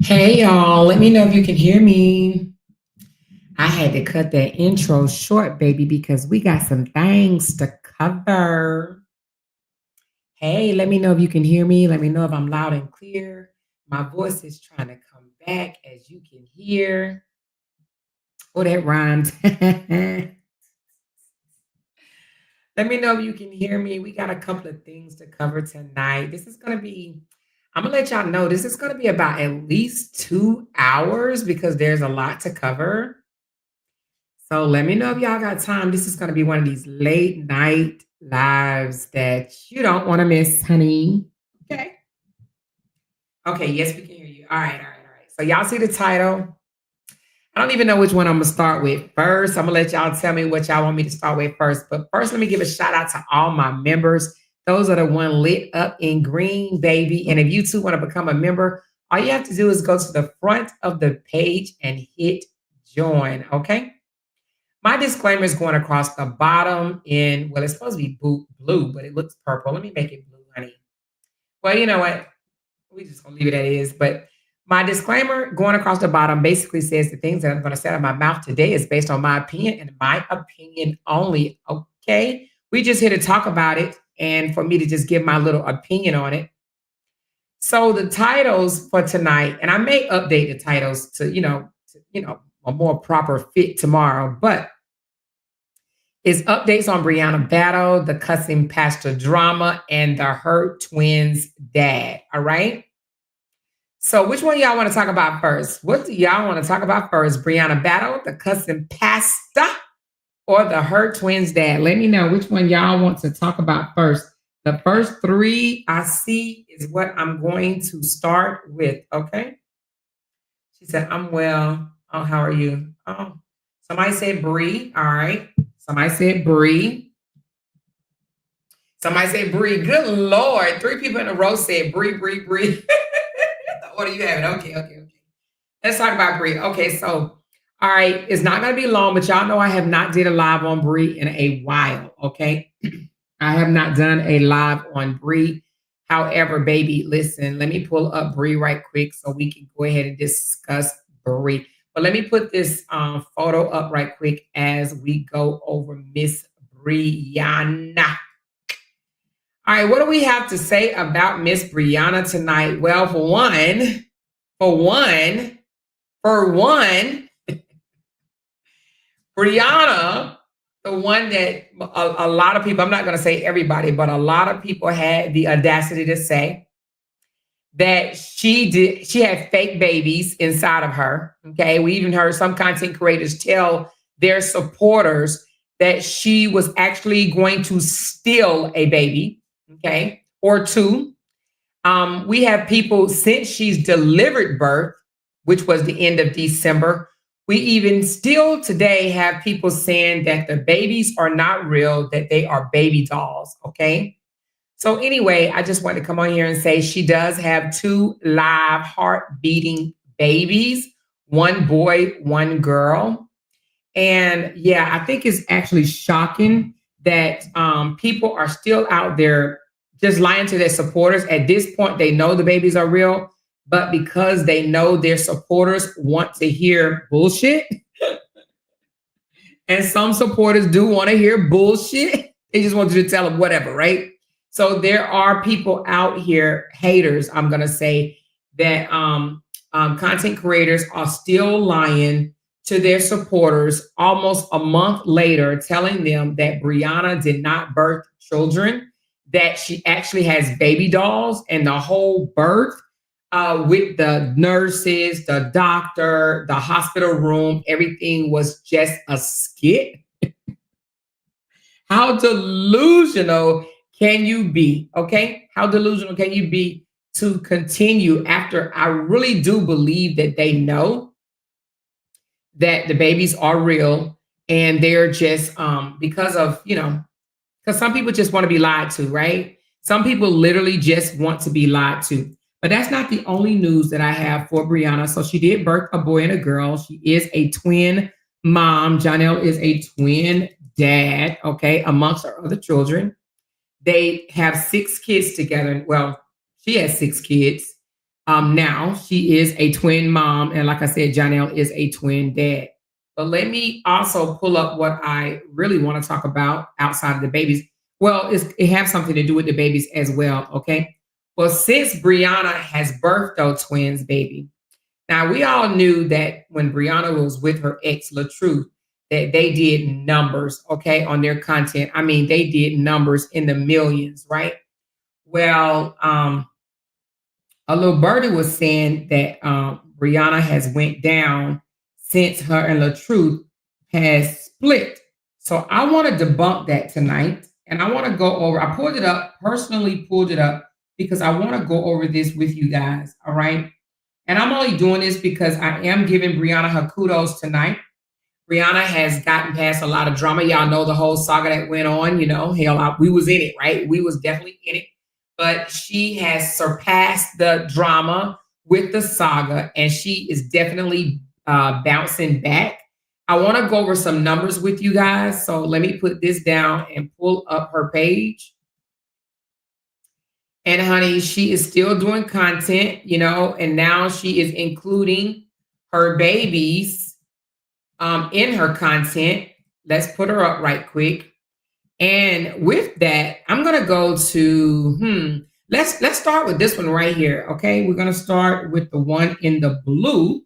Hey y'all, let me know if you can hear me. I had to cut that intro short, baby, because we got some things to cover. Hey, let me know if you can hear me. Let me know if I'm loud and clear. My voice is trying to come back, as you can hear. Oh, that rhymed. Let me know if you can hear me. We got a couple of things to cover tonight. I'm going to let y'all know, this is going to be about at least 2 hours because there's a lot to cover. So let me know if y'all got time. This is going to be one of these late night lives that you don't want to miss, honey. Okay. Okay. Yes, we can hear you. All right. All right. All right. So y'all see the title. I don't even know which one I'm going to start with first. I'm going to let y'all tell me what y'all want me to start with first. But first, let me give a shout out to all my members. Those are the one lit up in green, baby. And if you too want to become a member, all you have to do is go to the front of the page and hit join. Okay. My disclaimer is going across the bottom well, it's supposed to be blue, but it looks purple. Let me make it blue, honey. Well, you know what? We just going to leave it as it is. But my disclaimer going across the bottom basically says the things that I'm going to say out of my mouth today is based on my opinion and my opinion only. Okay. We just here to talk about it and for me to just give my little opinion on it. So the titles for tonight, and I may update the titles to a more proper fit tomorrow, but is updates on Briana battle, the cussing pastor drama, and the hurt twins dad. All right. So which one y'all want to talk about first? What do y'all want to talk about first? Briana battle, the cussing pastor, or the hurt twins dad? Let me know which one y'all want to talk about first. The first three I see is what I'm going to start with. Okay. She said, I'm well. Oh, how are you? Oh, somebody said Bree. All right. Somebody said Bree. Somebody said Bree. Good Lord. 3 people in a row said Bree, Bree, Bree. What are you having? Okay, okay, okay. Let's talk about Bree. Okay, so, all right. It's not going to be long, but y'all know I have not did a live on Bree in a while, okay? I have not done a live on Bree. However, baby, listen, let me pull up Bree right quick so we can go ahead and discuss Bree. But let me put this photo up right quick as we go over Miss Briana. All right, what do we have to say about Miss Briana tonight? Well, for one, Briana, the one that a lot of people, I'm not going to say everybody, but a lot of people had the audacity to say that she had fake babies inside of her. Okay. We even heard some content creators tell their supporters that she was actually going to steal a baby. Okay. Or two. We have people since she's delivered birth, which was the end of December. We even still today have people saying that the babies are not real, that they are baby dolls. Okay. So anyway, I just wanted to come on here and say she does have 2 live heart beating babies, 1 boy, 1 girl. And yeah, I think it's actually shocking that people are still out there just lying to their supporters. At this point, they know the babies are real, but because they know their supporters want to hear bullshit, and some supporters do want to hear bullshit, they just want you to tell them whatever, right? So there are people out here, haters, I'm going to say, that content creators are still lying to their supporters almost a month later, telling them that Briana did not birth children, that she actually has baby dolls, and the whole birth with the nurses, the doctor, the hospital room, everything was just a skit. How delusional can you be? Okay. How delusional can you be to continue after I really do believe that they know that the babies are real and they're just because of, because some people just want to be lied to, right? Some people literally just want to be lied to. But that's not the only news that I have for Briana. So she did birth a boy and a girl. She is a twin mom. Janelle is a twin dad, okay, amongst her other children. They have 6 kids together. Well, she has 6 kids. Now she is a twin mom, and like I said, Janelle is a twin dad. But let me also pull up what I really want to talk about outside of the babies. Well, it has something to do with the babies as well. Okay. Well, since Briana has birthed those twins, baby. Now we all knew that when Briana was with her ex LaTruth, that they did numbers, okay, on their content. I mean, they did numbers in the millions, right? Well, a little birdie was saying that Briana has went down since her and LaTruth has split. So I want to debunk that tonight. And I want to go over, I pulled it up, personally pulled it up because I want to go over this with you guys. All right. And I'm only doing this because I am giving Briana her kudos tonight. Briana has gotten past a lot of drama. Y'all know the whole saga that went on, hell, we was in it, right? We was definitely in it. But she has surpassed the drama with the saga, and she is definitely bouncing back. I want to go over some numbers with you guys. So let me put this down and pull up her page. And honey, she is still doing content, and now she is including her babies in her content. Let's put her up right quick. And with that, I'm gonna go to let's start with this one right here. Okay, we're gonna start with the one in the blue,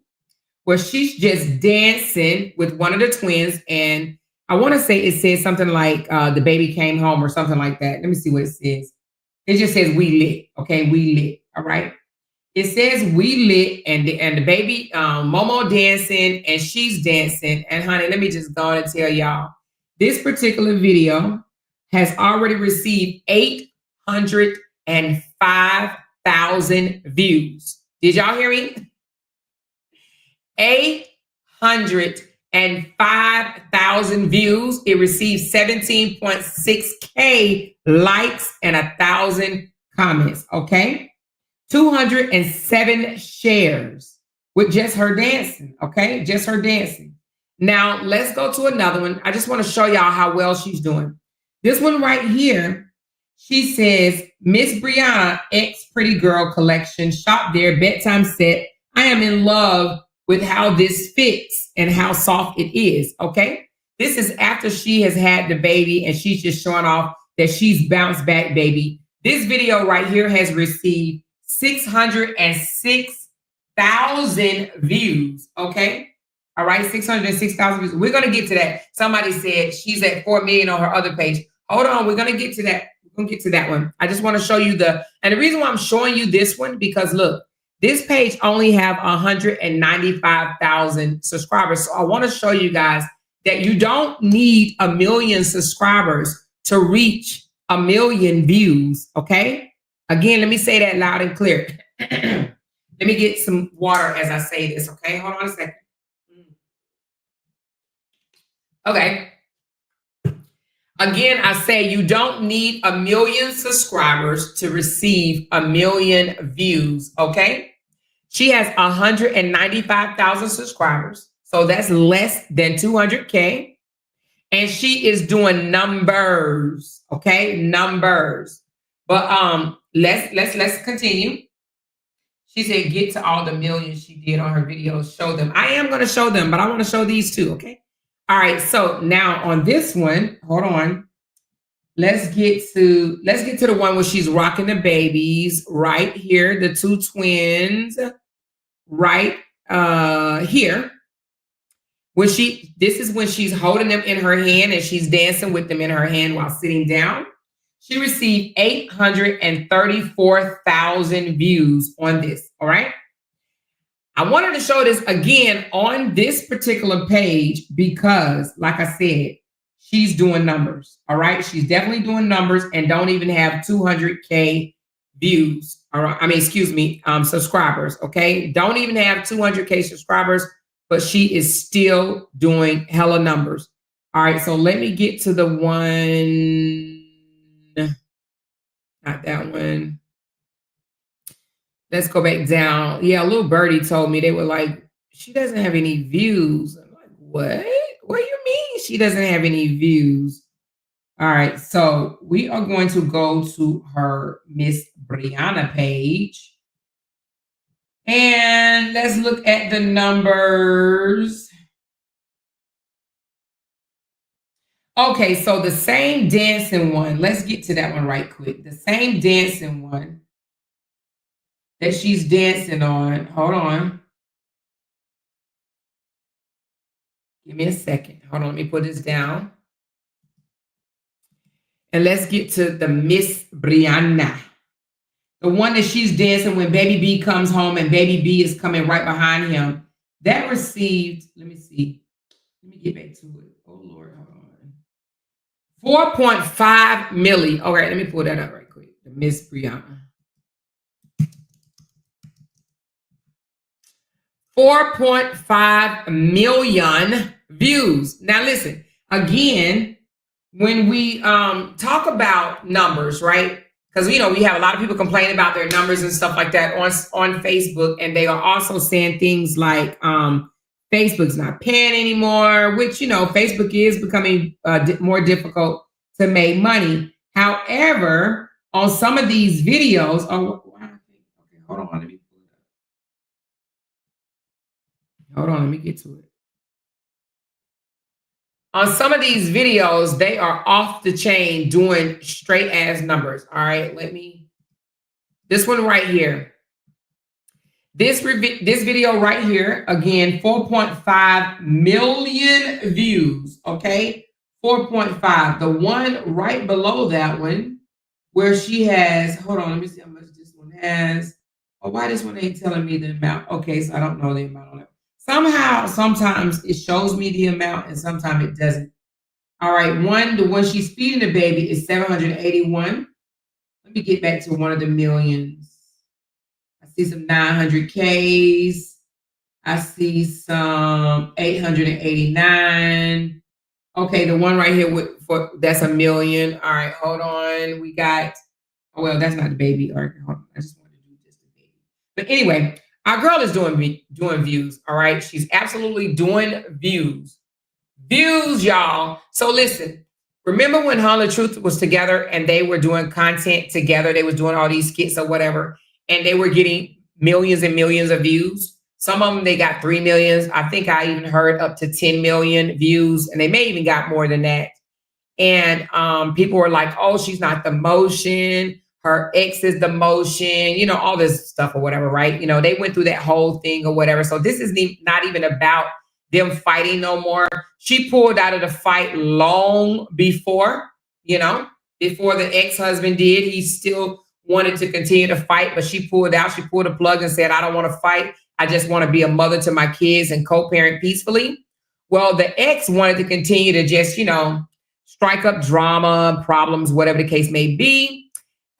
where she's just dancing with one of the twins, and I want to say it says something like the baby came home or something like that. Let me see what it says. It just says we lit. Okay, we lit. All right. It says we lit, and the baby Momo dancing, and she's dancing. And honey, let me just go on and tell y'all, this particular video has already received 805,000 views. Did y'all hear me? 805,000 views. It received 17.6K likes and 1,000 comments. Okay. 207 shares with just her dancing. Okay. Just her dancing. Now let's go to another one. I just want to show y'all how well she's doing. This one right here, she says, Miss Briana, X Pretty Girl Collection, shop there, bedtime set. I am in love with how this fits and how soft it is. Okay. This is after she has had the baby and she's just showing off that she's bounced back, baby. This video right here has received 606,000 views. Okay. All right. 606,000 views. We're going to get to that. Somebody said she's at 4 million on her other page. Hold on. We're going to get to that. We're going to get to that one. I just want to show you and the reason why I'm showing you this one, because look, this page only have 195,000 subscribers. So I want to show you guys that you don't need 1 million subscribers to reach 1 million views. Okay. Again, let me say that loud and clear. Let me get some water as I say this. Okay. Hold on a second. Okay. Again, I say you don't need 1 million subscribers to receive 1 million views. Okay. She has 195,000 subscribers. So that's less than 200K. And she is doing numbers. Okay. Numbers. But let's continue. She said, get to all the millions she did on her videos. Show them. I am going to show them, but I want to show these too. Okay. All right. So now on this one, hold on. Let's get to the one where she's rocking the babies right here. The two twins right here. This is when she's holding them in her hand and she's dancing with them in her hand while sitting down. She received 834,000 views on this. All right. I wanted to show this again on this particular page because, like I said, she's doing numbers. All right. She's definitely doing numbers and don't even have 200K views. All right. I mean, excuse me, subscribers. Okay. Don't even have 200K subscribers, but she is still doing hella numbers. All right. So let me get to the one. Not that one. Let's go back down. Yeah, little birdie told me, they were like, she doesn't have any views. I'm like, what? What do you mean she doesn't have any views? All right, so we are going to go to her Miss Briana page. And let's look at the numbers. Okay, so the same dancing one. Let's get to that one right quick. The same dancing one that she's dancing on. Hold on. Give me a second. Hold on. Let me put this down. And let's get to the Miss Briana. The one that she's dancing when Baby B comes home and Baby B is coming right behind him. That received, let me see. Let me get back to it. Oh, Lord, hold on. 4.5 milli. All right, let me pull that up right quick. The Miss Briana. 4.5 million views. Now, listen, again, when we talk about numbers, right? Because we have a lot of people complaining about their numbers and stuff like that on Facebook, and they are also saying things like Facebook's not paying anymore, which Facebook is becoming more difficult to make money. However, on some of these videos, okay, hold on, let me pull it up. Hold on, let me get to it. On some of these videos, they are off the chain doing straight ass numbers. All right, this one right here. This video right here, again, 4.5 million views, okay? 4.5. The one right below that one, where she has, hold on, let me see how much this one has. Oh, why this one ain't telling me the amount? Okay, so I don't know the amount on it. Somehow, sometimes it shows me the amount and sometimes it doesn't. All right, the one she's feeding the baby is 781. Let me get back to one of the millions. I see some 900Ks. I see some 889. Okay, the one right here that's a million. All right, hold on. We got, well, that's not the baby. All right, hold on. I just want to do just the baby. But anyway, our girl is doing views. All right, she's absolutely doing views. Views, y'all. So listen, remember when Hollow Truth was together and they were doing content together? They was doing all these skits or whatever, and they were getting millions and millions of views. Some of them, they got 3 million. I think I even heard up to 10 million views, and they may even got more than that. And people were like, oh, she's not the motion. Her ex is the motion, all this stuff or whatever, right? They went through that whole thing or whatever. So this is not even about them fighting no more. She pulled out of the fight long before the ex-husband did. He still wanted to continue to fight, but she pulled out. She pulled a plug and said, I don't want to fight. I just want to be a mother to my kids and co-parent peacefully. Well, the ex wanted to continue to just, strike up drama, problems, whatever the case may be.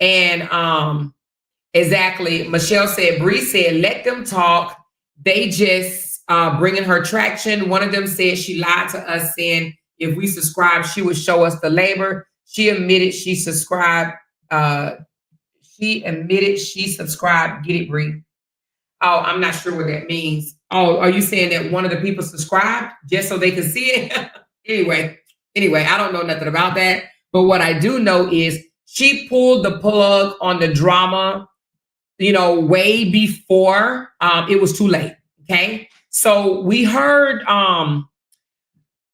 And exactly, Michelle said, Bree said, let them talk. They just bringing her traction. One of them said she lied to us, saying if we subscribe, she would show us the labor. She admitted she subscribed. She admitted she subscribed. Get it, Bree? Oh, I'm not sure what that means. Oh, are you saying that one of the people subscribed just so they can see it? Anyway, I don't know nothing about that. But what I do know is she pulled the plug on the drama, way before it was too late. Okay. So we heard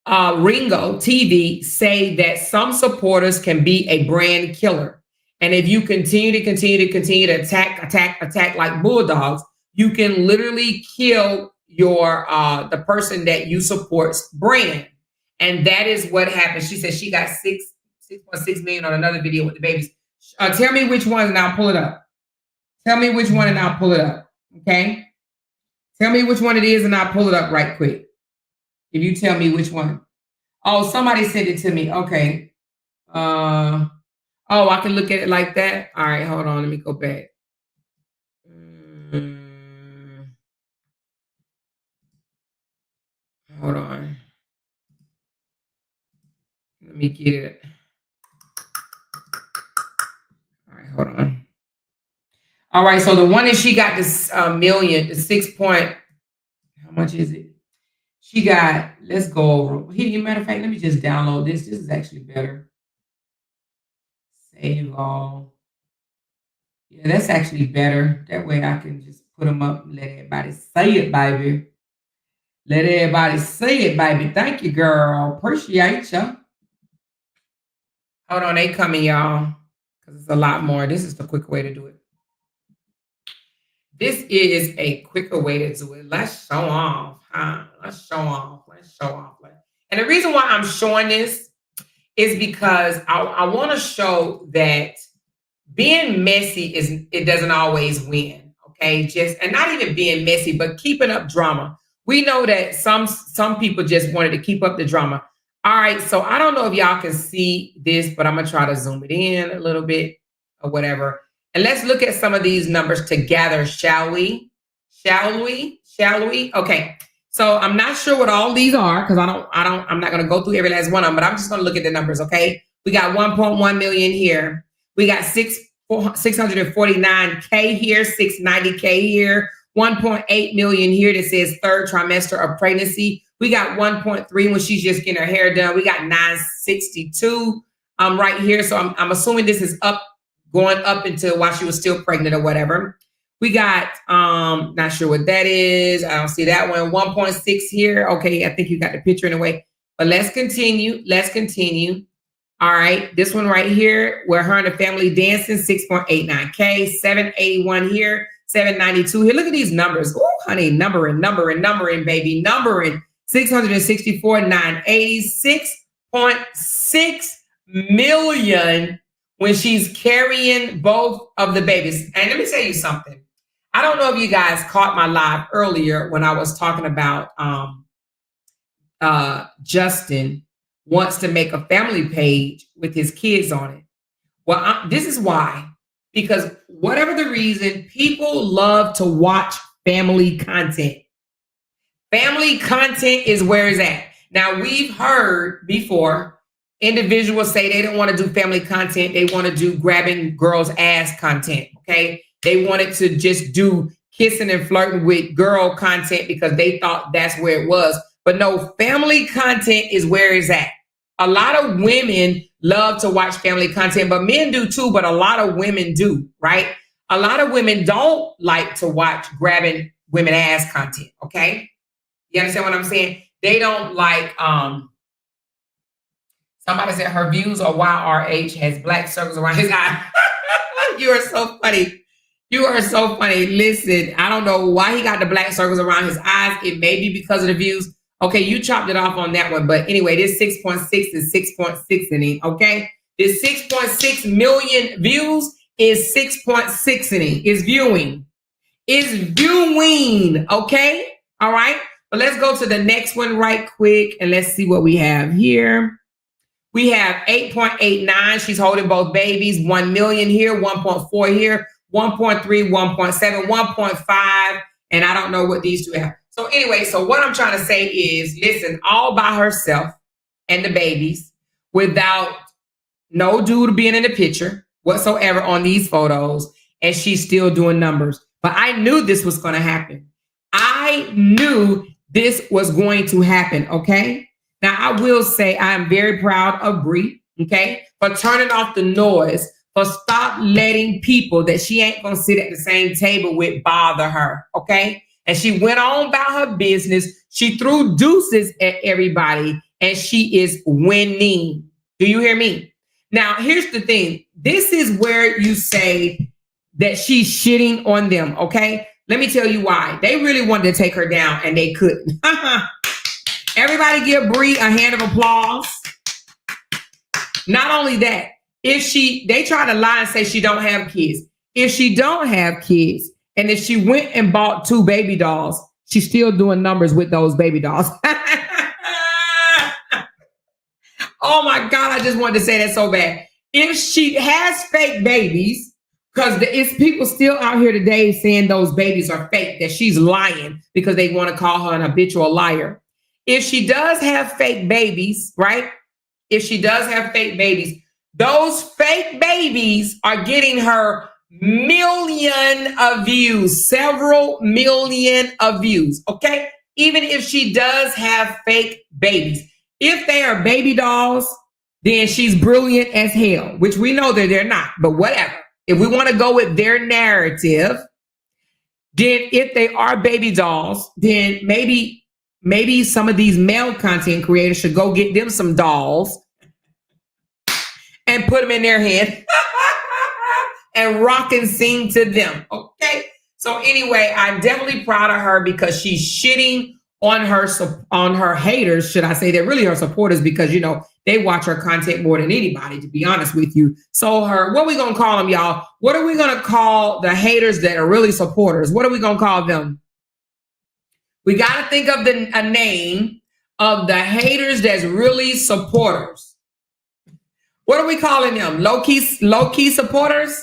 Ringo TV say that some supporters can be a brand killer. And if you continue to attack like bulldogs, you can literally kill the person that you support's brand. And that is what happened. She said she got 6.6 million on another video with the babies. Tell me which one and I'll pull it up. Tell me which one and I'll pull it up. Okay. Tell me which one it is and I'll pull it up right quick. If you tell me which one. Oh, somebody sent it to me. Okay. Oh, I can look at it like that. All right, hold on. Let me go back. Hold on. Let me get it. All right, hold on. All right, so the one that she got this million, the 6 point, how much is it? She got, let's go over. Matter of fact, let me just download this. This is actually better. Save all. Yeah, that's actually better. That way I can just put them up and let everybody say it, baby. Let everybody say it, baby. Thank you, girl. Appreciate you. Hold on, they coming, y'all. Because it's a lot more. This is the quick way to do it. This is a quicker way to do it. Let's show off. Huh? Let's show off. Let's show off. And the reason why I'm showing this is because I want to show that being messy it doesn't always win. Okay. And not even being messy, but keeping up drama. We know that some people just wanted to keep up the drama. All right. So I don't know if y'all can see this, but I'm going to try to zoom it in a little bit or whatever. And let's look at some of these numbers together, shall we? Shall we? Shall we? Okay. So I'm not sure what all these are because I'm not going to go through every last one of them, but I'm just going to look at the numbers. Okay. We got 1.1 million here. We got 649K here, 690K here, 1.8 million here that says third trimester of pregnancy. We got 1.3 when she's just getting her hair done. We got 962 right here. So I'm assuming this is going up until while she was still pregnant or whatever. We got, not sure what that is. I don't see that one. 1.6 here. Okay, I think you got the picture in a way. But let's continue. Let's continue. All right, this one right here, where her and the family dancing, 6.89K, 781 here, 792 here. Look at these numbers. Oh, honey, numbering, baby, numbering. 664, 980, 6.6 million when she's carrying both of the babies. And let me tell you something. I don't know if you guys caught my live earlier when I was talking about Justin wants to make a family page with his kids on it. Well, this is why. Because whatever the reason, people love to watch family content. Family content is where it's at. Now, we've heard before individuals say they don't want to do family content. They want to do grabbing girls' ass content, okay? They wanted to just do kissing and flirting with girl content because they thought that's where it was. But no, family content is where it's at. A lot of women love to watch family content, but men do too, but a lot of women do, right? A lot of women don't like to watch grabbing women ass content, okay? You understand what I'm saying? They don't like, somebody said her views are YRH has black circles around his eye. You are so funny. You are so funny. Listen, I don't know why he got the black circles around his eyes. It may be because of the views. Okay, you chopped it off on that one. But anyway, this 6.6 is 6.6 in it, okay? This 6.6 million views is 6.6 in it. It's viewing. It's viewing, okay? All right? But let's go to the next one right quick, and let's see what we have here. We have 8.89. She's holding both babies. 1 million here, 1.4 here, 1.3, 1.7, 1.5, and I don't know what these two have. So anyway, so what I'm trying to say is, listen, all by herself and the babies without no dude being in the picture whatsoever on these photos, and she's still doing numbers. But I knew this was going to happen. I knew this was going to happen, okay? Now, I will say I am very proud of Bree, okay, for turning off the noise, for stop letting people that she ain't going to sit at the same table with bother her, okay? And she went on about her business. She threw deuces at everybody, and she is winning. Do you hear me? Now, here's the thing. This is where you say that she's shitting on them, okay? Let me tell you why. They really wanted to take her down, and they couldn't. Everybody give Bree a hand of applause. Not only that, they try to lie and say she don't have kids. If she don't have kids, and if she went and bought 2 baby dolls, she's still doing numbers with those baby dolls. Oh my God, I just wanted to say that so bad. If she has fake babies, because it's people still out here today saying those babies are fake, that she's lying because they want to call her an habitual liar. If she does have fake babies, right? If she does have fake babies, those fake babies are getting her million of views, several million of views, okay? Even if she does have fake babies. If they are baby dolls, then she's brilliant as hell, which we know that they're not, but whatever. If we want to go with their narrative, Then if they are baby dolls, then maybe some of these male content creators should go get them some dolls and put them in their hand and rock and sing to them. Okay. So anyway, I'm definitely proud of her because she's shitting on her haters, should I say? They're really her supporters because they watch her content more than anybody, to be honest with you. So what are we gonna call them, y'all? What are we gonna call the haters that are really supporters? What are we gonna call them? We gotta think of a name of the haters that's really supporters. What are we calling them? Low key supporters?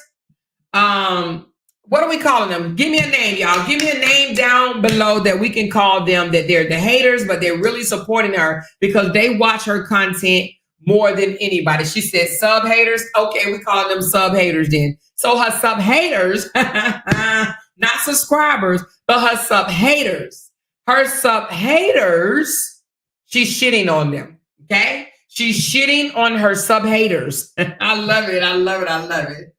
What are we calling them? Give me a name, y'all. Give me a name down below that we can call them, that they're the haters, but they're really supporting her because they watch her content more than anybody. She said sub haters. Okay, we call them sub haters then. So her sub haters, not subscribers, but her sub haters. Her sub haters, she's shitting on them. Okay? She's shitting on her sub haters. I love it. I love it. I love it.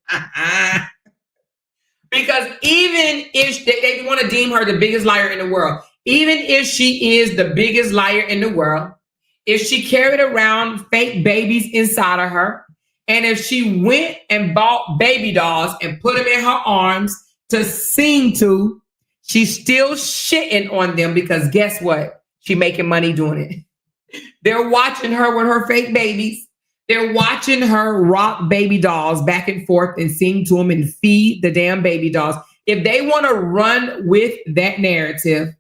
Because even if they want to deem her the biggest liar in the world, even if she is the biggest liar in the world, if she carried around fake babies inside of her, and if she went and bought baby dolls and put them in her arms to sing to, she's still shitting on them because guess what? She's making money doing it. They're watching her with her fake babies. They're watching her rock baby dolls back and forth and sing to them and feed the damn baby dolls. If they want to run with that narrative,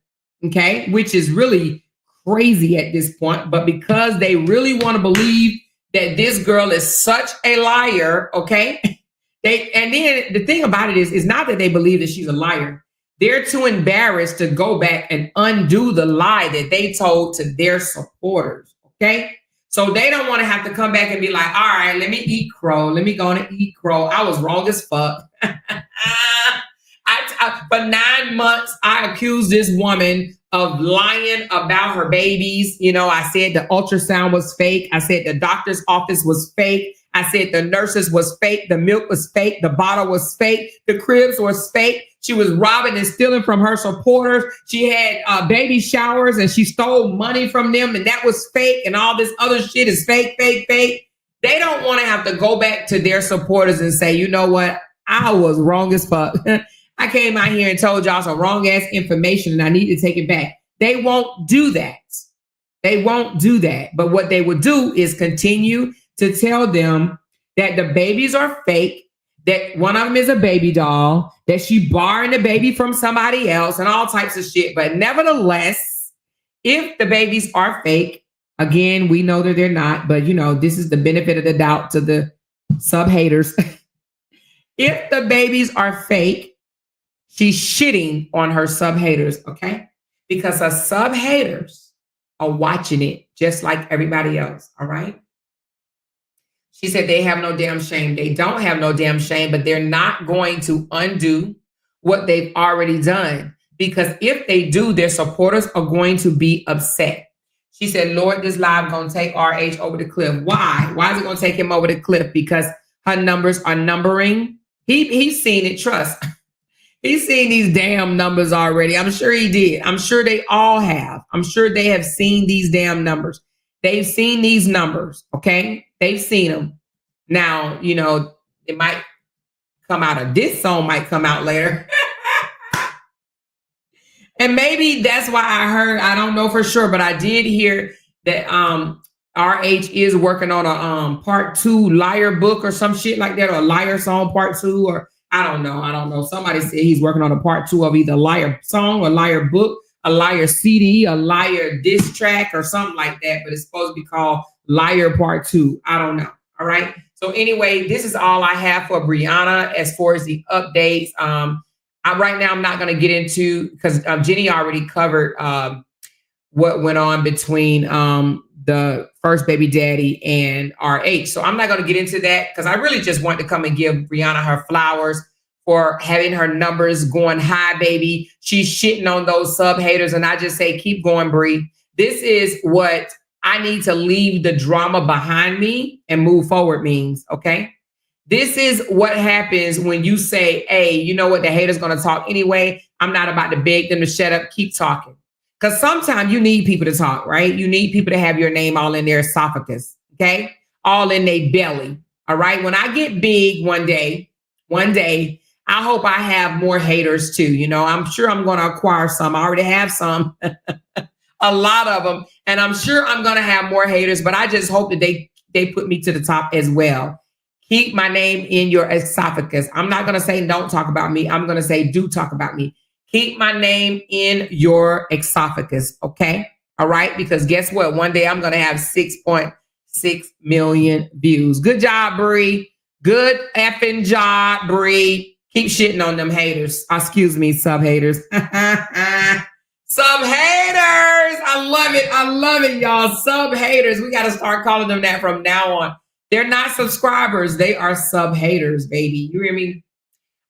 okay, which is really crazy at this point, but because they really want to believe that this girl is such a liar, okay, and then the thing about it is not that they believe that she's a liar. They're too embarrassed to go back and undo the lie that they told to their supporters, okay? So they don't want to have to come back and be like, all right, let me eat crow. Let me go and eat crow. I was wrong as fuck. For 9 months, I accused this woman of lying about her babies. I said the ultrasound was fake. I said the doctor's office was fake. I said the nurses was fake. The milk was fake. The bottle was fake. The cribs was fake. She was robbing and stealing from her supporters. She had baby showers and she stole money from them, and that was fake. And all this other shit is fake, fake, fake. They don't want to have to go back to their supporters and say, you know what? I was wrong as fuck. I came out here and told y'all some wrong ass information and I need to take it back. They won't do that. They won't do that. But what they would do is continue to tell them that the babies are fake, that one of them is a baby doll, that she borrowing the baby from somebody else and all types of shit. But nevertheless, if the babies are fake, again, we know that they're not, but this is the benefit of the doubt to the sub haters. If the babies are fake, she's shitting on her sub haters, okay? Because her sub haters are watching it just like everybody else, all right? She said they have no damn shame. They don't have no damn shame, but they're not going to undo what they've already done. Because if they do, their supporters are going to be upset. She said, Lord, this live going to take RH over the cliff. Why? Why is it going to take him over the cliff? Because her numbers are numbering. He's seen it, trust. He's seen these damn numbers already. I'm sure he did. I'm sure they all have. I'm sure they have seen these damn numbers. They've seen these numbers, okay? They've seen them. Now, it might come out of this song, might come out later. And maybe that's why I don't know for sure, but I did hear that RH is working on a part 2 liar book or some shit like that, or a liar song part 2, or I don't know. Somebody said he's working on a part 2 of either liar song or liar book, a liar CD, a liar diss track or something like that, but it's supposed to be called Liar Part 2. I don't know. All right. So anyway, this is all I have for Briana as far as the updates. Right now, I'm not going to get into, because Jenny already covered what went on between the first baby daddy and RH. So I'm not going to get into that because I really just want to come and give Briana her flowers for having her numbers going high, baby. She's shitting on those sub haters. And I just say, keep going, Bri. This is what I need to leave the drama behind me and move forward means, okay? This is what happens when you say, hey, you know what? The hater's going to talk anyway. I'm not about to beg them to shut up. Keep talking. Because sometimes you need people to talk, right? You need people to have your name all in their esophagus, okay? All in their belly, all right? When I get big one day, I hope I have more haters too. You know, I'm sure I'm going to acquire some. I already have some, a lot of them, and I'm sure I'm going to have more haters, but I just hope that they put me to the top as well. Keep my name in your esophagus. I'm not going to say don't talk about me. I'm going to say do talk about me. Keep my name in your esophagus, okay? All right, because guess what? One day I'm going to have 6.6 million views. Good job, Bree. Good effing job, Bree. Keep shitting on them haters. Excuse me, sub haters. Sub haters. I love it. I love it, y'all. Sub haters. We got to start calling them that from now on. They're not subscribers. They are sub haters, baby. You hear me?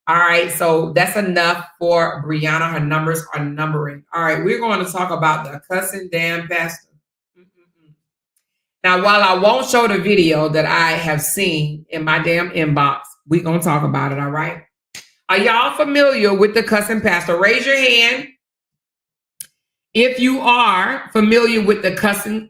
All right. So that's enough for Briana. Her numbers are numbering. All right. We're going to talk about the cussing damn pastor. Now, while I won't show the video that I have seen in my damn inbox, we're going to talk about it. All right. Are y'all familiar with the cussing pastor? Raise your hand if you are familiar with the cussing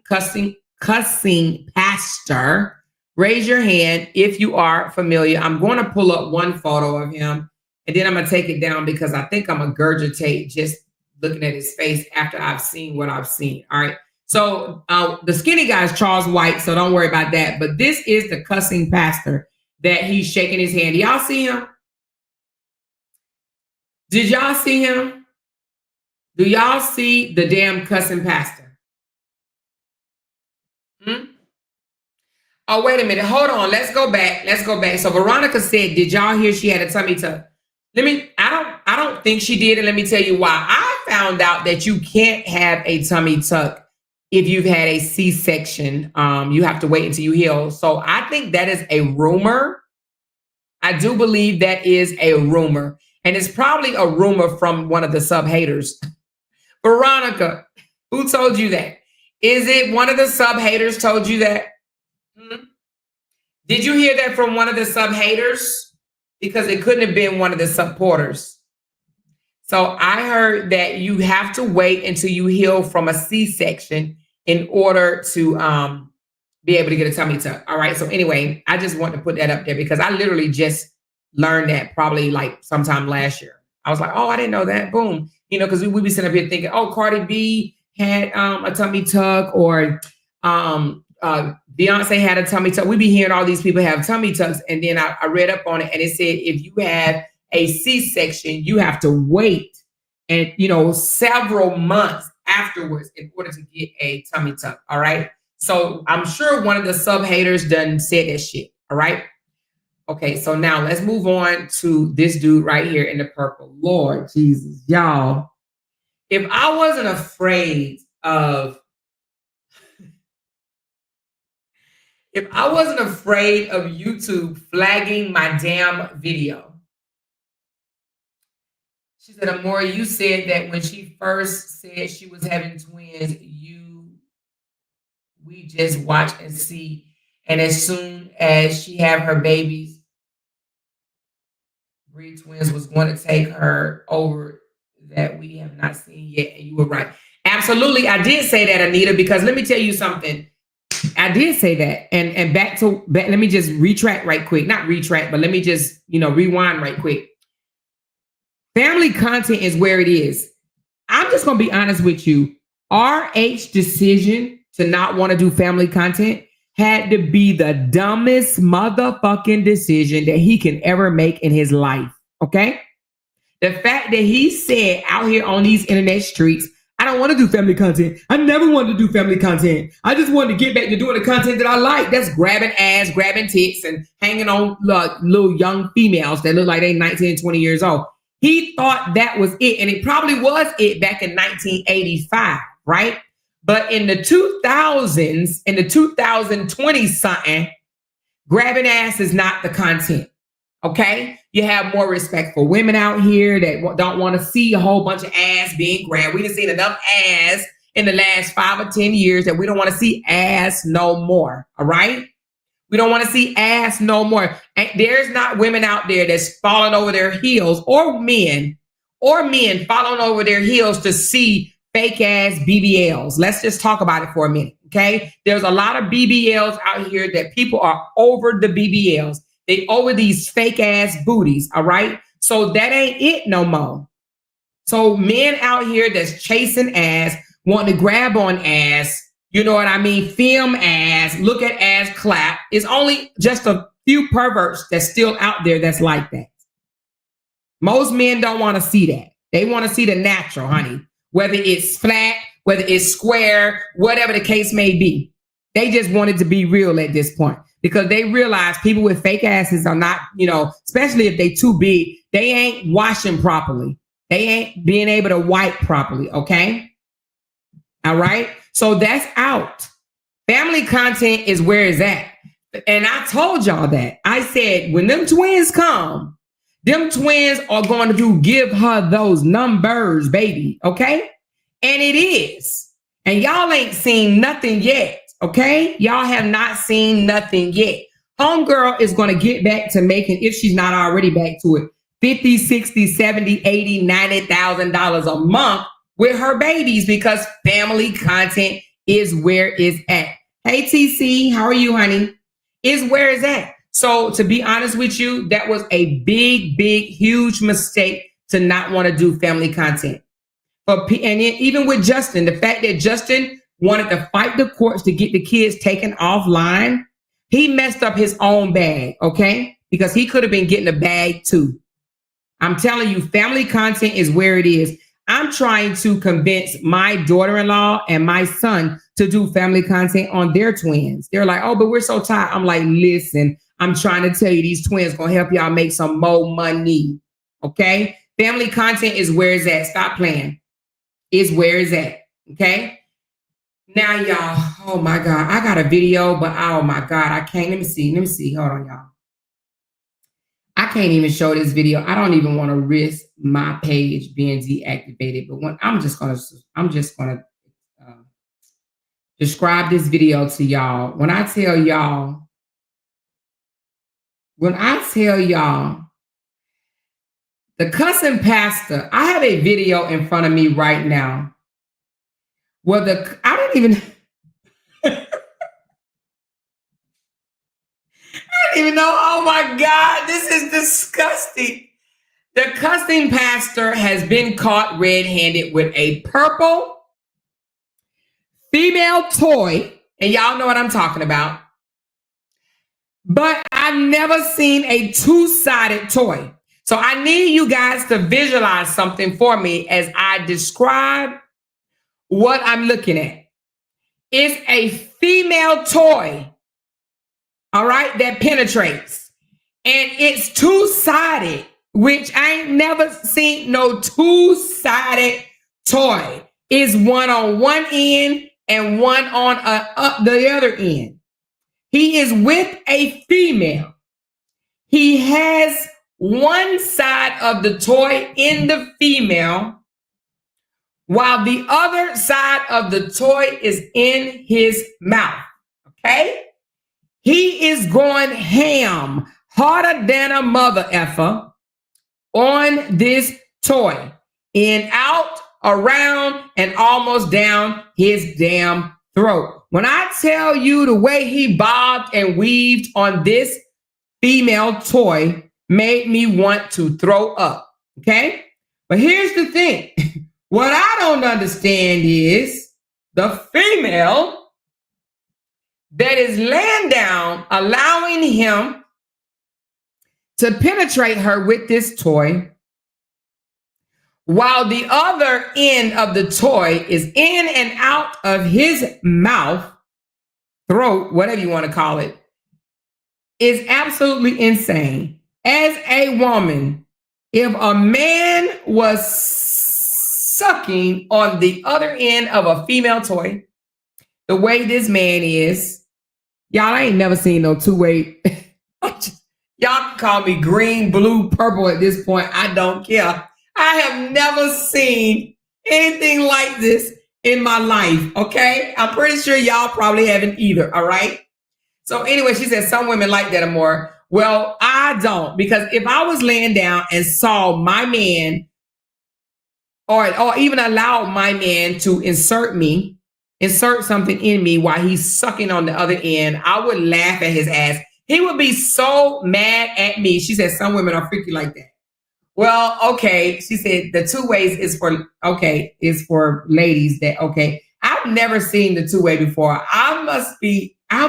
pastor. Raise your hand if you are familiar. I'm going to pull up one photo of him, and then I'm going to take it down because I think I'm going to regurgitate just looking at his face after I've seen what I've seen. All right. So the skinny guy is Charles White, so don't worry about that. But this is the cussing pastor that he's shaking his hand. Do y'all see him? Did y'all see him? Do y'all see the damn cussing pastor? Oh, wait a minute. Hold on. Let's go back. So Veronica said, did y'all hear she had a tummy tuck? I don't think she did. And let me tell you why. I found out that you can't have a tummy tuck if you've had a C-section. You have to wait until you heal. So I think that is a rumor. I do believe that is a rumor. And it's probably a rumor from one of the sub-haters. Veronica, who told you that? Is it one of the sub-haters told you that? Did you hear that from one of the sub-haters? Because it couldn't have been one of the supporters. So I heard that you have to wait until you heal from a C-section in order to be able to get a tummy tuck. All right. So anyway, I just want to put that up there because I literally just learned that probably like sometime last year. I was like, oh, I didn't know that. Boom. You know, because we be sitting up here thinking, oh, Cardi B had a tummy tuck, or Beyonce had a tummy tuck. We be hearing all these people have tummy tucks. And then I read up on it, and it said if you have a C-section, you have to wait and, you know, several months afterwards in order to get a tummy tuck. All right. So I'm sure one of the sub-haters done said that shit. All right. Okay, so now let's move on to this dude right here in the purple. Lord Jesus, y'all. If I wasn't afraid of YouTube flagging my damn video. She said, Amore, you said that when she first said she was having twins, we just watch and see. And as soon as she have her babies, Breed Twins was going to take her over that we have not seen yet. And you were right. Absolutely. I did say that, Anita, because let me tell you something. I did say that. And back, let me just retract right quick. Not retract, but let me just, rewind right quick. Family content is where it is. I'm just going to be honest with you. RH decision to not want to do family content had to be the dumbest motherfucking decision that he can ever make in his life. Okay? The fact that he said out here on these internet streets, I don't want to do family content. I never wanted to do family content. I just wanted to get back to doing the content that I like. That's grabbing ass, grabbing tits, and hanging on little young females that look like they 19, 20 years old. He thought that was it. And it probably was it back in 1985, right? But in the 2000s, in the 2020 something, grabbing ass is not the content. Okay? You have more respect for women out here that don't want to see a whole bunch of ass being grabbed. We done seen enough ass in the last 5 or 10 years that we don't want to see ass no more. All right? We don't want to see ass no more. And there's not women out there that's falling over their heels, or men or men following over their heels to see fake ass BBLs. Let's just talk about it for a minute. Okay. There's a lot of BBLs out here that people are over the BBLs. They over these fake ass booties. All right. So that ain't it no more. So men out here that's chasing ass, wanting to grab on ass, you know what I mean? Film ass, look at ass, clap. It's only just a few perverts that's still out there that's like that. Most men don't want to see that. They want to see the natural, honey. Whether it's flat, whether it's square, whatever the case may be. They just want it to be real at this point because they realize people with fake asses are not, especially if they too big, they ain't washing properly. They ain't being able to wipe properly, okay? All right? So that's out. Family content is where it's at. And I told y'all that. I said, when them twins come, them twins are going to give her those numbers, baby, okay? And it is. And y'all ain't seen nothing yet, okay? Y'all have not seen nothing yet. Homegirl is going to get back to making, if she's not already back to it, $50, $60, $70, $80, $90,000 a month with her babies because family content is where it's at. Hey, TC, how are you, honey? Is where it's at. So to be honest with you, that was a big, big, huge mistake to not want to do family content. And even with Justin, the fact that Justin wanted to fight the courts to get the kids taken offline, he messed up his own bag, okay? Because he could have been getting a bag too. I'm telling you, family content is where it is. I'm trying to convince my daughter-in-law and my son to do family content on their twins. They're like, oh, but we're so tired. I'm like, listen, I'm trying to tell you, these twins going to help y'all make some more money. Okay? Family content is where it's at. Stop playing. Is where it's at. Okay? Now, y'all, oh my God, I got a video, but oh my God, I can't. Let me see. Hold on, y'all. I can't even show this video. I don't even want to risk my page being deactivated. But I'm just gonna describe this video to y'all. When I tell y'all, the cussing pastor. I have a video in front of me right now. Where I don't even. I don't even know. Oh my God, this is disgusting. The cussing pastor has been caught red-handed with a purple female toy, and y'all know what I'm talking about. But I've never seen a two-sided toy. So I need you guys to visualize something for me as I describe what I'm looking at. It's a female toy, all right, that penetrates. And it's two-sided, which I ain't never seen no two-sided toy. It's one on one end and one on the other end. He is with a female. He has one side of the toy in the female, while the other side of the toy is in his mouth. Okay? He is going ham, harder than a mother effer, on this toy. In, out, around, and almost down his damn throat. When I tell you the way he bobbed and weaved on this female toy made me want to throw up. Okay? But here's the thing. What I don't understand is the female that is laying down, allowing him to penetrate her with this toy, while the other end of the toy is in and out of his mouth, throat, whatever you want to call it, is absolutely insane. As a woman, if a man was sucking on the other end of a female toy, the way this man is, y'all, I ain't never seen no two-way. Y'all can call me green, blue, purple at this point. I don't care. I have never seen anything like this in my life, okay? I'm pretty sure y'all probably haven't either, all right? So anyway, she said some women like that more. Well, I don't, because if I was laying down and saw my man or even allow my man to insert something in me while he's sucking on the other end, I would laugh at his ass. He would be so mad at me. She said, some women are freaky like that. Well, okay. She said the two ways is for ladies that, okay. I've never seen the two way before. I must be, I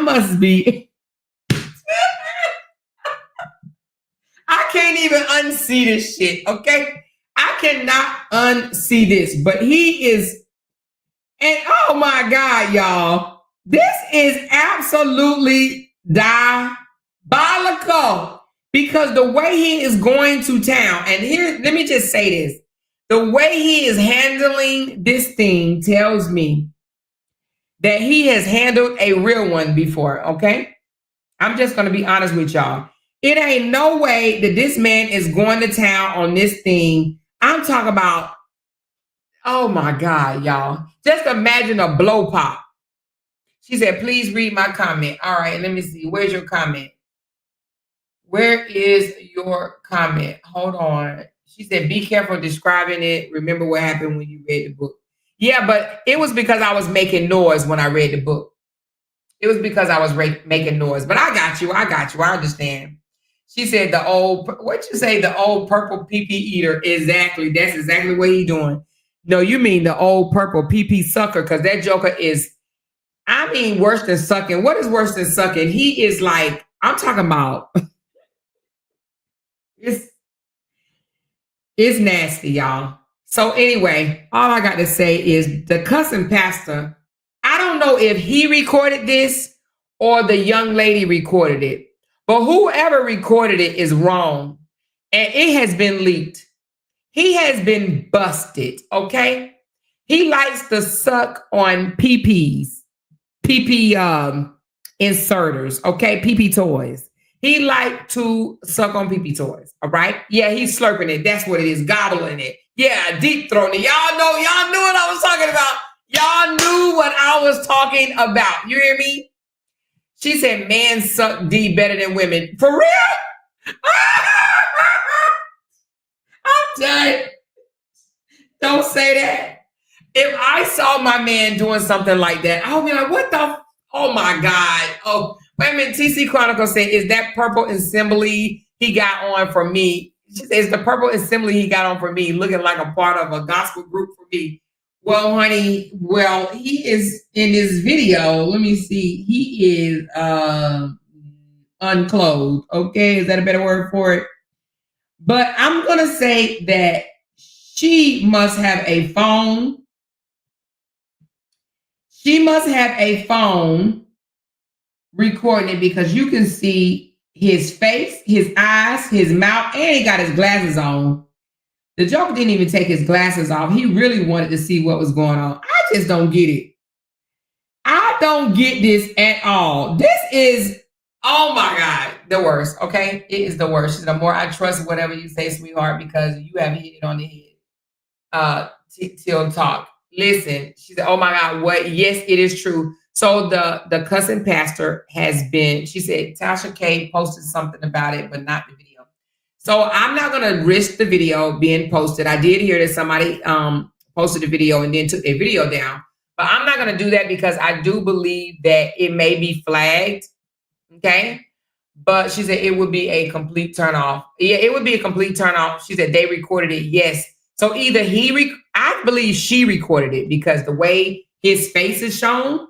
can't even unsee this shit, okay? I cannot unsee this, but he is, and oh my God, y'all, this is absolutely diabolical because the way he is going to town, and here, let me just say this. The way he is handling this thing tells me that he has handled a real one before, okay? I'm just going to be honest with y'all. It ain't no way that this man is going to town on this thing. I'm talking about, oh my God, y'all. Just imagine a blow pop. She said, please read my comment. All right, let me see. Where's your comment? Where is your comment? Hold on. She said, be careful describing it. Remember what happened when you read the book. Yeah, but it was because I was making noise when I read the book. It was because I was making noise. But I got you. I understand. She said what'd you say? The old purple pee-pee eater. Exactly. That's exactly what he doing. No, you mean the old purple pee-pee sucker, because that joker is, I mean, worse than sucking. What is worse than sucking? He is like, I'm talking about, it's nasty, y'all. So anyway, all I got to say is the cussing pastor, I don't know if he recorded this or the young lady recorded it, but whoever recorded it is wrong. And it has been leaked. He has been busted, okay? He likes to suck on PP inserters, okay? PP toys. He liked to suck on PP toys, all right? Yeah, he's slurping it. That's what it is, gobbling it. Yeah, deep throating it. Y'all knew what I was talking about. Y'all knew what I was talking about. You hear me? She said, men suck D better than women. For real? I'm done. Don't say that. If I saw my man doing something like that, I would be like, what the? Oh my God. Oh, wait a minute. TC Chronicle said, is that purple assembly he got on for me? She says, the purple assembly he got on for me, looking like a part of a gospel group for me. Well, honey, he is in this video. Let me see. He is unclothed. Okay. Is that a better word for it? But I'm going to say that she must have a phone. She must have a phone recording it, because you can see his face, his eyes, his mouth, and he got his glasses on. The joker didn't even take his glasses off. He really wanted to see what was going on. I just don't get it. I don't get this at all. This is, oh my God, the worst, okay? It is the worst. The more I trust whatever you say, sweetheart, because you have hit it on the head. Till talk. Listen, she said, oh my God, what? Yes, it is true. So the cussing pastor has been, she said, Tasha K posted something about it, but not the video. So I'm not going to risk the video being posted. I did hear that somebody posted a video and then took their video down, but I'm not going to do that because I do believe that it may be flagged. Okay. But she said it would be a complete turn off. Yeah, it would be a complete turn off. She said they recorded it. Yes. So either I believe she recorded it, because the way his face is shown,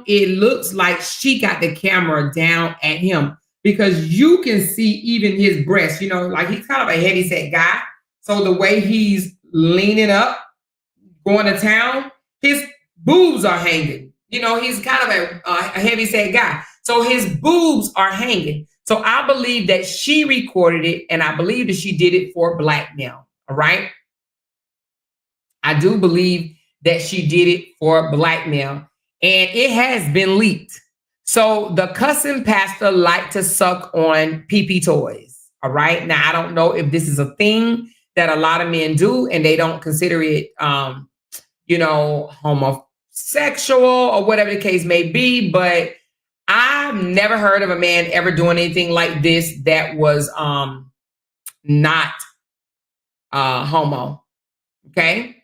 it looks like she got the camera down at him, because you can see even his breast, like he's kind of a heavy set guy. So the way he's leaning up, going to town, his boobs are hanging. He's kind of a heavy set guy. So his boobs are hanging. So I believe that she recorded it, and I believe that she did it for blackmail. All right. I do believe that she did it for blackmail, and it has been leaked. So the cussing pastor liked to suck on PP toys. All right. Now, I don't know if this is a thing that a lot of men do, and they don't consider it, homosexual or whatever the case may be. But I've never heard of a man ever doing anything like this that was not homo. Okay.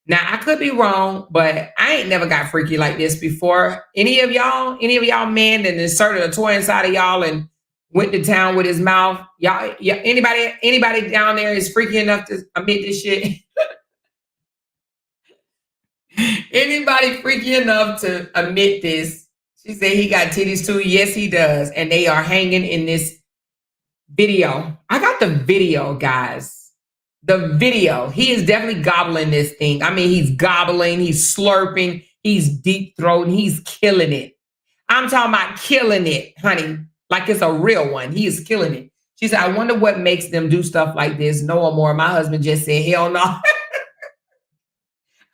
Now I could be wrong, but I ain't never got freaky like this before. Any of y'all men that inserted a toy inside of y'all and went to town with his mouth? Y'all, yeah, anybody down there is freaky enough to admit this shit? Anybody freaky enough to admit this? She said he got titties too. Yes, he does. And they are hanging in this video. I got the video, guys. The video. He is definitely gobbling this thing. I mean, he's gobbling, he's slurping, he's deep throating, he's killing it. I'm talking about killing it, honey. Like it's a real one. He is killing it. She said, I wonder what makes them do stuff like this. No more. My husband just said, hell no.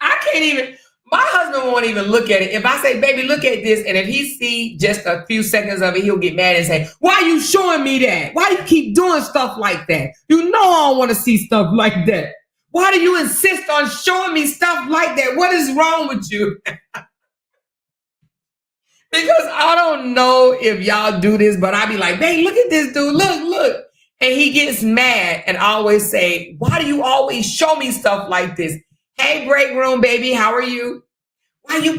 I can't even, my husband won't even look at it. If I say, baby, look at this, and if he see just a few seconds of it, he'll get mad and say, why are you showing me that? Why do you keep doing stuff like that? You know I don't want to see stuff like that. Why do you insist on showing me stuff like that? What is wrong with you? Because I don't know if y'all do this, but I be like, babe, look at this dude. Look. And he gets mad and always say, why do you always show me stuff like this? Hey, break room, baby, how are you? Why you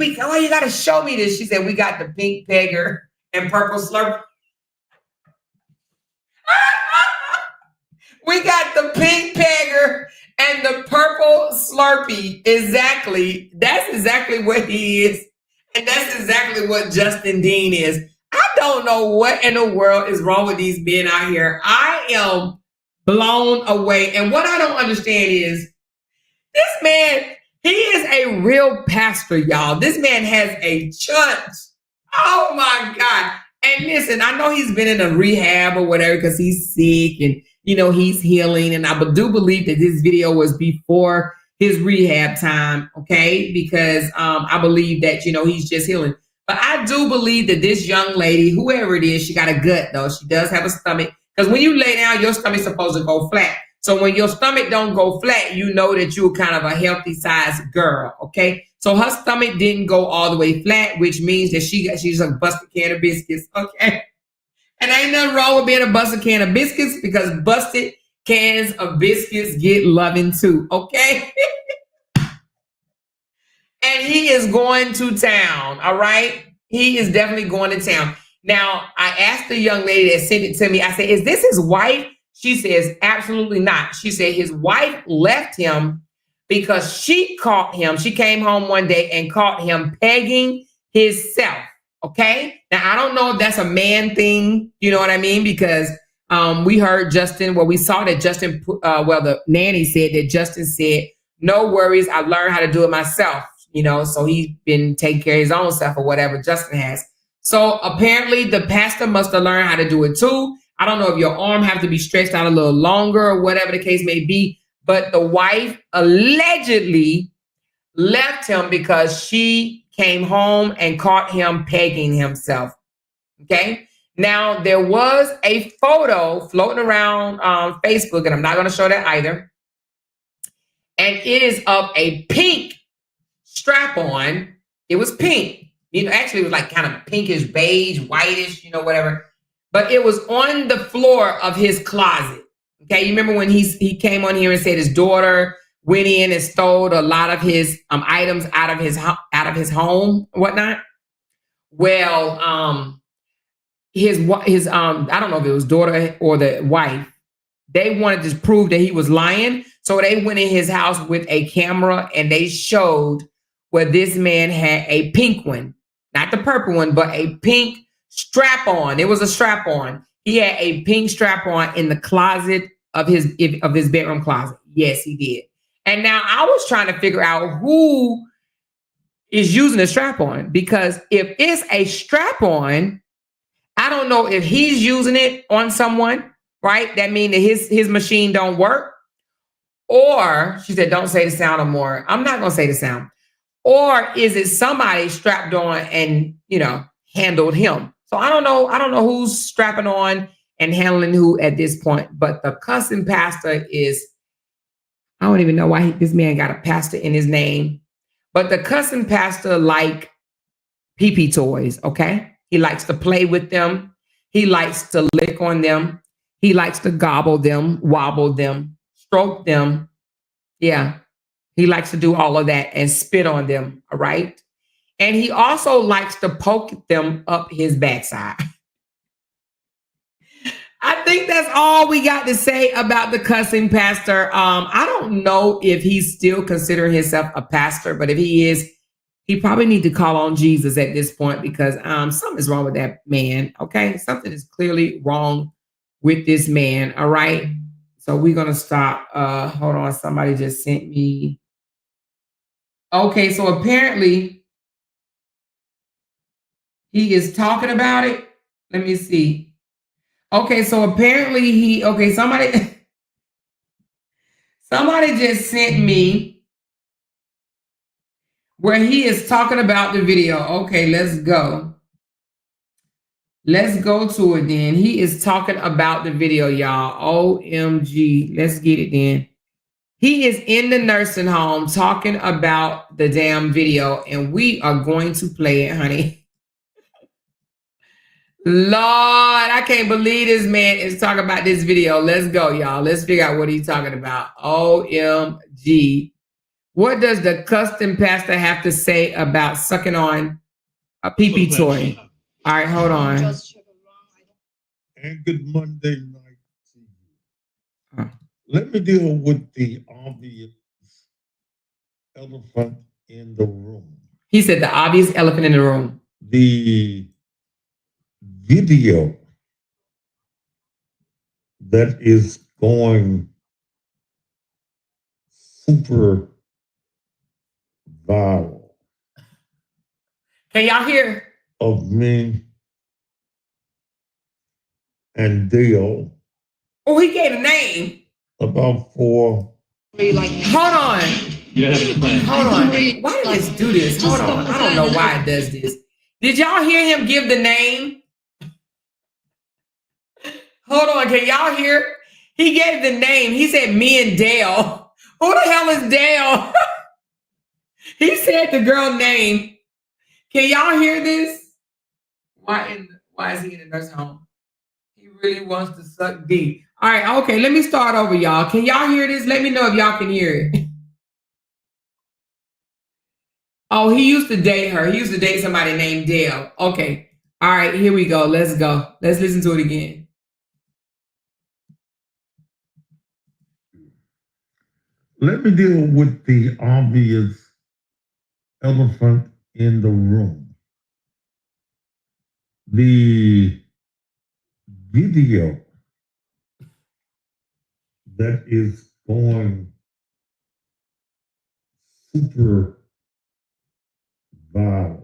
gotta show me this? She said, we got the pink pegger and purple slurp. We got the pink pegger and the purple slurpee. Exactly. That's exactly what he is. And that's exactly what Justin Dean is. I don't know what in the world is wrong with these men out here. I am blown away. And what I don't understand is this man, he is a real pastor, y'all. This man has a church. Oh my God. And listen, I know he's been in a rehab or whatever because he's sick and, he's healing. And I do believe that this video was before his rehab time, okay? Because I believe that, he's just healing. But I do believe that this young lady, whoever it is, she got a gut, though. She does have a stomach. Because when you lay down, your stomach's supposed to go flat. So when your stomach don't go flat, you know that you're kind of a healthy size girl, okay? So her stomach didn't go all the way flat, which means that she's a busted can of biscuits, okay? And ain't nothing wrong with being a busted can of biscuits because busted cans of biscuits get loving too, okay? And he is going to town, all right? He is definitely going to town. Now, I asked the young lady that sent it to me, I said, is this his wife? She says, absolutely not. She said his wife left him because she caught him. She came home one day and caught him pegging himself. Okay. Now, I don't know if that's a man thing. You know what I mean? Because we heard Justin, we saw that Justin, the nanny said that Justin said, no worries. I learned how to do it myself. So he's been taking care of his own self or whatever Justin has. So apparently the pastor must have learned how to do it too. I don't know if your arm have to be stretched out a little longer or whatever the case may be, but the wife allegedly left him because she came home and caught him pegging himself. Okay. Now there was a photo floating around on Facebook, and I'm not going to show that either. And it is of a pink strap on. It was pink. Actually it was like kind of pinkish, beige, whitish, whatever. But it was on the floor of his closet. Okay, you remember when he came on here and said his daughter went in and stole a lot of his items out of his home, whatnot. Well, his I don't know if it was daughter or the wife. They wanted to prove that he was lying, so they went in his house with a camera and they showed where this man had a pink one, not the purple one, but a pink strap on. It was a strap on. He had a pink strap on in the closet of his bedroom closet. Yes, he did. And now I was trying to figure out who is using the strap on, because if it's a strap on, I don't know if he's using it on someone, right? That means that his machine don't work. Or she said, don't say the sound no more. I'm not going to say the sound. Or is it somebody strapped on and, handled him? So I don't know who's strapping on and handling who at this point. But the cussing pastor is, I don't even know why this man got a pastor in his name. But the cussing pastor like pee-pee toys, okay? He likes to play with them. He likes to lick on them. He likes to gobble them, wobble them, stroke them, Yeah. He likes to do all of that and spit on them. All right. And he also likes to poke them up his backside. I think that's all we got to say about the cussing pastor. I don't know if he's still considering himself a pastor, but if he is, he probably need to call on Jesus at this point because something is wrong with that man. Okay, something is clearly wrong with this man. All right, so we're gonna stop. Hold on, somebody just sent me. Okay, so apparently he is talking about it. Let me see. Okay, so apparently he. Okay, somebody. Somebody just sent me where he is talking about the video. Okay, let's go. Let's go to it then. He is talking about the video, y'all. OMG. Let's get it then. He is in the nursing home talking about the damn video, and we are going to play it, honey. Lord, I can't believe this man is talking about this video. Let's go, y'all. Let's figure out what he's talking about. OMG. What does the custom pastor have to say about sucking on a pee-pee toy? All right, hold on. And good Monday night to you. Let me deal with the obvious elephant in the room. He said the obvious elephant in the room. The video that is going super viral. Can y'all hear? Of me and Dale. Oh, he gave a name. About 4. Hold on. Hold on. Why did this do this? Hold on. I don't know why it does this. Did y'all hear him give the name? Hold on. Can y'all hear? He gave the name. He said me and Dale. Who the hell is Dale? He said the girl name. Can y'all hear this? Why is he in the nursing home? He really wants to suck deep. All right, okay, let me start over, y'all. Can y'all hear this? Let me know if y'all can hear it. Oh, he used to date her. He used to date somebody named Dale. Okay. All right, here we go. Let's go. Let's listen to it again. Let me deal with the obvious elephant in the room. The video that is going super viral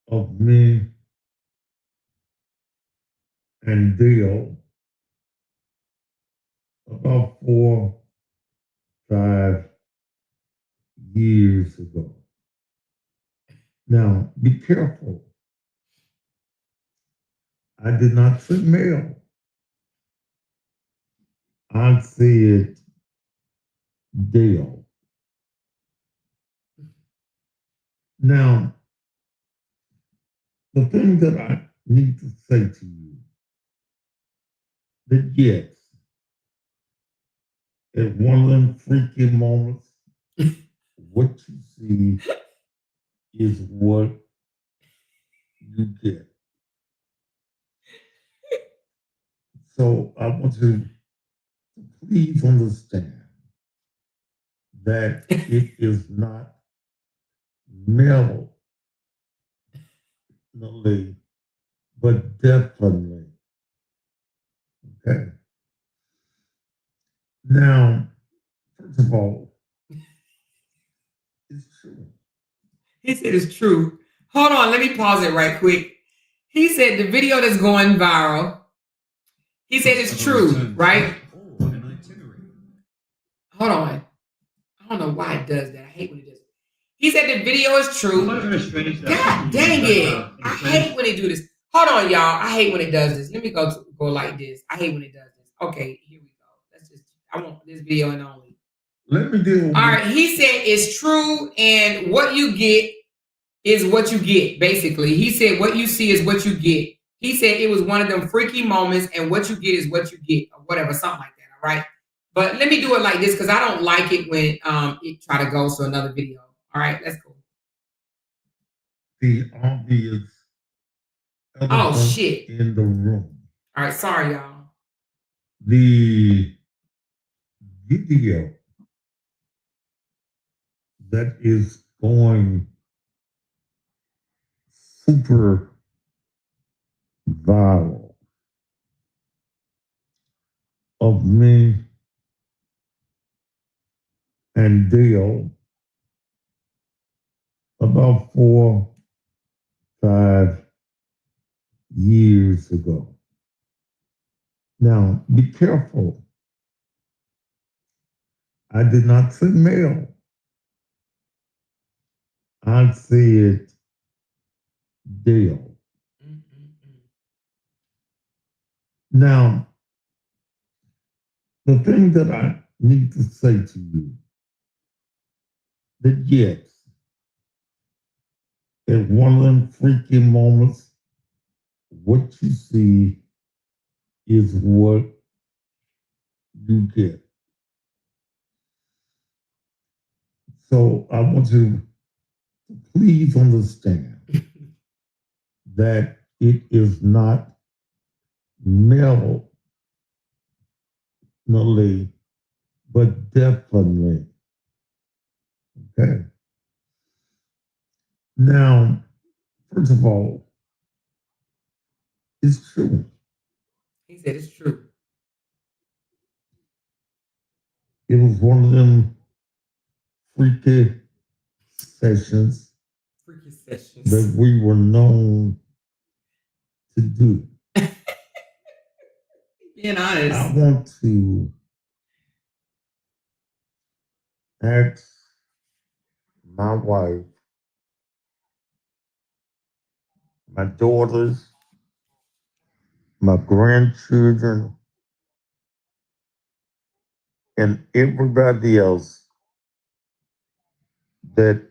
of me and Dale about 4, 5 years ago. Now, be careful. I did not say male. I said Dale. Now, the thing that I need to say to you, that yes, at one of them freaky moments, what you see is what you get. So I want you to please understand that it is not mentally, but definitely. Okay. Now, first of all, it's true. He said it's true. Hold on, let me pause it right quick. He said the video that's going viral. He said it's true, right? Hold on. I don't know why it does that. I hate when it does. He said the video is true. God dang it. I hate when they do this. Hold on, y'all. I hate when it does this. Let me go like this. I hate when it does this. Okay, here we go. I want this video and only. Let me do. All right, he said it's true, and what you get is what you get, basically. He said what you see is what you get. He said it was one of them freaky moments, and what you get is what you get, or whatever, something like that, all right? But let me do it like this because I don't like it when it try to go to another video. All right, let's go. The obvious Oh elephant shit. in the room. All right, sorry y'all. The video that is going super viral of me and Dale about 4, 5 years ago. Now, be careful. I did not say male. I said Dale. Mm-mm-mm. Now, the thing that I need to say to you that yes, at one of them freaky moments, what you see is what you get. So I want you to please understand that it is not melody, but definitely. Okay. Now, first of all, it's true. He said it's true. It was one of them freaky sessions Freaky that sessions. we were known to do. Being I honest. want to ask my wife, my daughters, my grandchildren, and everybody else that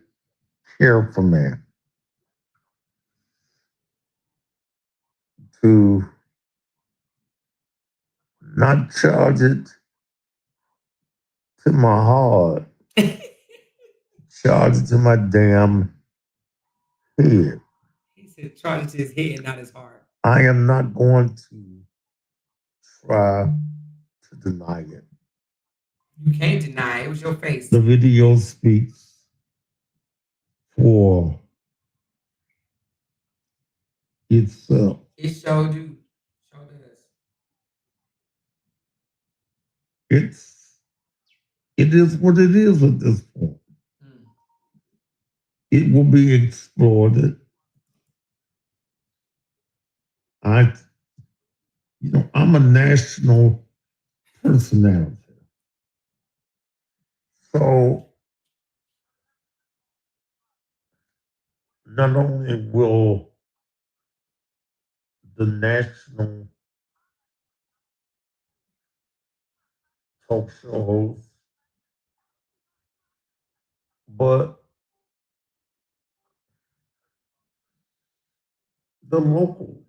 care for me to not charge it to my heart, charge it to my damn head. He said charge it to his head, not his heart. I am not going to try to deny it. You can't deny it. It was your face. The video speaks for itself. It showed you. Showed us. It's it is what it is at this point. Mm. It will be exploited. I I'm a national personality. So not only will the national talk show host, but the locals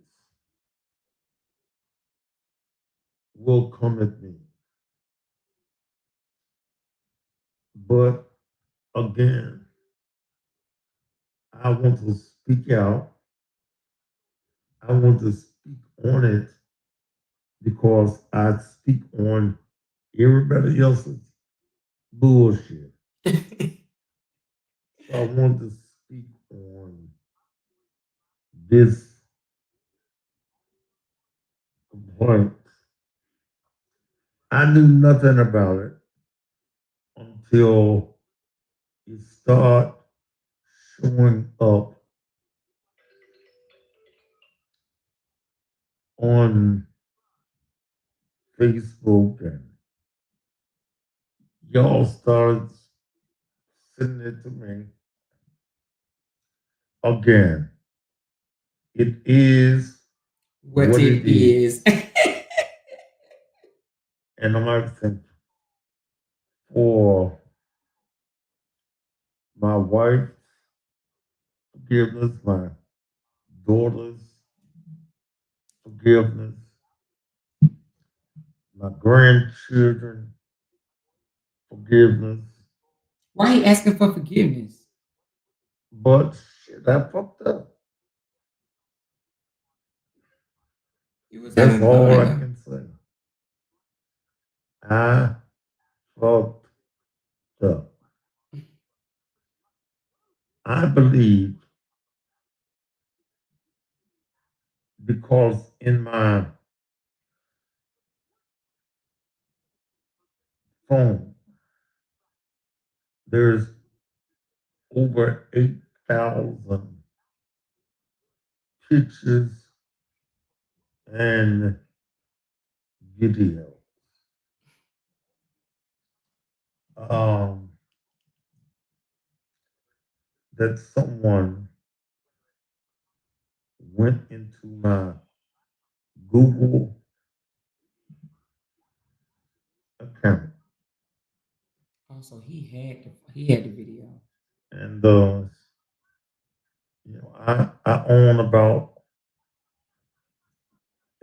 will come at me. But again, I want to speak out. I want to speak on it because I speak on everybody else's bullshit. So I want to speak on this complaint. I knew nothing about it until it started showing up on Facebook and y'all started sending it to me. Again, it is What what it it is. is. And I'm asking for my wife's forgiveness, my daughter's forgiveness, my grandchildren. forgiveness. Why he asking for forgiveness? But shit, I fucked up. He was That's having all fun I though. can say. I fucked up. I believe because in my phone there's over 8,000 pictures and video. Um, that someone went into my Google account Also, he had the video. and I own about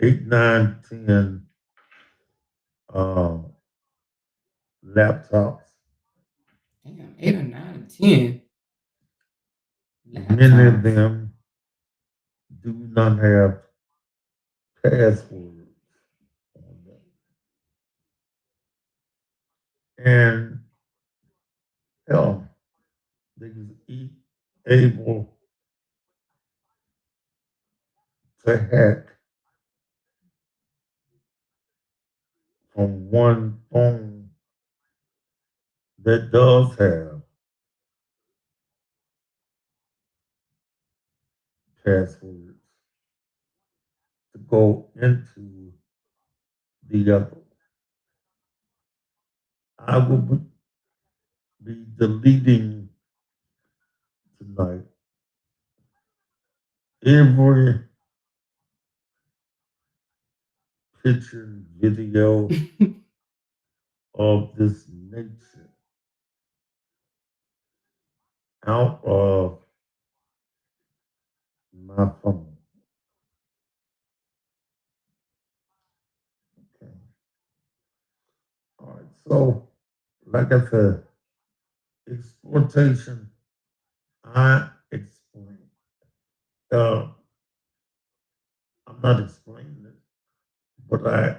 eight, nine, 10 uh, laptops. Damn, 8 or 9 or 10 Many of laptops. them do not have passwords on them. And hell, they was able to hack from one phone that does have passwords to go into the other. I will be deleting tonight every picture and video of this nature out of my phone. Okay. All right. So, like I said, exploitation, I explain. Uh, I'm not explaining it, but I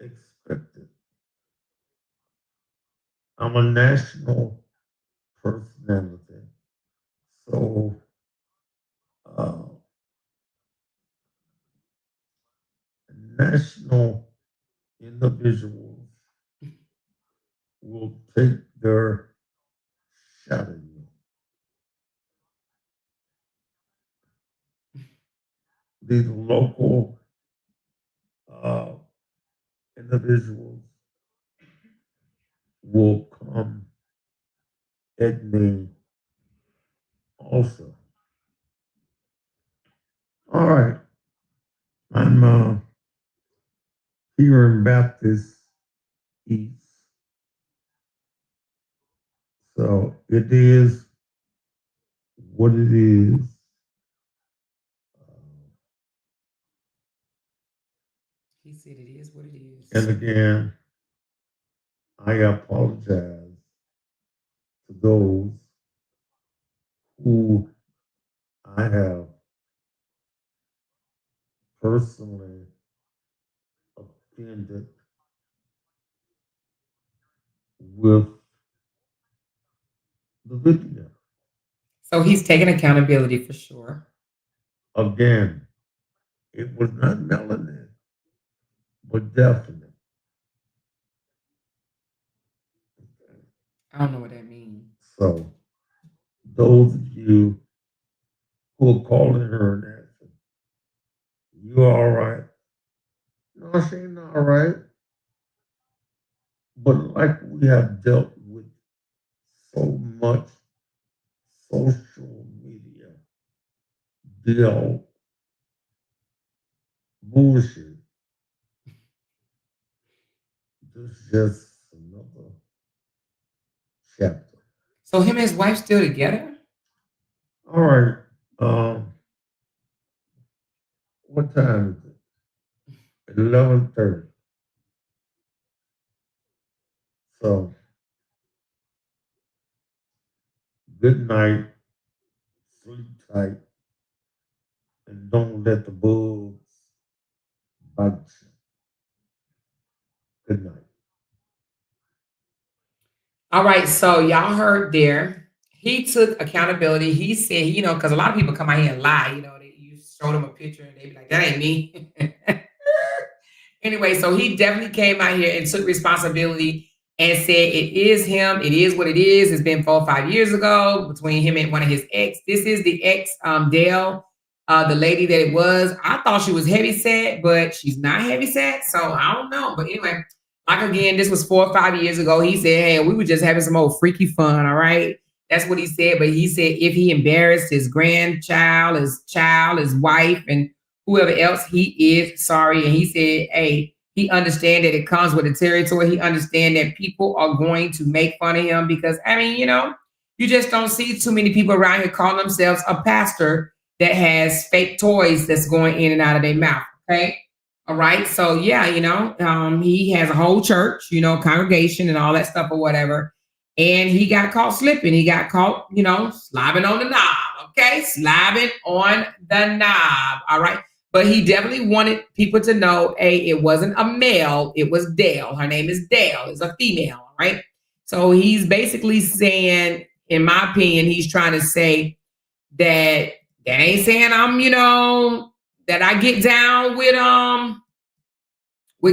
expect it. I'm a national personality. So, uh, national individuals will take their shot at you. These local uh, individuals will come at me also. All right, I'm here in Baptist East, so it is what it is. He said it is what it is. And again, I apologize to those who I have personally offended with the video. So he's taking accountability for sure. Again, it was not melanin, but definite. I don't know what that means. So those of you who are calling her and asking, you all right? No, she ain't all right. But like we have dealt with so much social media deal bullshit, this is just another chapter. So him and his wife still together? All right. What time is it? 11:30. So, good night, sleep tight, and don't let the bugs bite you. Good night. All right, so y'all heard there. He took accountability. He said, because a lot of people come out here and lie. You show them a picture and they be like, "That ain't me." Anyway, so he definitely came out here and took responsibility and said it is him. It is what it is. It's been 4 or 5 years ago between him and one of his ex. This is the ex, Dale, the lady that it was. I thought she was heavy set, but she's not heavy set. So I don't know. But anyway, like again, this was 4 or 5 years ago. He said, "Hey, we were just having some old freaky fun." All right. That's what he said. But he said if he embarrassed his grandchild, his child, his wife, and whoever else, he is sorry. And he said, hey, he understand that it comes with the territory. He understand that people are going to make fun of him because, I mean, you just don't see too many people around here calling themselves a pastor that has fake toys that's going in and out of their mouth. Okay. All right. So, yeah, he has a whole church, congregation and all that stuff or whatever. And he got caught slipping. He got caught, slobbing on the knob. Okay. Slobbing on the knob. All right. But he definitely wanted people to know, hey, it wasn't a male, it was Dale. Her name is Dale, it's a female, right? So he's basically saying, in my opinion, he's trying to say that ain't saying that I get down with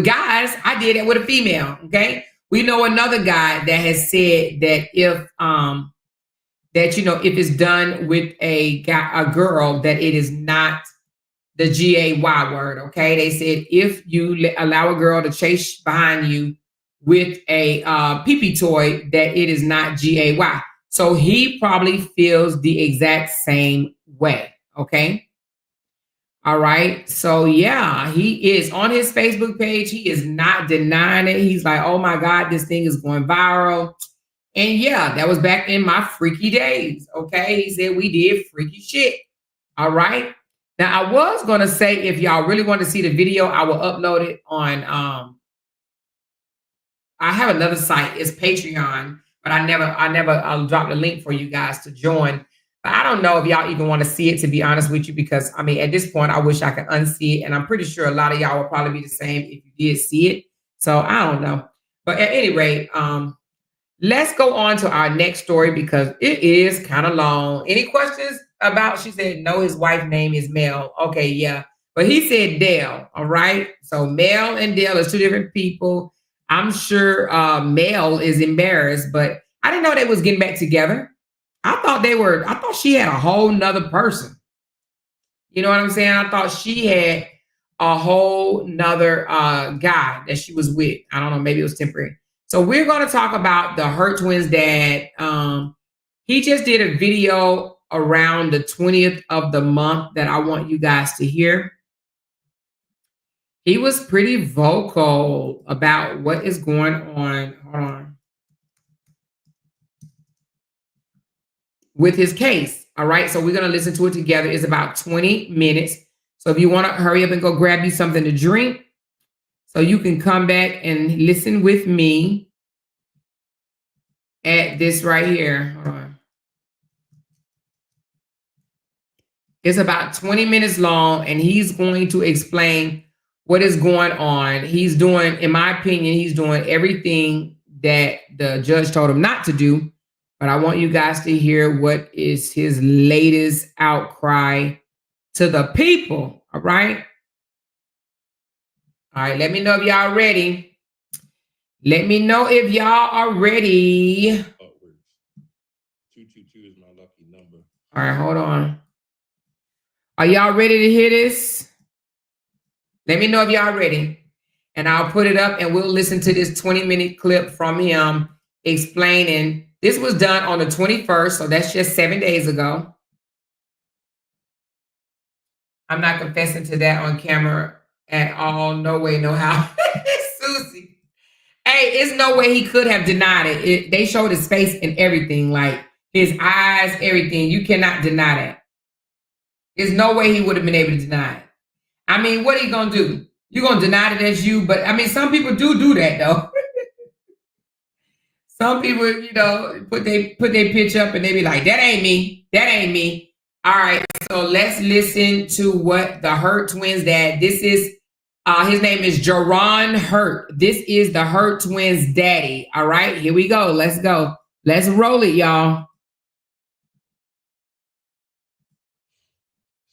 guys. I did it with a female, okay? We know another guy that has said that if it's done with a girl, that it is not the GAY word, okay? They said if you allow a girl to chase behind you with a pee-pee toy, that it is not GAY. So he probably feels the exact same way, okay? All right. So yeah, he is on his Facebook page. He is not denying it. He's like, oh my God, this thing is going viral. And yeah, that was back in my freaky days, okay? He said we did freaky shit. All right. Now I was gonna say if y'all really want to see the video, I will upload it on I have another site, it's Patreon, but I'll drop the link for you guys to join. But I don't know if y'all even want to see it, to be honest with you, because I mean at this point I wish I could unsee it. And I'm pretty sure a lot of y'all will probably be the same if you did see it. So I don't know. But at any rate, let's go on to our next story because it is kind of long. Any questions about? She said, no, his wife's name is Mel. Okay, yeah. But he said Dale. All right. So Mel and Dale is two different people. I'm sure Mel is embarrassed, but I didn't know they was getting back together. I thought she had a whole nother person. You know what I'm saying? I thought she had a whole nother guy that she was with. I don't know, maybe it was temporary. So we're going to talk about the Hurt Twins dad. He just did a video around the 20th of the month that I want you guys to hear. He was pretty vocal about what is going on. Hold on. With his case. All right. So we're going to listen to it together. It's about 20 minutes. So if you want to hurry up and go grab you something to drink, so you can come back and listen with me at this right here. Hold on. It's about 20 minutes long, and he's going to explain what is going on. He's doing, in my opinion, he's doing everything that the judge told him not to do. But I want you guys to hear what is his latest outcry to the people. All right. All right. Let me know if y'all ready. Let me know if y'all are ready. 222 is my lucky number. All right. Hold on. Are y'all ready to hear this? Let me know if y'all ready. And I'll put it up and we'll listen to this 20-minute clip from him explaining. This was done on the 21st, so that's just 7 days ago. I'm not confessing to that on camera at all. No way, no how. Susie. Hey, it's no way he could have denied it. They showed his face and everything, like his eyes, everything. You cannot deny that. There's no way he would have been able to deny it. I mean, what are you going to do? You're going to deny it as you, but I mean, some people do that though. Some people, put their picture up and they be like, that ain't me. That ain't me. All right. So let's listen to what the Hurt twins dad. This is his name is Jerron Hurt. This is the Hurt twins daddy. All right, here we go. Let's go. Let's roll it, y'all.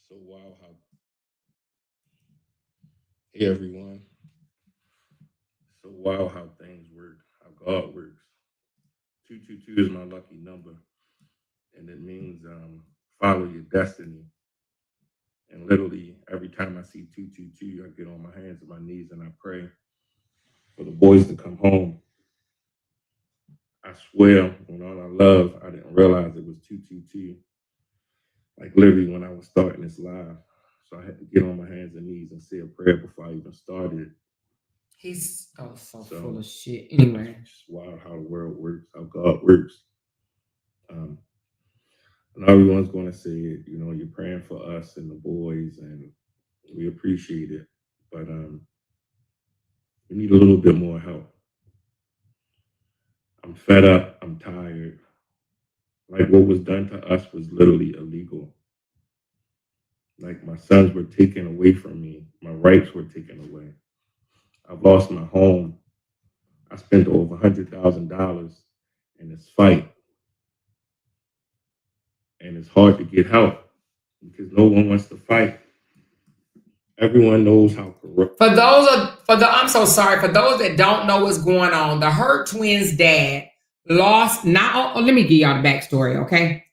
So wow, how hey everyone. So wow, how things work, how God works. 222 is my lucky number, and it means follow your destiny. And literally every time I see 222, I get on my hands and my knees and I pray for the boys to come home. I swear, when all I love, I didn't realize it was 222. Like literally when I was starting this live. So I had to get on my hands and knees and say a prayer before I even started. He's so full of shit. Anyway, it's just wild how the world works, how God works. And everyone's going to say, you're praying for us and the boys, and we appreciate it. But we need a little bit more help. I'm fed up. I'm tired. Like what was done to us was literally illegal. Like my sons were taken away from me. My rights were taken away. I've lost my home. I spent over $100,000 in this fight. And it's hard to get help because no one wants to fight. Everyone knows how corrupt. I'm so sorry. For those that don't know what's going on, the Hurt twins dad lost. Let me give y'all the backstory, okay?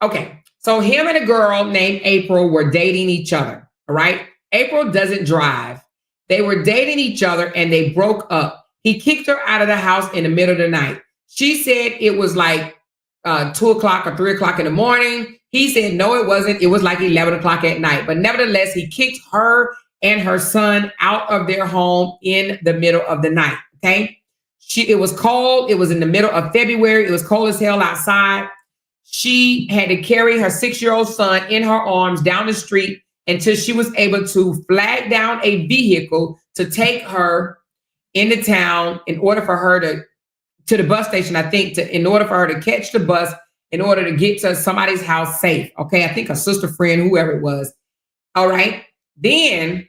Okay. So him and a girl named April were dating each other. All right. April doesn't drive. They were dating each other and they broke up. He kicked her out of the house in the middle of the night. She said it was like 2 o'clock or 3 o'clock in the morning. He said, no, it wasn't. It was like 11 o'clock at night. But nevertheless, he kicked her and her son out of their home in the middle of the night. Okay. It was cold. It was in the middle of February. It was cold as hell outside. She had to carry her 6-year-old son in her arms down the street until she was able to flag down a vehicle to take her into town in order for her to the bus station, I think, in order for her to catch the bus, in order to get to somebody's house safe. Okay, I think a sister friend, whoever it was. All right. Then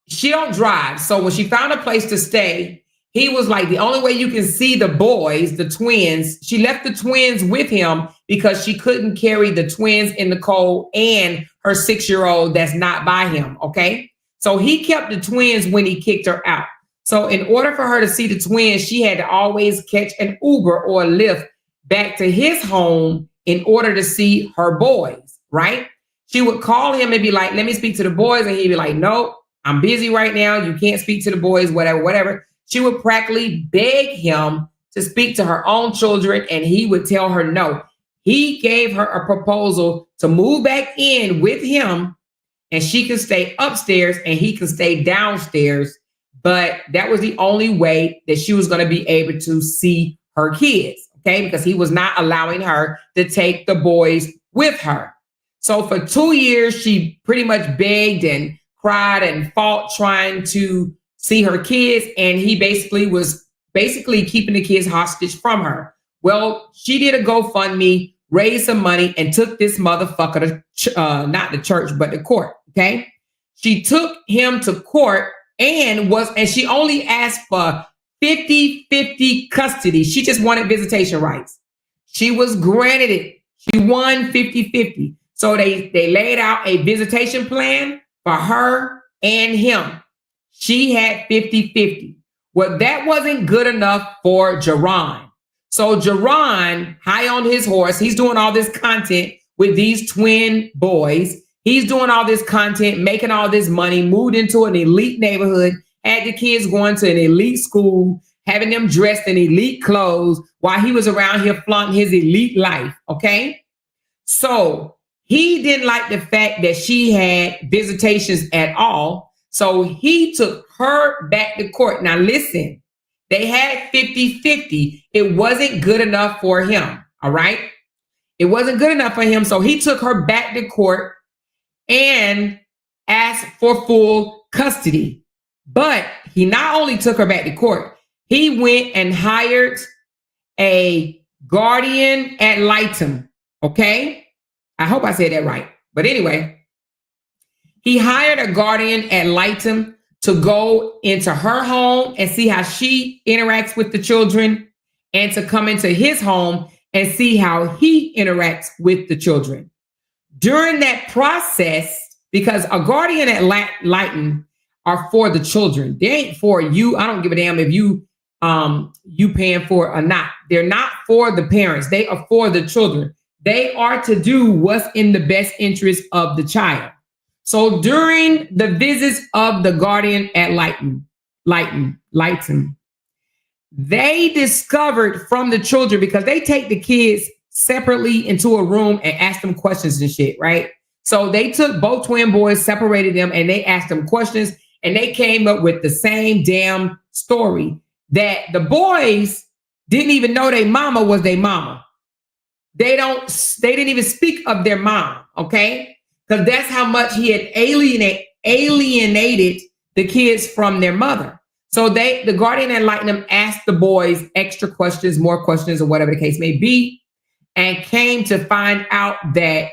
she don't drive. So when she found a place to stay, he was like, the only way you can see the boys, the twins, she left the twins with him because she couldn't carry the twins in the cold and her 6-year-old that's not by him. Okay. So he kept the twins when he kicked her out. So in order for her to see the twins, she had to always catch an Uber or a Lyft back to his home in order to see her boys, right? She would call him and be like, let me speak to the boys. And he'd be like, nope, I'm busy right now. You can't speak to the boys, whatever. She would practically beg him to speak to her own children, and he would tell her no. He gave her a proposal to move back in with him, and she could stay upstairs and he could stay downstairs. But that was the only way that she was going to be able to see her kids, okay? Because he was not allowing her to take the boys with her. So for 2 years, she pretty much begged and cried and fought trying to see her kids. And he was keeping the kids hostage from her. Well, she did a GoFundMe, raised some money, and took this motherfucker to, not the church, but the court, okay? She took him to court and she only asked for 50-50 custody. She just wanted visitation rights. She was granted it. She won 50-50. So they laid out a visitation plan for her and him. She had 50-50. Well, that wasn't good enough for Jerron. So Jerron, high on his horse, he's doing all this content with these twin boys. He's doing all this content, making all this money, moved into an elite neighborhood, had the kids going to an elite school, having them dressed in elite clothes while he was around here flaunting his elite life, okay? So he didn't like the fact that she had visitations at all. So he took her back to court. Now listen, they had 50-50. It wasn't good enough for him, all right? It wasn't good enough for him. So he took her back to court and asked for full custody. But he not only took her back to court, he went and hired a guardian ad litem. Okay. I hope I said that right. But anyway, he hired a guardian ad litem to go into her home and see how she interacts with the children, and to come into his home and see how he interacts with the children. During that process, because a guardian ad litem are for the children. They ain't for you. I don't give a damn if you paying for it or not. They're not for the parents. They are for the children. They are to do what's in the best interest of the child. So during the visits of the guardian ad litem, they discovered from the children, because they take the kids separately into a room and ask them questions and shit, right? So they took both twin boys, separated them, and they asked them questions, and they came up with the same damn story, that the boys didn't even know their mama was their mama. They didn't even speak of their mom, okay? Because that's how much he had alienated the kids from their mother. So the guardian ad litem asked the boys extra questions, more questions, or whatever the case may be, and came to find out that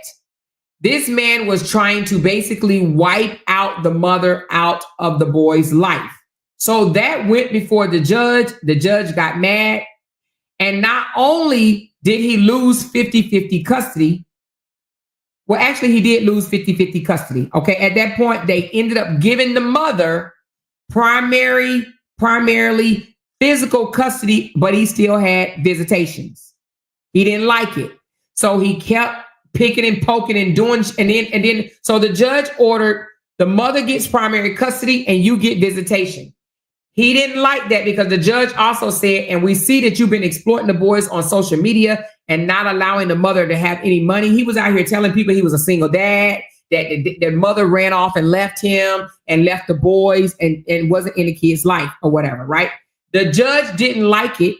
this man was trying to basically wipe out the mother out of the boy's life. So that went before the judge. The judge got mad. And not only did he lose 50-50 custody, well, actually, he did lose 50-50 custody. Okay. At that point, they ended up giving the mother primarily physical custody, but he still had visitations. He didn't like it. So he kept picking and poking and doing, and then so the judge ordered the mother gets primary custody and you get visitation. He didn't like that, because the judge also said, and we see that you've been exploiting the boys on social media and not allowing the mother to have any money. He was out here telling people he was a single dad, that the mother ran off and left him and left the boys and wasn't in the kid's life or whatever, right? The judge didn't like it.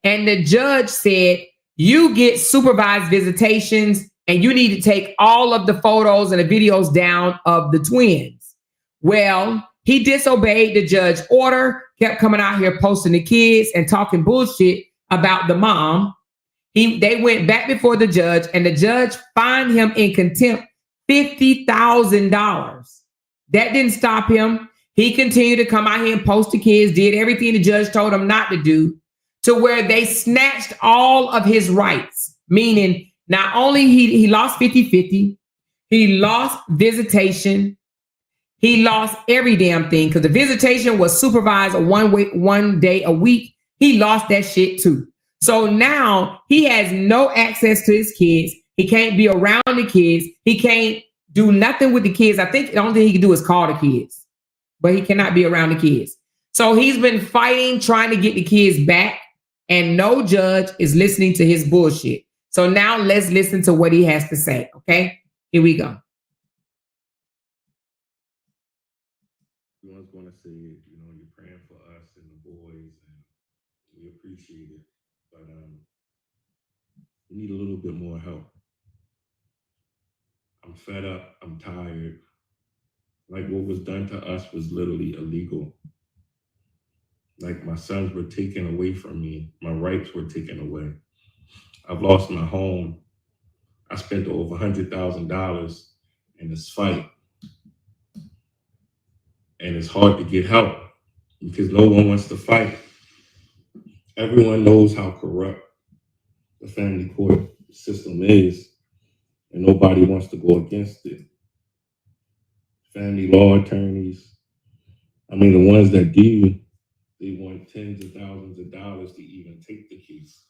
And the judge said, you get supervised visitations and you need to take all of the photos and the videos down of the twins. Well, he disobeyed the judge's order, kept coming out here posting the kids and talking bullshit about the mom. They went back before the judge, and the judge fined him in contempt $50,000. That didn't stop him. He continued to come out here and post the kids, did everything the judge told him not to do, to where they snatched all of his rights, meaning not only he lost 50-50, he lost visitation, he lost every damn thing, because the visitation was supervised one day a week. He lost that shit too. So now he has no access to his kids. He can't be around the kids. He can't do nothing with the kids. I think the only thing he can do is call the kids, but he cannot be around the kids. So he's been fighting, trying to get the kids back, and no judge is listening to his bullshit. So now let's listen to what he has to say. Okay, here we go. Everyone's going to say, you're praying for us and the boys, and we appreciate it. But we need a little bit more help. I'm fed up. I'm tired. Like, what was done to us was literally illegal. Like, my sons were taken away from me. My rights were taken away. I've lost my home. I spent over $100,000 in this fight. And it's hard to get help because no one wants to fight. Everyone knows how corrupt the family court system is, and nobody wants to go against it. Family law attorneys, the ones that do, they want tens of thousands of dollars to even take the case.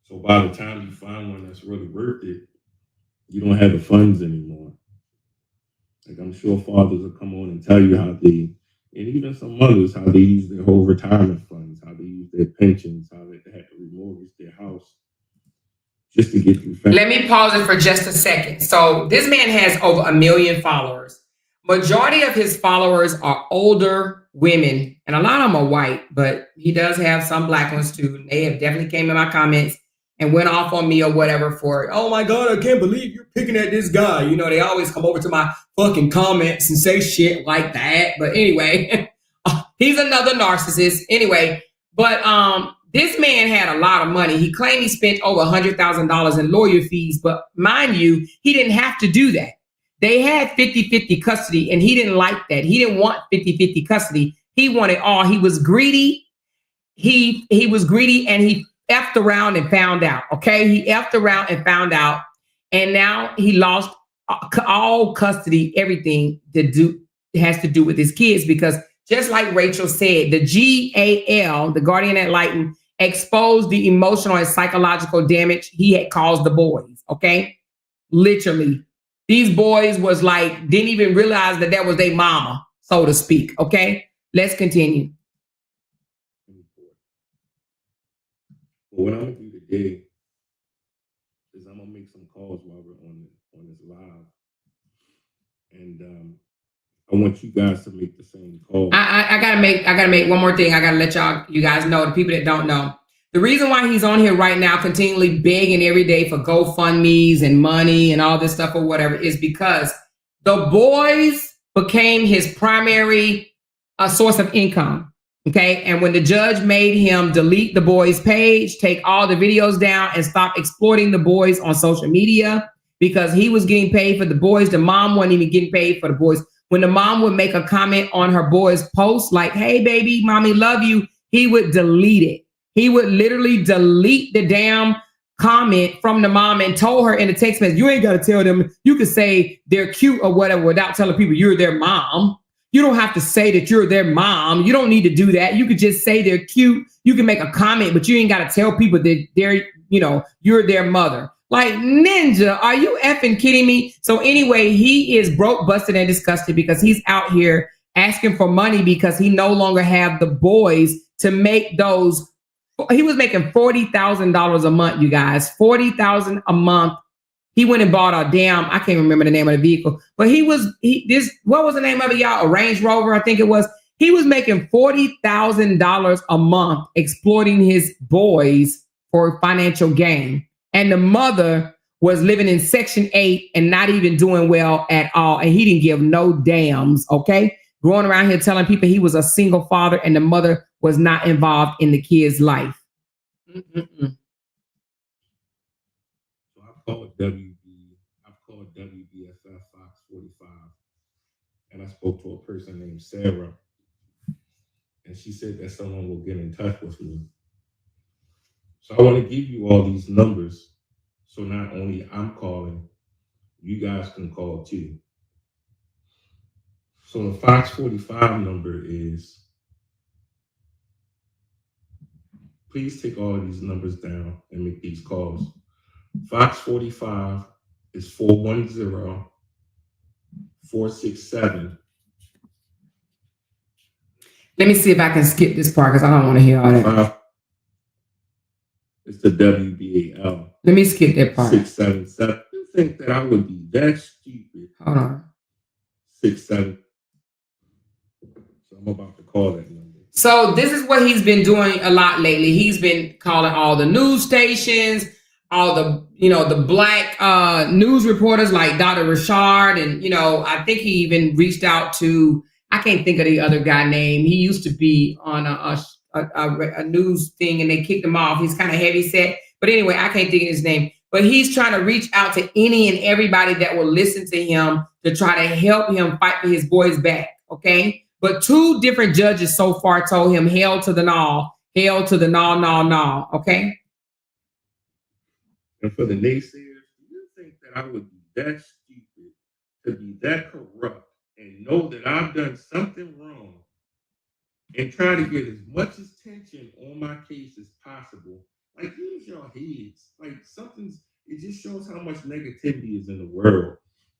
So by the time you find one that's really worth it, you don't have the funds anymore. Like, I'm sure fathers will come on and tell you how they, and even some mothers, how they use their whole retirement funds, how they use their pensions, how they had to remortgage their house just to get through family. Let me pause it for just a second. So this man has over 1 million followers. Majority of his followers are older women, and a lot of them are white, but he does have some black ones too. They have definitely came in my comments and went off on me or whatever for, oh my God, I can't believe you're picking at this guy. You know, they always come over to my fucking comments and say shit like that. But anyway, he's another narcissist. Anyway, but this man had a lot of money. He claimed he spent over $100,000 in lawyer fees, but mind you, he didn't have to do that. They had 50-50 custody, and he didn't like that. He didn't want 50-50 custody. He wanted all. He was greedy. He was greedy, and he effed around and found out. Okay, he effed around and found out, and now he lost all custody. Everything that has to do with his kids, because just like Rachel said, the GAL, the guardian ad litem, exposed the emotional and psychological damage he had caused the boys. Okay, literally, these boys was like didn't even realize that was their mama, so to speak. Okay, let's continue. What I'm gonna do today is I'm gonna make some calls while we're on this live, and I want you guys to make the same call. I gotta make one more thing. I gotta let you guys know, the people that don't know, the reason why he's on here right now, continually begging every day for GoFundMe's and money and all this stuff or whatever, is because the boys became his primary source of income. Okay. And when the judge made him delete the boys' page, take all the videos down, and stop exploiting the boys on social media, because he was getting paid for the boys, the mom wasn't even getting paid for the boys. When the mom would make a comment on her boys' post, like, hey, baby, mommy love you, he would delete it. He would literally delete the damn comment from the mom and told her in the text message, you ain't got to tell them. You could say they're cute or whatever without telling people you're their mom. You don't have to say that you're their mom. You don't need to do that. You could just say they're cute. You can make a comment, but you ain't got to tell people that you're their mother. Like, Ninja, are you effing kidding me? So anyway, he is broke, busted, and disgusted because he's out here asking for money because he no longer have the boys to make those. He was making $40,000 a month, you guys, $40,000 a month. He went and bought a damn, I can't remember the name of the vehicle, but what was the name of it, y'all? A Range Rover, I think it was. He was making $40,000 a month exploiting his boys for financial gain. And the mother was living in Section 8 and not even doing well at all. And he didn't give no damns, okay? Going around here telling people he was a single father and the mother was not involved in the kid's life. Mm-mm-mm. So I've called WBSF Fox 45, and I spoke to a person named Sarah, and she said that someone will get in touch with me. So I want to give you all these numbers, so not only I'm calling, you guys can call too. So the Fox 45 number is, please take all of these numbers down and make these calls. Fox 45 is 410-467. Let me see if I can skip this part because I don't want to hear all that. It's the WBAL. Let me skip that part. 677. You think that I would be that stupid? Hold on. 67. So I'm about to call that number. So this is what he's been doing a lot lately. He's been calling all the news stations, all the black news reporters like Dr. Rashard, and I think he even reached out to, I can't think of the other guy name. He used to be on a news thing and they kicked him off. He's kind of heavy set, but anyway, I can't think of his name. But he's trying to reach out to any and everybody that will listen to him to try to help him fight for his boys back. Okay. But 2 different judges so far told him, hell to the no, hell to the no. Okay. And for the naysayers, do you think that I would be that stupid to be that corrupt and know that I've done something wrong and try to get as much attention on my case as possible? Like, use your heads. Like, it just shows how much negativity is in the world.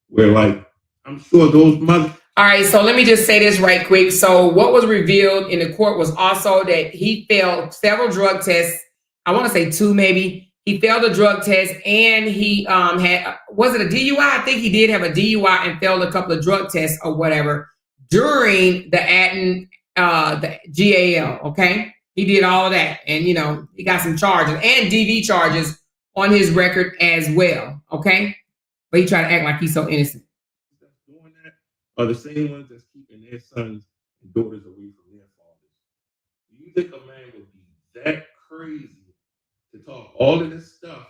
Where, like, I'm sure those mothers. All right, so let me just say this right quick. So what was revealed in the court was also that he failed several drug tests. I want to say 2 maybe. He failed a drug test and he had, was it a DUI? I think he did have a DUI and failed a couple of drug tests or whatever during the GAL, okay? He did all of that and, he got some charges and DV charges on his record as well. Okay, but he tried to act like he's so innocent. That's doing that are the same ones that's keeping their sons and daughters away from their fathers. Do you think a man would be that crazy to talk all of this stuff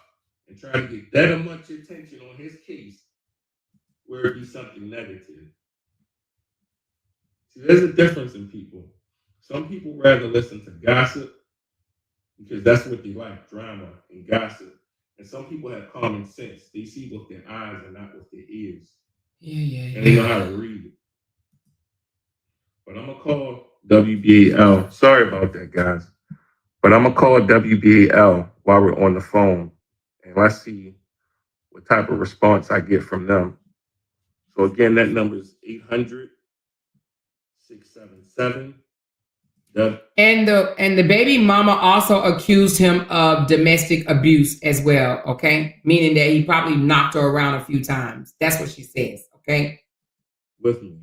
and try to get that much attention on his case where it be something negative? See, there's a difference in people. Some people rather listen to gossip because that's what they like, drama and gossip. And some people have common sense. They see with their eyes and not with their ears. Yeah. And they know how to read it. But I'm going to call WBAL. Sorry about that, guys. But I'm going to call WBAL while we're on the phone. And let's see what type of response I get from them. So again, that number is 800-677. And the baby mama also accused him of domestic abuse as well. Okay, meaning that he probably knocked her around a few times. That's what she says. Okay. With me.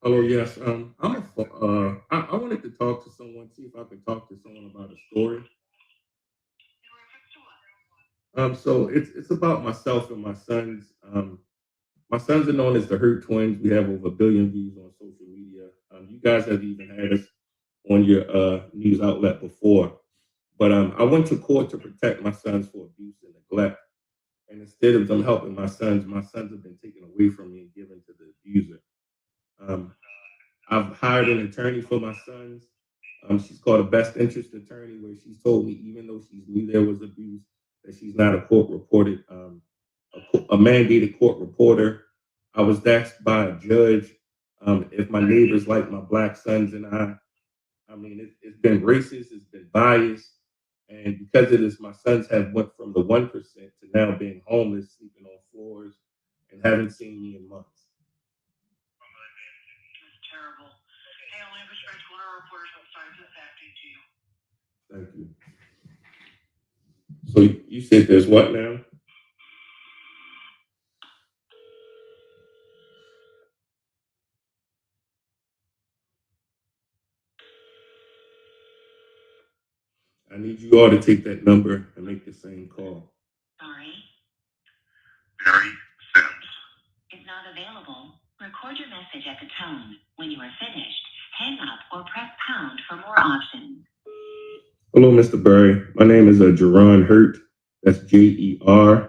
Hello, yes. I wanted to talk to someone, see if I could talk to someone about a story. So it's about myself and my sons. My sons are known as the Hurt Twins. We have over 1 billion views on social media. You guys have even had us on your news outlet before. But I went to court to protect my sons for abuse and neglect. And instead of them helping my sons have been taken away from me and given to the abuser. I've hired an attorney for my sons. She's called a best interest attorney, where she's told me, even though she knew there was abuse, that she's not a court reported, a mandated court reporter. I was asked by a judge if my neighbors like my black sons and I. I mean, it's been racist, it's been biased, and because of this, my sons have went from the 1% to now being homeless, sleeping on floors, and haven't seen me in months. Terrible. Hey, I'll have one of our reporters outside this happening to you. Thank you. So you said there's what now? I need you all to take that number and make the same call. Sorry. Barry Sims is not available. Record your message at the tone. When you are finished, hang up or press pound for more options. Hello, Mr. Barry. My name is Jeron Hurt. That's JERRON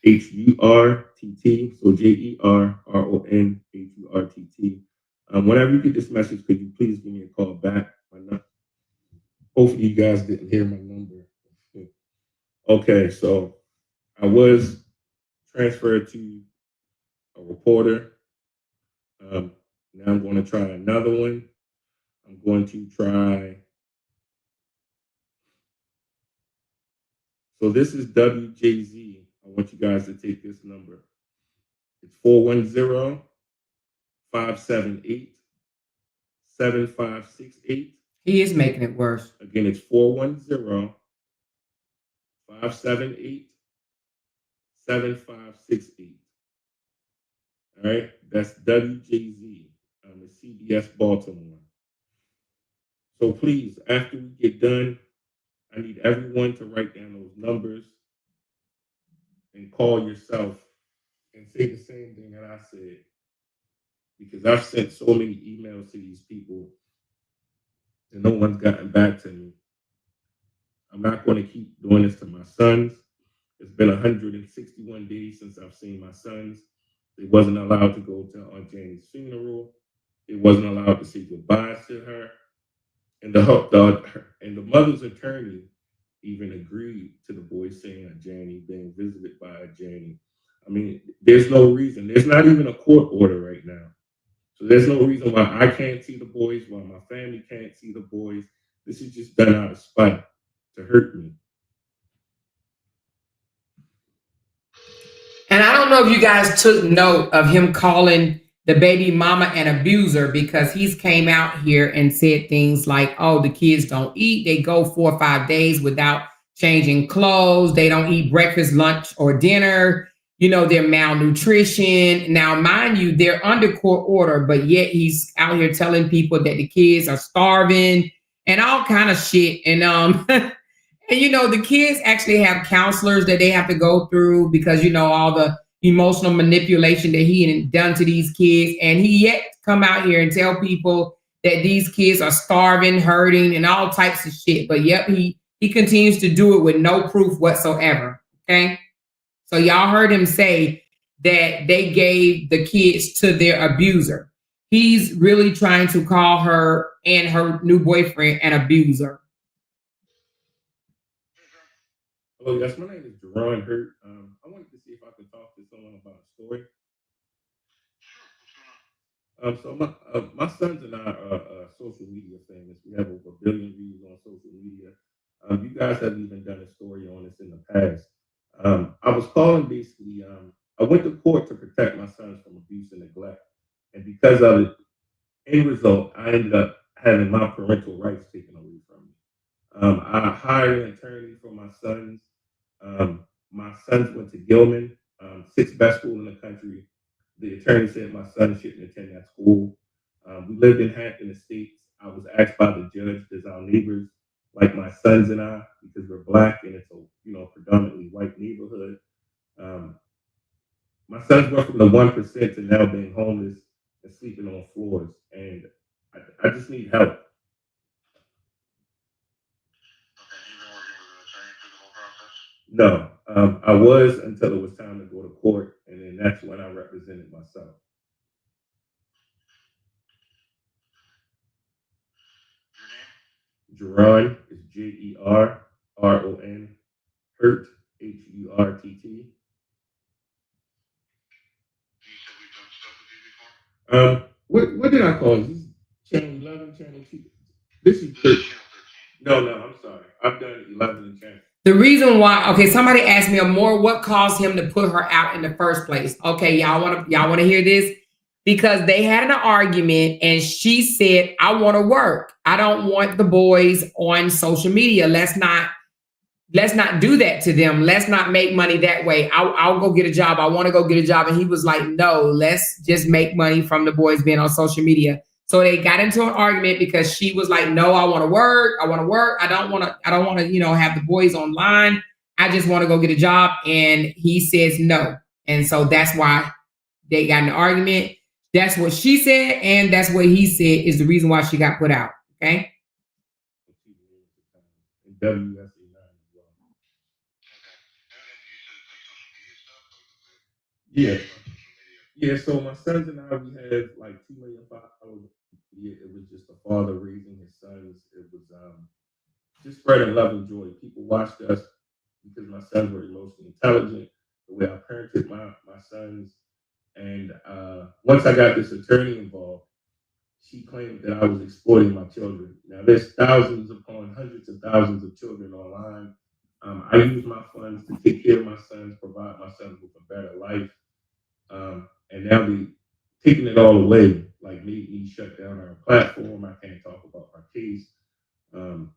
HURTT. So JERRON HURTT. Whenever you get this message, could you please give me a call back? Hopefully you guys didn't hear my number. Okay, so I was transferred to a reporter. Now I'm going to try another one. I'm going to try. So this is WJZ. I want you guys to take this number. It's 410-578-7568. He is making it worse. Again, it's 410-578-7568. All right, that's WJZ. It's CBS Baltimore. So please, after we get done, I need everyone to write down those numbers and call yourself and say the same thing that I said. Because I've sent so many emails to these people and no one's gotten back to me. I'm not going to keep doing this to my sons. It's been 161 days since I've seen my sons. They wasn't allowed to go to Aunt Janie's funeral. They wasn't allowed to say goodbye to her. And the mother's attorney even agreed to the boy saying Aunt Janie, being visited by Aunt Janie. I mean, there's no reason. There's not even a court order right now. So there's no reason why I can't see the boys, why my family can't see the boys. This is just done out of spite to hurt me. And I don't know if you guys took note of him calling the baby mama an abuser, because he's came out here and said things like, oh, the kids don't eat. They go 4 or 5 days without changing clothes. They don't eat breakfast, lunch, or dinner. You know, they're malnutrition. Now, mind you, they're under court order, but yet he's out here telling people that the kids are starving and all kind of shit. And and the kids actually have counselors that they have to go through because all the emotional manipulation that he had done to these kids, and he yet come out here and tell people that these kids are starving, hurting, and all types of shit. But yep, he continues to do it with no proof whatsoever. Okay, so y'all heard him say that they gave the kids to their abuser. He's really trying to call her and her new boyfriend an abuser. Oh, yes, my name is Jerron Hurt. I wanted to see if I could talk to someone about a story. So my sons and I are social media famous. We have over 1 billion views on social media. You guys have even done a story on this in the past. I was calling basically. I went to court to protect my sons from abuse and neglect, and because of it, end result, I ended up having my parental rights taken away from me. I hired an attorney for my sons. My sons went to Gilman, sixth best school in the country. The attorney said my son shouldn't attend that school. We lived in Hampton Estates. I was asked by the judge, does our neighbors like my sons and I, because we're black and it's a predominantly white neighborhood. Um, my sons went from the 1% to now being homeless and sleeping on floors, and I just need help. No, I was until it was time to go to court, and then that's when I represented myself. Jerron is Jerron, Hurt Hurtt. What did I call it? This is channel 11, channel 2. This is 13. No, I'm sorry. I've done 11 and channel. The reason why, okay, somebody asked me more, what caused him to put her out in the first place? Okay, y'all want to hear this? Because they had an argument and she said, I want to work. I don't want the boys on social media. Let's not do that to them. Let's not make money that way. I'll go get a job. I want to go get a job. And he was like, no, let's just make money from the boys being on social media. So they got into an argument because she was like, no, I want to work. I want to work. I don't want to, have the boys online. I just want to go get a job. And he says no. And so that's why they got in an argument. That's what she said. And that's what he said is the reason why she got put out. Okay. Yeah. Yeah, so my sons and I, we had like 2 million followers. Yeah, it was just a father raising his sons. It was just spreading love and joy. People watched us because my sons were emotionally intelligent, the way I parented my sons. And once I got this attorney involved, she claimed that I was exploiting my children. Now, there's thousands upon hundreds of thousands of children online. I use my funds to take care of my sons, provide my sons with a better life. And now they taking it all away, like made me shut down our platform. I can't talk about my case. Um,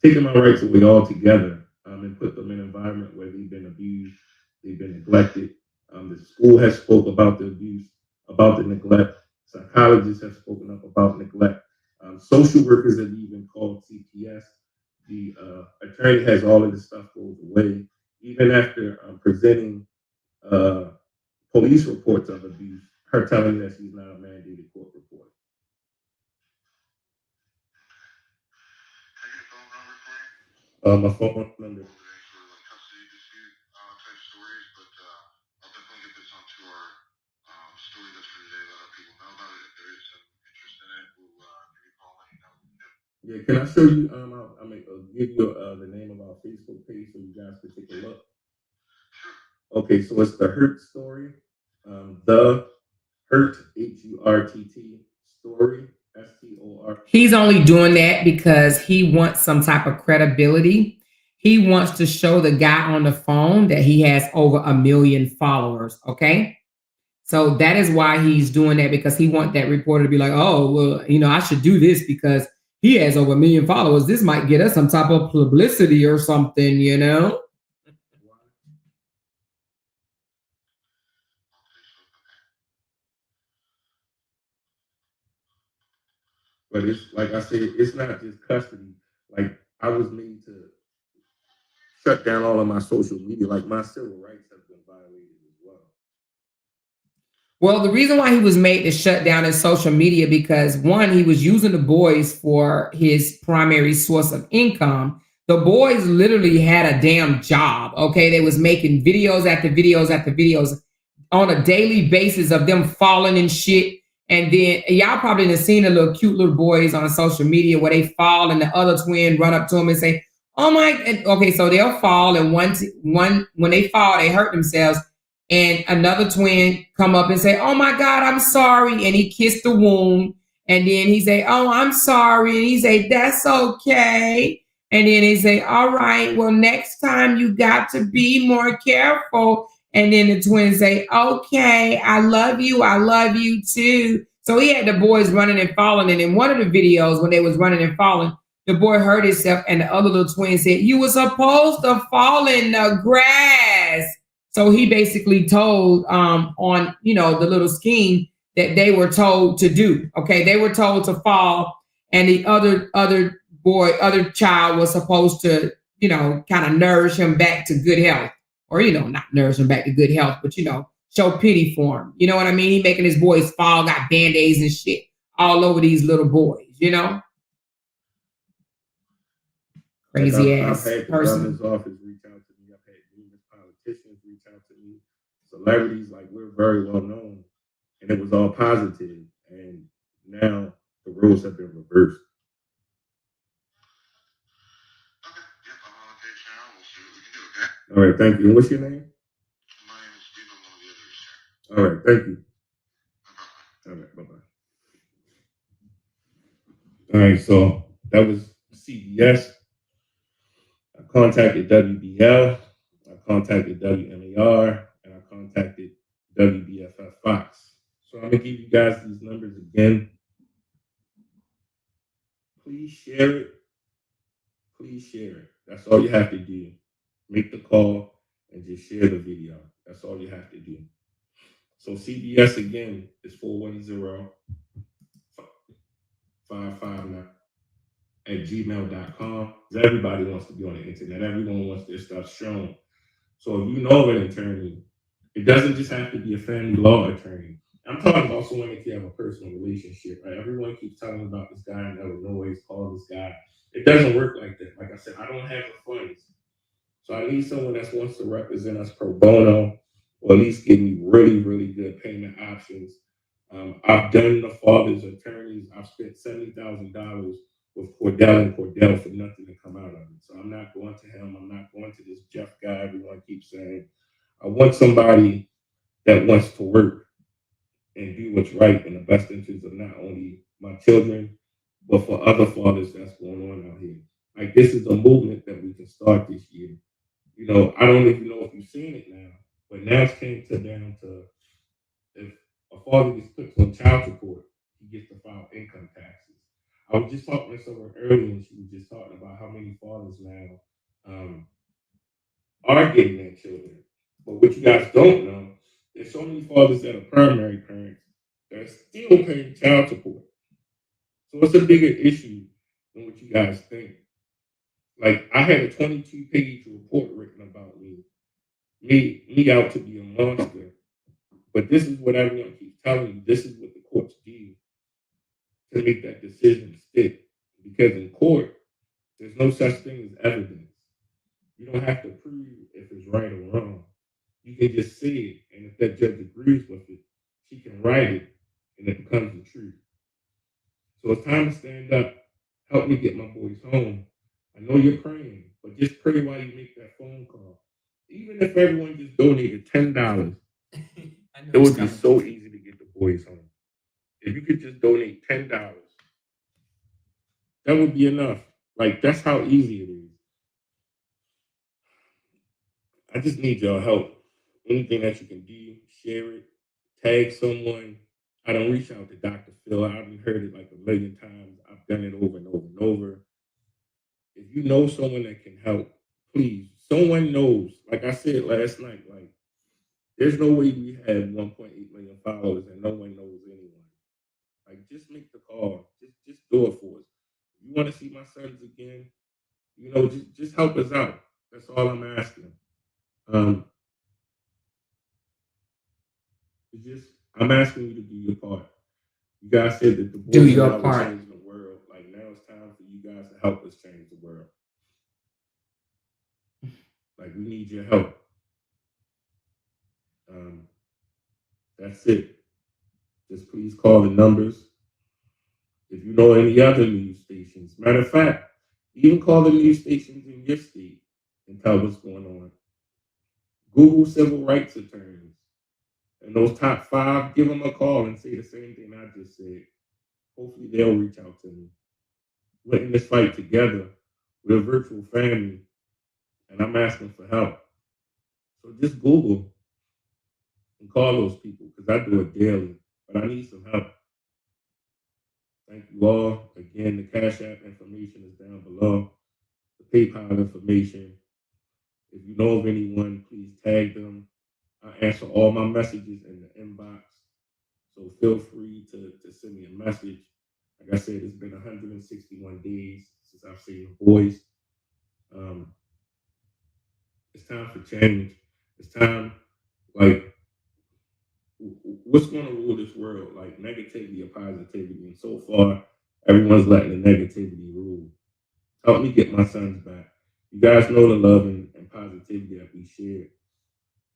Taking my rights away altogether, and put them in an environment where they've been abused, they've been neglected. The school has spoke about the abuse, about the neglect. Psychologists have spoken up about neglect. Social workers have even called CPS. The attorney has all of this stuff goes away. Even after presenting uh, police reports of abuse, her telling me that she's not a mandated court reporter. My phone number. Yeah, can I show you? I'll give you the name of our Facebook page so you guys can take a look. Okay, so it's the Hurt story. The Hurt Hurtt story. STOR. He's only doing that because he wants some type of credibility. He wants to show the guy on the phone that he has over 1 million followers. Okay. So that is why he's doing that, because he wants that reporter to be like, oh, well, I should do this because he has over 1 million followers. This might get us some type of publicity or something. But it's like I said, it's not just custody. Like I was made to shut down all of my social media. Like my civil rights have been violated as well. Well, the reason why he was made to shut down his social media because one, he was using the boys for his primary source of income. The boys literally had a damn job. Okay, they was making videos after videos after videos on a daily basis of them falling and shit. And then y'all probably have seen the little cute little boys on social media where they fall and the other twin run up to them and say, "Oh my!" Okay, so they'll fall and one when they fall, they hurt themselves and another twin come up and say, "Oh my God, I'm sorry," and he kissed the wound, and then he say, "Oh, I'm sorry," and he say, "That's okay," and then he say, "All right, well, next time you got to be more careful," and then the twins say, "Okay, I love you too." So he had the boys running and falling, and in one of the videos when they was running and falling, the boy hurt himself, and the other little twin said, "You were supposed to fall in the grass." So he basically told on the little scheme that they were told to do. Okay, they were told to fall, and the other child was supposed to kind of nourish him back to good health, or not nourish him back to good health, but show pity for him. You know what I mean? He making his boys fall, got band-aids and shit all over these little boys. Like Crazy I've ass had the person. governor's office reach out to me. I've had numerous politicians reach out to me. Celebrities, like we're very well known, and it was all positive. And now the rules have been reversed. All right, thank you. And what's your name? All right, thank you. All right, bye bye. All right, so that was CBS. I contacted WBL, I contacted WMAR, and I contacted WBFF Fox. So I'm gonna give you guys these numbers again. Please share it. Please share it. That's all you have to do. Make the call and just share the video. That's all you have to do. So CBS again is 410-559 at gmail.com. Everybody wants to be on the internet. Everyone wants their stuff shown. So if you know an attorney, it doesn't just have to be a family law attorney. I'm talking about someone if you have a personal relationship, right? Everyone keeps telling about this guy in Illinois, call this guy. It doesn't work like that. Like I said, I don't have the funds. So I need someone that wants to represent us pro bono, or at least give me really, really good payment options. I've done the father's attorneys. I've spent $70,000 with Cordell and Cordell for nothing to come out of it. So I'm not going to him. I'm not going to this Jeff guy everyone keeps saying. I want somebody that wants to work and do what's right in the best interest of not only my children, but for other fathers that's going on out here. Like this is a movement that we can start this year. I don't even know if you've seen it now, but now it's came down to if a father gets put on child support, he gets to file income taxes. I was just talking to someone earlier, and she was just talking about how many fathers now um, are getting their children. But what you guys don't know, there's so many fathers that are primary parents that are still paying child support. So it's a bigger issue than what you guys think. Like I had a 22-page report written about me out to be a monster. But this is what everyone keeps telling you. This is what the courts do to make that decision stick. Because in court, there's no such thing as evidence. You don't have to prove if it's right or wrong. You can just say it, and if that judge agrees with it, she can write it, and it becomes the truth. So it's time to stand up. Help me get my boys home. I know you're praying, but just pray while you make that phone call. Even if everyone just donated $10, it would be so easy to get the boys home. If you could just donate $10, that would be enough. Like that's how easy it is. I just need your help. Anything that you can do, share it, tag someone. I don't reach out to Dr. Phil. I've heard it like a million times. I've done it over and over and over. If you know someone that can help, please. Someone knows. Like I said last night, like there's no way we have 1.8 million followers and no one knows anyone. Like just make the call. Just door for us. If you want to see my sons again, just help us out. That's all I'm asking. Um, I'm asking you to do your part. You guys said that the Do boys and your I were part. changing the world. Like now it's time for you guys to help us change the world. Like we need your help. Um, that's it. Just please call the numbers. If you know any other news stations, matter of fact, even call the news stations in your state and tell what's going on. Google civil rights attorneys and those top 5, give them a call and say the same thing I just said. Hopefully they'll reach out to me. We're in this fight together. We're a virtual family, and I'm asking for help. So just Google and call those people because I do it daily, but I need some help. Thank you all. Again, the Cash App information is down below. The PayPal information. If you know of anyone, please tag them. I answer all my messages in the inbox. So feel free to send me a message. Like I said, it's been 161 days since I've seen the boys. It's time for change. It's time, like, what's going to rule this world? Like negativity or positivity? And so far, everyone's letting the negativity rule. Help me get my sons back. You guys know the love and positivity that we share.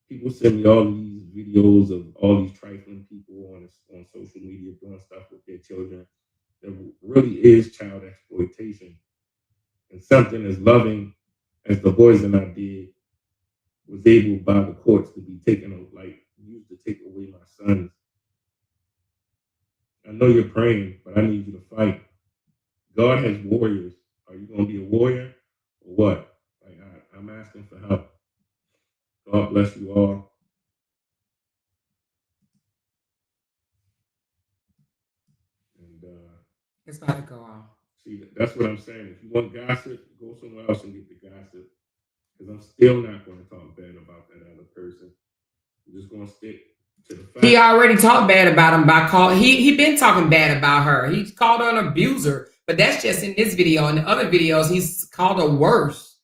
People send me all these videos of all these trifling people on social media doing stuff with their children. There really is child exploitation. And something as loving as the boys and I did was able by the courts to be taken, like used to take away my sons. I know you're praying, but I need you to fight. God has warriors. Are you going to be a warrior or what? Like I'm asking for help. God bless you all. And It's about to go off. see, that's what I'm saying. If you want gossip, go somewhere else and get the gossip. Because I'm still not going to talk bad about that other person. I'm just going to stick to the fact. He already talked bad about him by calling. He been talking bad about her. He called her an abuser, but that's just in this video. In the other videos, he's called her worse.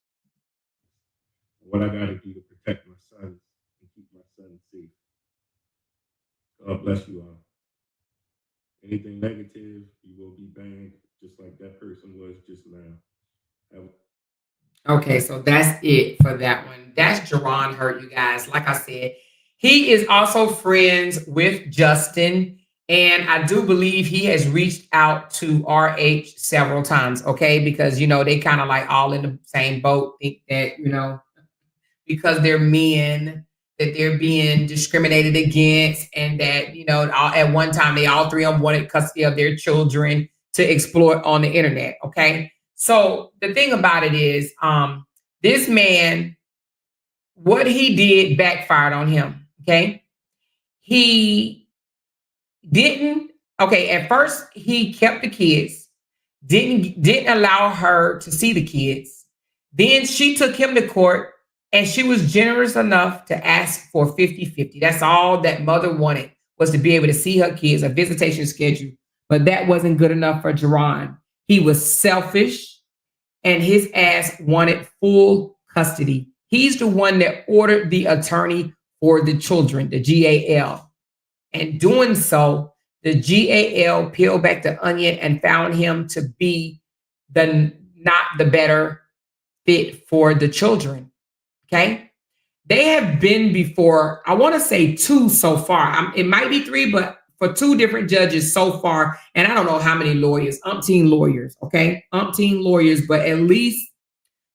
What I got to do to protect my sons and keep my sons safe. God bless you all. Anything negative, you will be banned, just like that person was just now. Okay, so that's it for that one. That's Jerron Hurt, you guys. Like I said, he is also friends with Justin, and I do believe he has reached out to RH several times, okay? Because, they kind of like all in the same boat, think that, because they're men, that they're being discriminated against, and that, at one time, they all three of them wanted custody of their children to exploit on the internet, okay? So the thing about it is, this man, what he did backfired on him. Okay. He didn't, okay, at first he kept the kids, didn't allow her to see the kids. Then she took him to court and she was generous enough to ask for 50-50. That's all that mother wanted, was to be able to see her kids, a visitation schedule. But that wasn't good enough for Jerron. He was selfish and his ass wanted full custody. He's the one that ordered the attorney for the children, the GAL. And doing so, the GAL peeled back the onion and found him to be not the better fit for the children. Okay. They have been before, I want to say 2 so far. It might be 3, but for 2 different judges so far. And I don't know how many lawyers, umpteen lawyers. Okay. Umpteen lawyers, but at least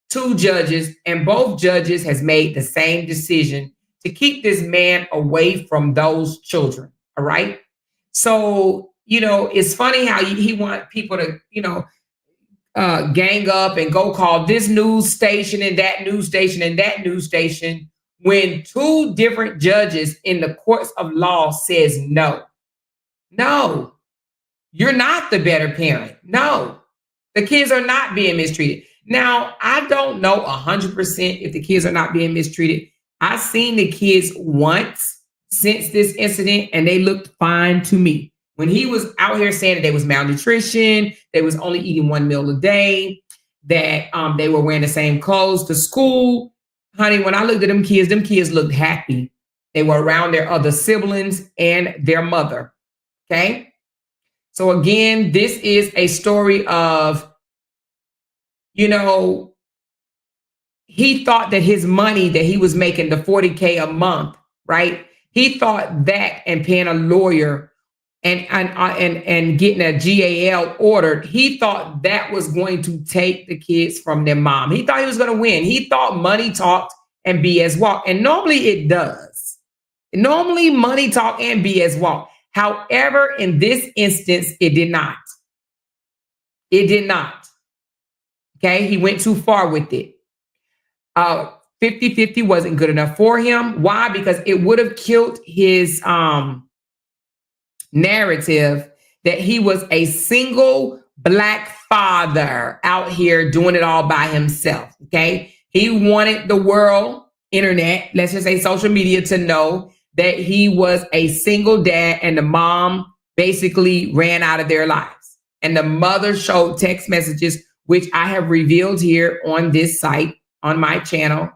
2 judges, and both judges has made the same decision to keep this man away from those children. All right. So, it's funny how he want people to, gang up and go call this news station and that news station and that news station when 2 different judges in the courts of law says no. No, you're not the better parent. No, the kids are not being mistreated. Now, I don't know 100% if the kids are not being mistreated. I've seen the kids once since this incident and they looked fine to me. When he was out here saying that they was malnutrition, they was only eating one meal a day, that they were wearing the same clothes to school. Honey, when I looked at them kids looked happy. They were around their other siblings and their mother. Okay. So again, this is a story of, you know, he thought that his money that he was making, the 40K a month, right? He thought that and paying a lawyer and getting a GAL ordered, he thought that was going to take the kids from their mom. He thought he was going to win. He thought money talked and BS walked. And normally it does. Normally money talk and BS walk. However, in this instance, it did not. It did not. Okay, he went too far with it. 50-50 wasn't good enough for him. Why? Because it would have killed his narrative that he was a single Black father out here doing it all by himself. Okay. He wanted the world, internet, let's just say social media, to know that he was a single dad and the mom basically ran out of their lives. And the mother showed text messages, which I have revealed here on this site, on my channel,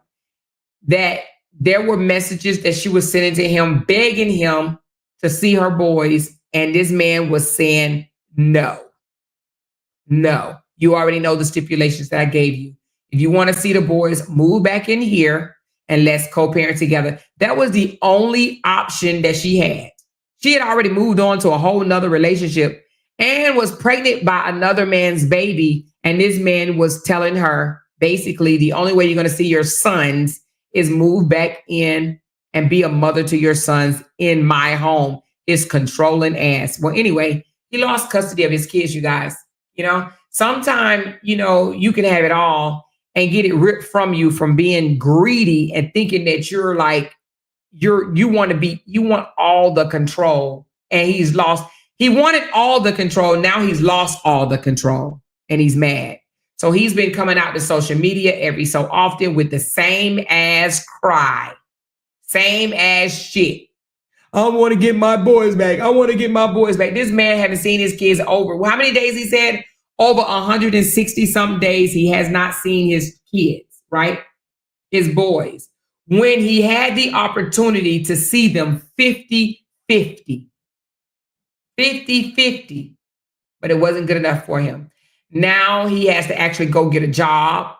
that there were messages that she was sending to him, begging him to see her boys. And this man was saying, no, you already know the stipulations that I gave you. If you want to see the boys, move back in here and let's co-parent together. That was the only option that she had. She had already moved on to a whole nother relationship and was pregnant by another man's baby. And this man was telling her, basically, the only way you're going to see your sons is move back in and be a mother to your sons in my home. Is controlling ass. Well, anyway, he lost custody of his kids, you guys. You know, sometimes, you know, you can have it all and get it ripped from you from being greedy and thinking that you're like, you want all the control. And he wanted all the control. Now he's lost all the control and he's mad. So he's been coming out to social media every so often with the same ass cry, same ass shit. I want to get my boys back. I want to get my boys back. This man haven't seen his kids over, well, how many days he said? Over 160 some days he has not seen his kids, right? His boys. When he had the opportunity to see them 50-50. 50-50. But it wasn't good enough for him. Now he has to actually go get a job.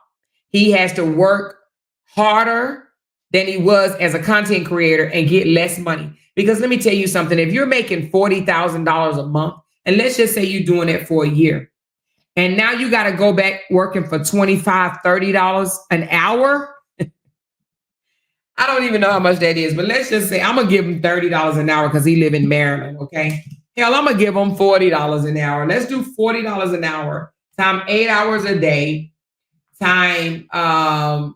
He has to work harder than he was as a content creator and get less money. Because let me tell you something, if you're making $40,000 a month, and let's just say you're doing it for a year, and now you got to go back working for $25, $30 an hour. I don't even know how much that is, but let's just say I'm going to give him $30 an hour because he live in Maryland, okay? Hell, I'm going to give him $40 an hour. Let's do $40 an hour, time 8 hours a day, time 5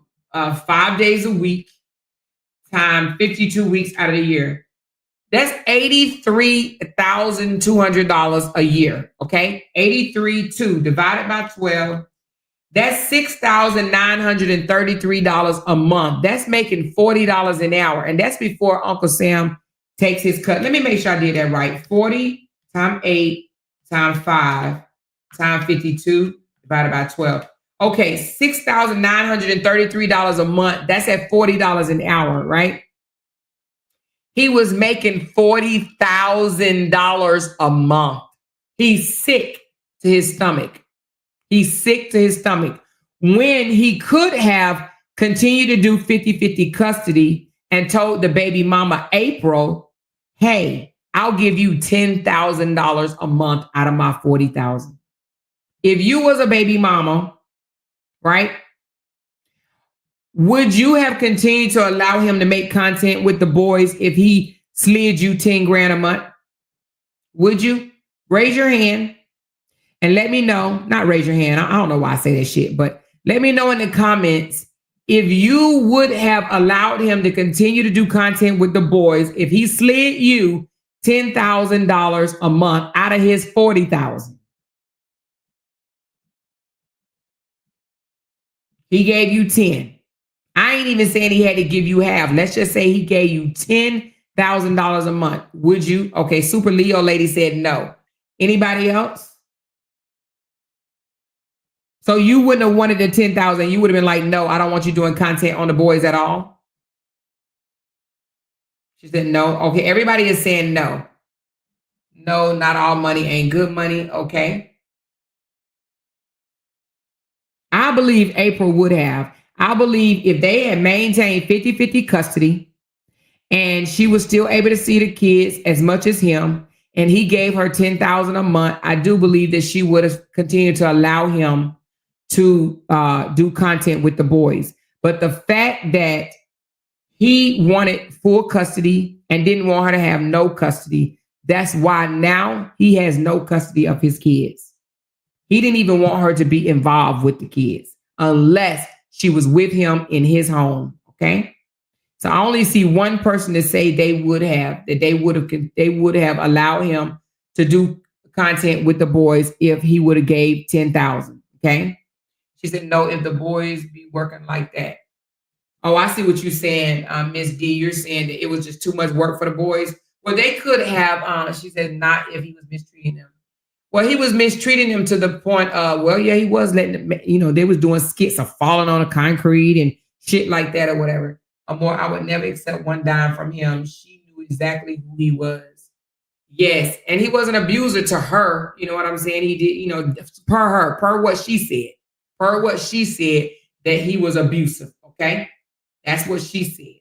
days a week, time 52 weeks out of the year. That's $83,200 a year, okay? 83.2 divided by 12. That's $6,933 a month. That's making $40 an hour. And that's before Uncle Sam takes his cut. Let me make sure I did that right. 40 times 8 times 5 times 52 divided by 12. Okay, $6,933 a month. That's at $40 an hour, right? He was making $40,000 a month. He's sick to his stomach. He's sick to his stomach. When he could have continued to do 50-50 custody and told the baby mama, April, hey, I'll give you $10,000 a month out of my $40,000. If you was a baby mama, right? Would you have continued to allow him to make content with the boys if he slid you 10 grand a month? Would you? Raise your hand and let me know. Not raise your hand. I don't know why I say that shit, but let me know in the comments if you would have allowed him to continue to do content with the boys if he slid you $10,000 a month out of his $40,000. He gave you 10. I ain't even saying he had to give you half. Let's just say he gave you $10,000 $1,000 a month. Would you? Okay, Super Leo lady said no. Anybody else? So you wouldn't have wanted the 10,000. You would have been like, no, I don't want you doing content on the boys at all. She said no. Okay, everybody is saying no. No, not all money ain't good money. Okay. I believe April would have. I believe if they had maintained 50-50 custody and she was still able to see the kids as much as him, and he gave her 10,000 a month, I do believe that she would have continued to allow him to do content with the boys. But the fact that he wanted full custody and didn't want her to have no custody, that's why now he has no custody of his kids. He didn't even want her to be involved with the kids unless she was with him in his home. Okay. So I only see one person to say they would have allowed him to do content with the boys if he would have gave 10,000. Okay. She said, no, if the boys be working like that. Oh, I see what you're saying, Miss D. You're saying that it was just too much work for the boys. Well, they could have, she said, not if he was mistreating them. Well, he was mistreating them to the point of, well, yeah, he was letting them, they was doing skits of falling on the concrete and shit like that or whatever. I would never accept one dime from him. She knew exactly who he was. Yes, and he was an abuser to her. You know what I'm saying? He did, per what she said, that he was abusive. Okay, that's what she said.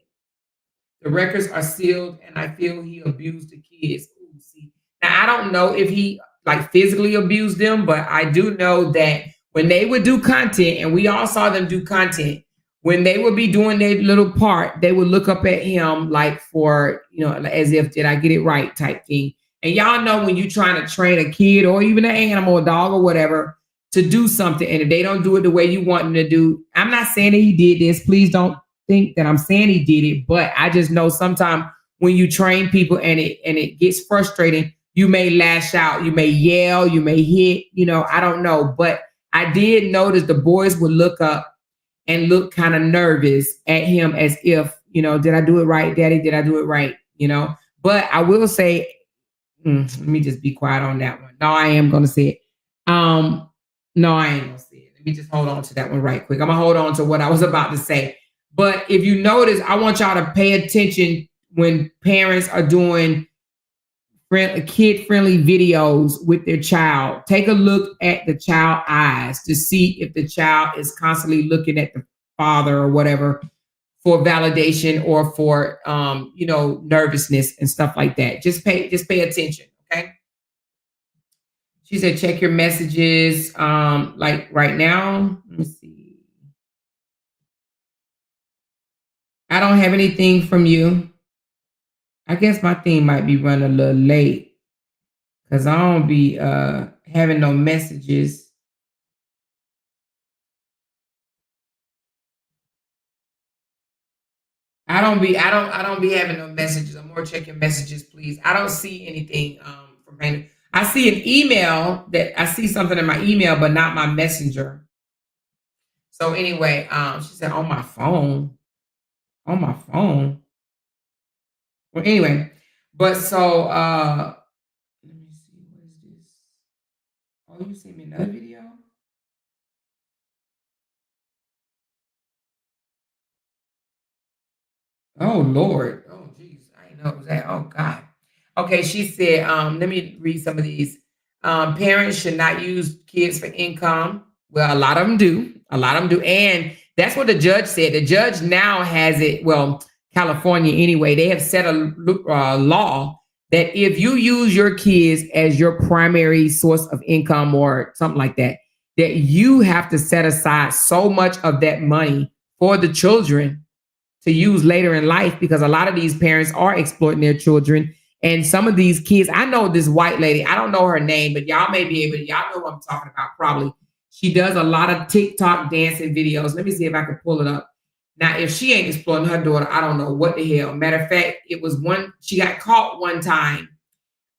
The records are sealed, and I feel he abused the kids. Ooh, see, now I don't know if he like physically abused them, but I do know that when they would do content, and we all saw them do content, when they would be doing their little part, they would look up at him like for, as if, did I get it right type thing. And y'all know when you're trying to train a kid or even an animal, a dog or whatever, to do something, and if they don't do it the way you want them to do, I'm not saying that he did this. Please don't think that I'm saying he did it, but I just know sometimes when you train people and it gets frustrating, you may lash out, you may yell, you may hit, I don't know. But I did notice the boys would look up and look kind of nervous at him as if, did I do it right, Daddy? Did I do it right? But I will say, let me just be quiet on that one. No, I am going to say it. No, I ain't going to say it. Let me just hold on to that one right quick. I'm going to hold on to what I was about to say. But if you notice, I want y'all to pay attention when parents are doing kid-friendly videos with their child. Take a look at the child's eyes to see if the child is constantly looking at the father or whatever for validation or for nervousness and stuff like that. Just pay attention, okay? She said, check your messages. Like right now, let me see. I don't have anything from you. I guess my thing might be running a little late because I don't be having no messages. I don't be having no messages. I'm more checking messages, please. I don't see anything from Brandon. I see an email that I see something in my email, but not my messenger. So anyway, she said on my phone. On my phone. Well, anyway, but so let me see, what is this? Oh, you sent me another video? Oh Lord. Oh geez. I didn't know it was that. Oh God. Okay, she said, let me read some of these. Parents should not use kids for income. Well, a lot of them do. A lot of them do. And that's what the judge said. The judge now has it, well, California anyway, they have set a law that if you use your kids as your primary source of income or something like that, that you have to set aside so much of that money for the children to use later in life, because a lot of these parents are exploiting their children. And some of these kids, I know this white lady, I don't know her name, but y'all may be able to, y'all know what I'm talking about probably. She does a lot of TikTok dancing videos. Let me see if I can pull it up. Now, if she ain't exploiting her daughter, I don't know what the hell. Matter of fact, it was she got caught one time.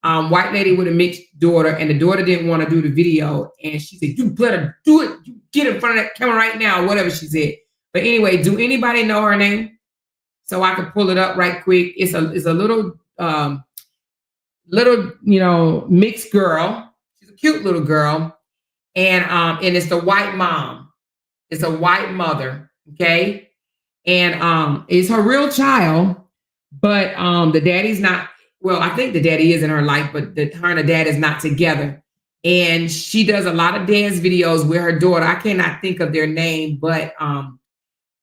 White lady with a mixed daughter, and the daughter didn't want to do the video. And she said, you better do it. You get in front of that camera right now, whatever she said. But anyway, do anybody know her name? so I can pull it up right quick. It's a little mixed girl. She's a cute little girl, and it's the white mom. It's a white mother. Okay, and it's her real child, but the daddy's not. Well, I think the daddy is in her life, but her and the dad is not together. And she does a lot of dance videos with her daughter. I cannot think of their name, but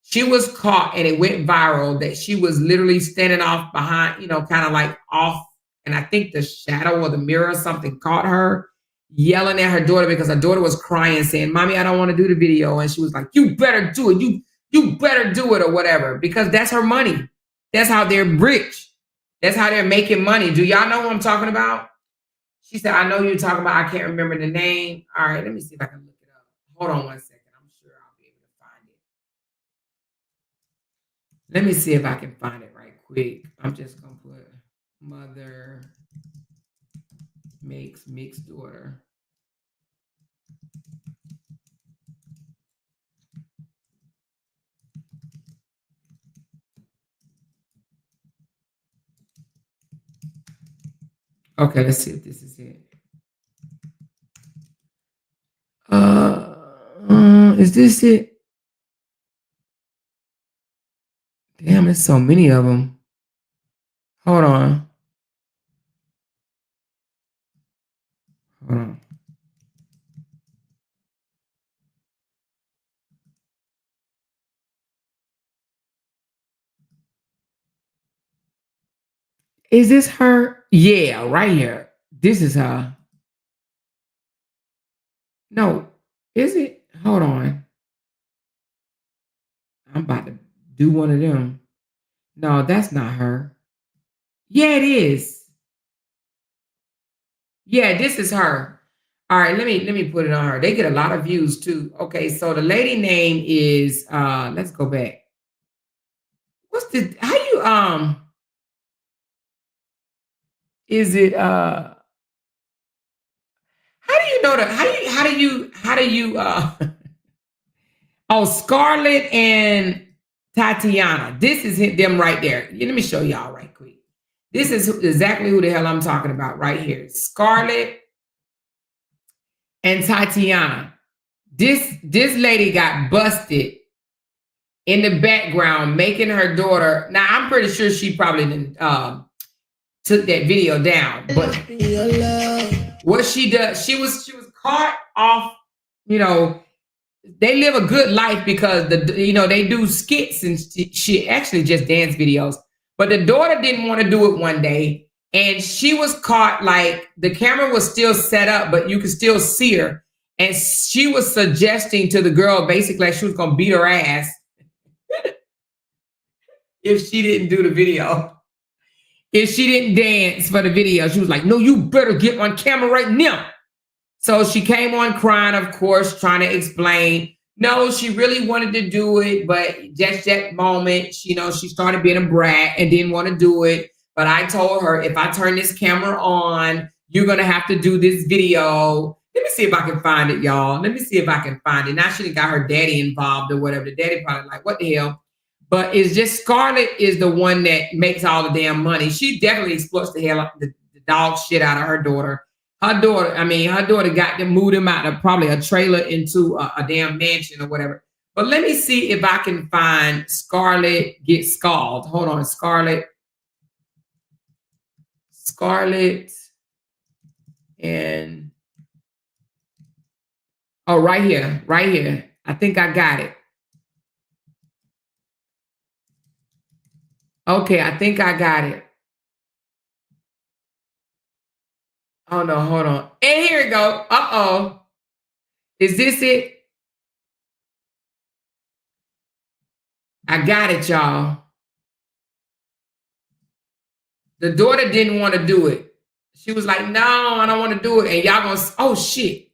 she was caught and it went viral that she was literally standing off behind, kind of like off. And I think the shadow or the mirror or something caught her yelling at her daughter because her daughter was crying, saying, "Mommy, I don't want to do the video." And she was like, "You better do it. You better do it," or whatever, because that's her money. That's how they're rich. That's how they're making money. Do y'all know what I'm talking about? She said, "I know you're talking about. I can't remember the name." All right, let me see if I can look it up. Hold on one second. I'm sure I'll be able to find it. Let me see if I can find it right quick. I'm just gonna put mother makes mixed daughter. Okay, let's see if this is it. Is this it? Damn, there's so many of them. Hold on. Hold on. Is this her? Yeah, right here. This is her. No, is it? Hold on. I'm about to do one of them. No, that's not her. Yeah, it is. Yeah, this is her. All right, let me put it on her. They get a lot of views too. Okay, so the lady name is let's go back. What's the how you is it how do you know that how do you oh, Scarlett and Tatiana. This is them right there. Let me show y'all right quick. This is exactly who the hell I'm talking about right here. Scarlett and Tatiana. This lady got busted in the background making her daughter. Now I'm pretty sure she probably didn't took that video down, but what she does, she was caught off. You know, they live a good life because they do skits and shit. Actually, just dance videos. But the daughter didn't want to do it one day, and she was caught. Like the camera was still set up, but you could still see her, and she was suggesting to the girl basically like she was gonna beat her ass if she didn't do the video. If she didn't dance for the video, she was like, "No, you better get on camera right now." So she came on crying, of course, trying to explain. No, she really wanted to do it, but just that moment, she started being a brat and didn't want to do it. But I told her, if I turn this camera on, you're gonna have to do this video. Let me see if I can find it, y'all. Let me see if I can find it. Now she got her daddy involved or whatever. The daddy probably like, what the hell? But it's just Scarlett is the one that makes all the damn money. She definitely exploits the hell the dog shit out of her daughter. Her daughter got to move them out of probably a trailer into a damn mansion or whatever. But let me see if I can find Scarlett Get Scald. Hold on, Scarlett, and oh, right here, right here. I think I got it. Okay, I think I got it. Oh no, hold on. And here we go. Uh-oh. Is this it? I got it, y'all. The daughter didn't want to do it. She was like, "No, I don't want to do it." And y'all gonna, oh shit.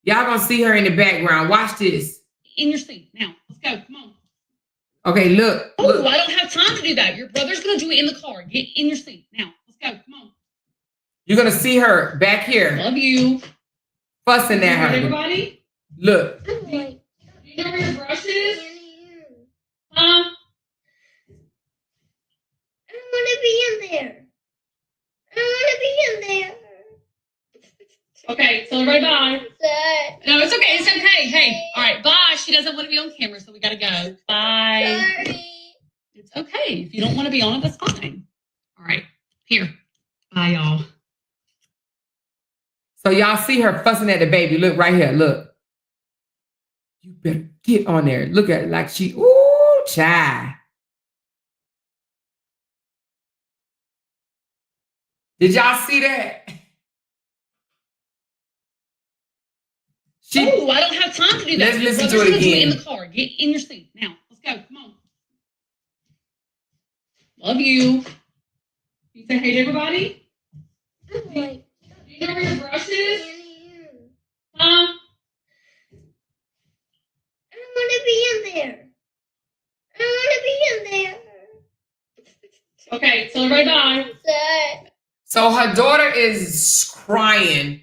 Y'all gonna see her in the background. Watch this. In your seat. Now, let's go. Come on. Okay, look. Oh, look. I don't have time to do that. Your brother's gonna do it in the car. Get in your seat. Now, let's go. Come on. You're gonna see her back here. Love you. Fussing at her. Everybody? Look. Do you know where your brush is? Huh? be in there. I don't want to be in there. Okay, tell everybody bye. Sorry. No, it's okay. It's okay. Hey, all right, bye. She doesn't want to be on camera, so we gotta go. Bye. Sorry. It's okay. If you don't want to be on it, that's fine. All right, here. Bye, y'all. So y'all see her fussing at the baby. Look right here. Look. You better get on there. Look at it like she, ooh, child. Did y'all see that? Oh, I don't have time to do that. Let's Your listen to brother's it gonna do it in again. the car. Get in your seat now. Let's go. Come on. Love you. You say hey to everybody. I'm like, Do you know where your brush is? I Huh? don't want to be in there. I don't want to be in there. Okay, tell everybody bye. Sorry. So her daughter is crying,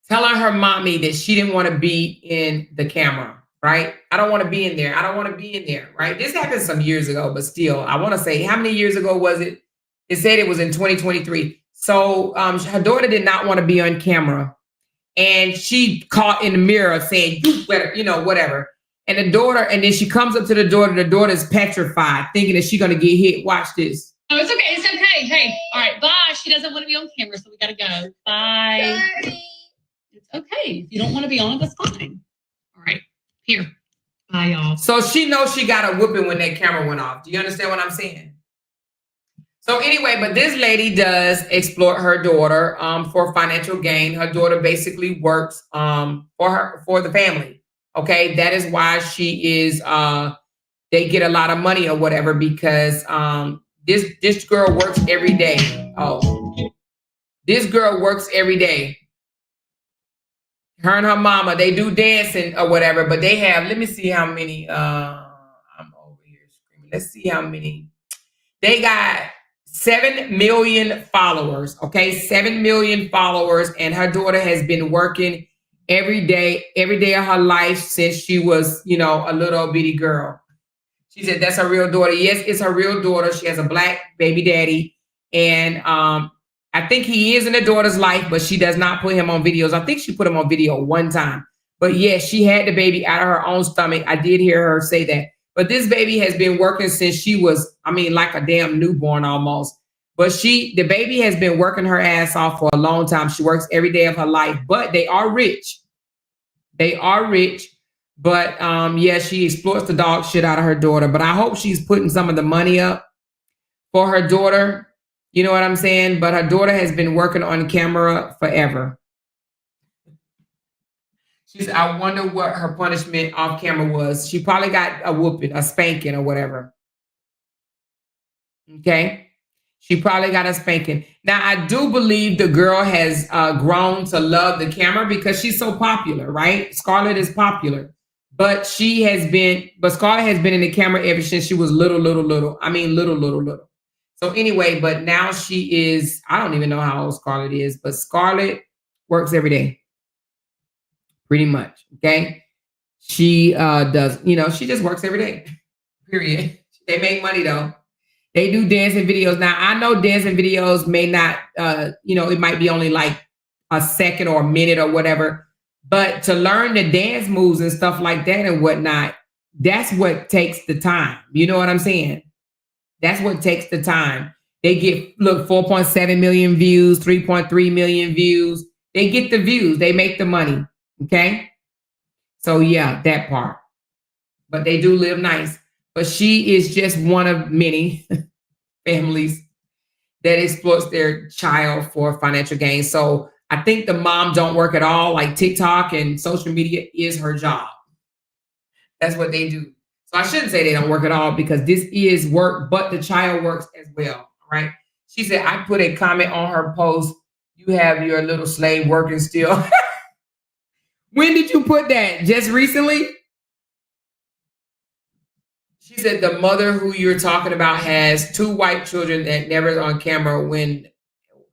telling her mommy that she didn't want to be in the camera, right? I don't want to be in there. I don't want to be in there, right? This happened some years ago, but still, I want to say, how many years ago was it? It said it was in 2023. So her daughter did not want to be on camera. And she caught in the mirror saying, you better, you know, whatever. And the daughter, and then she comes up to the daughter is petrified, thinking that she's going to get hit. Watch this. Oh, it's okay. It's okay. Hey, all right, bye. She doesn't want to be on camera, so we gotta go. Bye. Sorry. It's okay. If you don't want to be on it, that's fine. All right, here. Bye, y'all. So she knows she got a whooping when that camera went off. Do you understand what I'm saying? So anyway, but this lady does exploit her daughter for financial gain. Her daughter basically works for the family. Okay, that is why she is. They get a lot of money or whatever because this girl works every day. Oh, this girl works every day. Her and her mama, they do dancing or whatever, but they have. Let me see how many. I'm over here screaming. Let's see how many. They got 7 million followers. Okay, 7 million followers, and her daughter has been working every day of her life since she was, you know, a little bitty girl. She said that's her real daughter. Yes, it's her real daughter. She has a black baby daddy. And I think he is in the daughter's life, but she does not put him on videos. I think she put him on video one time. But yes, she had the baby out of her own stomach. I did hear her say that. But this baby has been working since she was, I mean, like a damn newborn almost. But the baby has been working her ass off for a long time. She works every day of her life, but they are rich. They are rich. But yeah, she exploits the dog shit out of her daughter. But I hope she's putting some of the money up for her daughter. You know what I'm saying? But her daughter has been working on camera forever. I wonder what her punishment off camera was. She probably got a whooping, a spanking or whatever. Okay. She probably got a spanking. Now, I do believe the girl has grown to love the camera because she's so popular, right? Scarlett is popular. But Scarlett has been in the camera ever since she was little. I mean, little. So anyway, but now she is, I don't even know how old Scarlett is, but Scarlett works every day. Pretty much, okay? She does, you know, she just works every day, period. They make money, though. They do dancing videos. Now, I know dancing videos may not, you know, it might be only like a second or a minute or whatever. But to learn the dance moves and stuff like that and whatnot, that's what takes the time. You know what I'm saying? That's what takes the time. They get, 4.7 million views, 3.3 million views. They get the views. They make the money. Okay? So, yeah, that part. But they do live nice. But she is just one of many families that exploits their child for financial gain. So I think the mom don't work at all. Like TikTok and social media is her job. That's what they do. So I shouldn't say they don't work at all because this is work, but the child works as well. Right? She said, I put a comment on her post. You have your little slave working still. When did you put that? Just recently? She said the mother who you're talking about has 2 white children that never is on camera when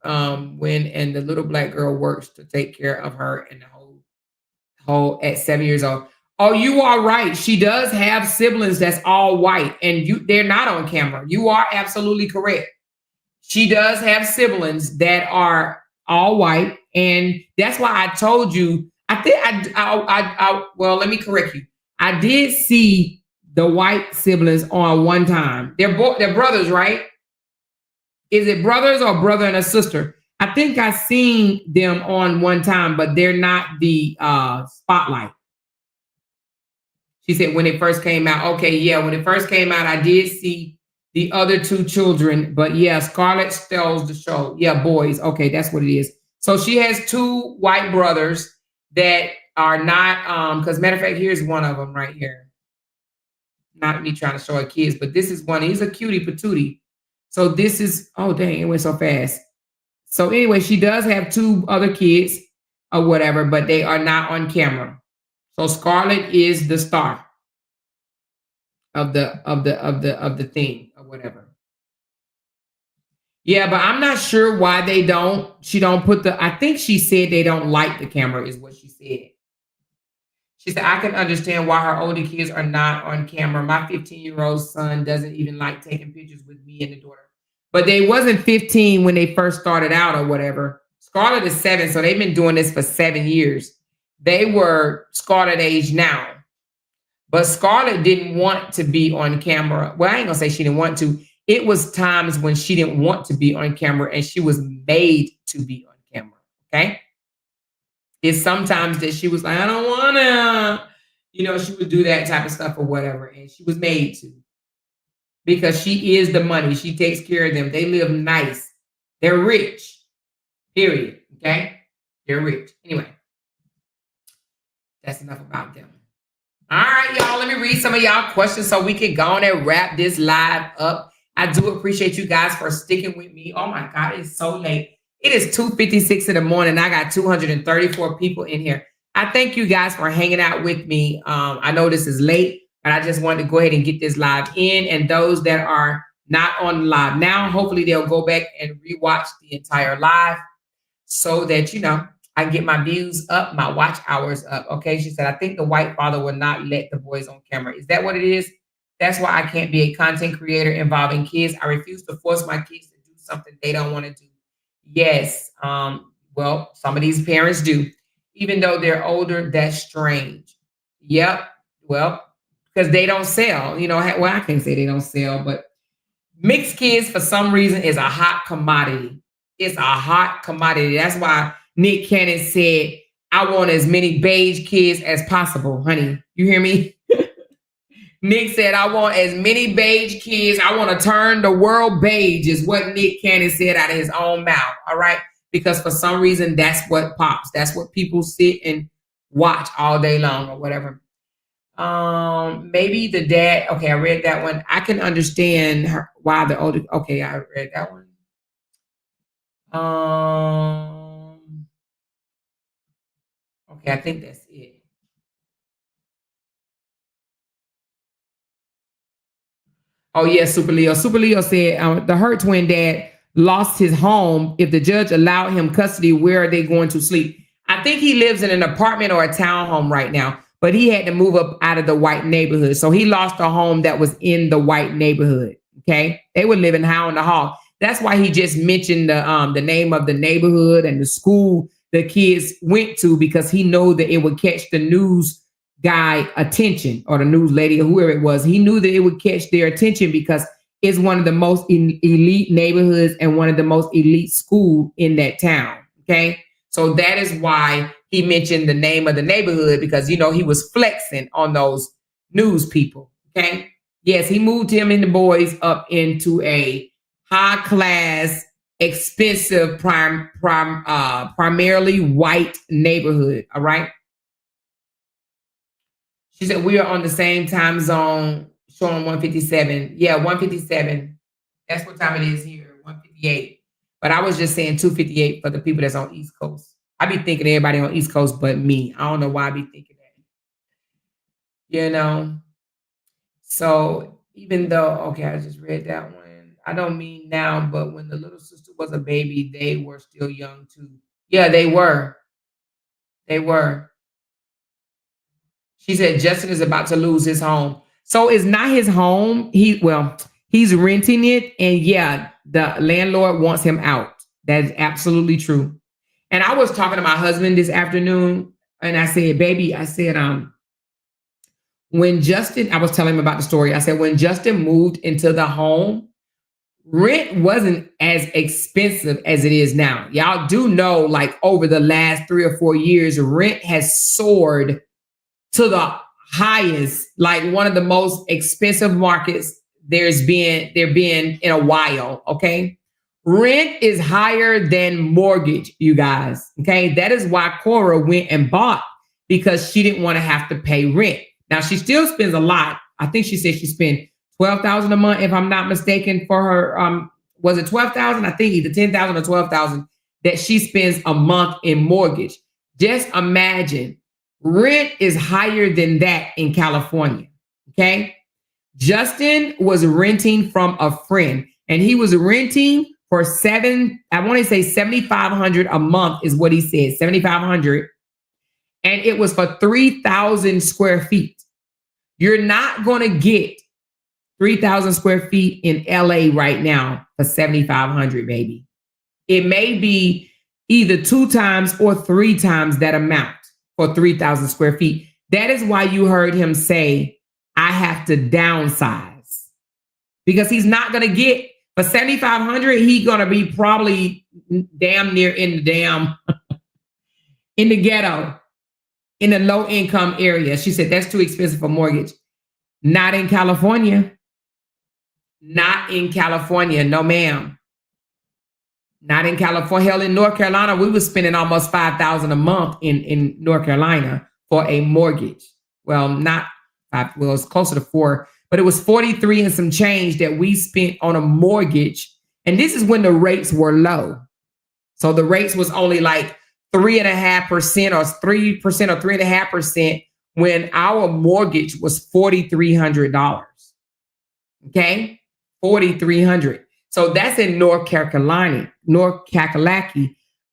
and the little black girl works to take care of her and the whole at 7 years old. Oh, you are right. She does have siblings that's all white and they're not on camera. You are absolutely correct. She does have siblings that are all white, and that's why I told you. I think well, let me correct you. I did see the white siblings on one time. They're brothers, right? Is it brothers or brother and a sister? I think I seen them on one time, but they're not the spotlight. She said when it first came out. Okay, yeah, when it first came out, I did see the other two children, but yeah, Scarlett steals the show. Yeah, boys. Okay, that's what it is. So she has two white brothers that are not because matter of fact, here's one of them right here. Not me trying to show her kids, but this is one. He's a cutie patootie. So this is oh dang, it went so fast. So anyway, she does have two other kids or whatever, but they are not on camera. So Scarlett is the star of the thing or whatever. Yeah, but I'm not sure why she don't put I think she said they don't like the camera is what she said. She said, I can understand why her older kids are not on camera. My 15-year-old son doesn't even like taking pictures with me and the daughter. But they wasn't 15 when they first started out or whatever. Scarlett is 7, so they've been doing this for 7 years. They were Scarlett age now. But Scarlett didn't want to be on camera. Well, I ain't gonna say she didn't want to. It was times when she didn't want to be on camera and she was made to be on camera. Okay. It's sometimes that she was like, I don't wanna, she would do that type of stuff or whatever. And she was made to because she is the money. She takes care of them. They live nice. They're rich. Period. Okay. They're rich. Anyway, that's enough about them. All right, y'all. Let me read some of y'all questions so we can go on and wrap this live up. I do appreciate you guys for sticking with me. Oh my God, it's so late. It is 2:56 in the morning. I got 234 people in here. I thank you guys for hanging out with me. I know this is late, but I just wanted to go ahead and get this live in. And those that are not on live now, hopefully they'll go back and rewatch the entire live so that, I get my views up, my watch hours up. Okay. She said, I think the white father will not let the boys on camera. Is that what it is? That's why I can't be a content creator involving kids. I refuse to force my kids to do something they don't want to do. Yes. Well, some of these parents do. Even though they're older, that's strange. Yep. Well, because they don't sell. Well, I can't say they don't sell, but mixed kids for some reason is a hot commodity. It's a hot commodity. That's why Nick Cannon said, I want as many beige kids as possible, honey. You hear me? Nick said, I want as many beige kids. I want to turn the world beige is what Nick Cannon said out of his own mouth. All right. Because for some reason, that's what pops. That's what people sit and watch all day long or whatever. Maybe the dad. Okay. I read that one. I can understand why the older. Okay. I read that one. Okay. I think that's it. Oh, yeah, Super Leo. Super Leo said the Hurt twin dad lost his home. If the judge allowed him custody, where are they going to sleep? I think he lives in an apartment or a townhome right now, but he had to move up out of the white neighborhood. So he lost a home that was in the white neighborhood. Okay. They were living high on the hog. That's why he just mentioned the name of the neighborhood and the school the kids went to, because he knew that it would catch the news guy attention, or the news lady or whoever it was. He knew that it would catch their attention because it's one of the most elite neighborhoods and one of the most elite school in that town. Okay. So that is why he mentioned the name of the neighborhood, because, he was flexing on those news people. Okay. Yes. He moved him and the boys up into a high class, expensive, primarily white neighborhood. All right. She said, we are on the same time zone, showing 157. Yeah, 157. That's what time it is here, 158. But I was just saying 258 for the people that's on East Coast. I be thinking everybody on East Coast but me. I don't know why I be thinking that. So even though, okay, I just read that one. I don't mean now, but when the little sister was a baby, they were still young too. Yeah, they were. They were. She said Justin is about to lose his home. So it's not his home. He's renting it. And yeah, the landlord wants him out. That is absolutely true. And I was talking to my husband this afternoon, and I said, baby, I said, when Justin, I was telling him about the story. I said, when Justin moved into the home, rent wasn't as expensive as it is now. Y'all do know, like over the last 3 or 4 years, rent has soared to the highest, like one of the most expensive markets there been in a while. Okay. Rent is higher than mortgage, you guys. Okay. That is why Cora went and bought, because she didn't want to have to pay rent. Now she still spends a lot. I think she said she spent 12,000 a month, if I'm not mistaken, for her. Was it 12,000? I think either 10,000 or 12,000 that she spends a month in mortgage. Just imagine, rent is higher than that in California. Okay. Justin was renting from a friend, and he was renting for I want to say 7,500 a month is what he said, 7,500. And it was for 3,000 square feet. You're not going to get 3,000 square feet in LA right now for 7,500, baby. It may be either 2 times or 3 times that amount for 3,000 square feet. That is why you heard him say, I have to downsize, because he's not going to get for 7,500. He's going to be probably damn near in the ghetto, in the low income area. She said, that's too expensive for mortgage. Not in California. Not in California. No, ma'am. Not in California. Hell, in North Carolina, we were spending almost $5,000 a month in North Carolina for a mortgage. Well, not 5, well, it was closer to 4, but it was 43 and some change that we spent on a mortgage. And this is when the rates were low. So the rates was only like 3.5% or 3% or 3.5% when our mortgage was $4,300. Okay, $4,300. So that's in North Kakalaki.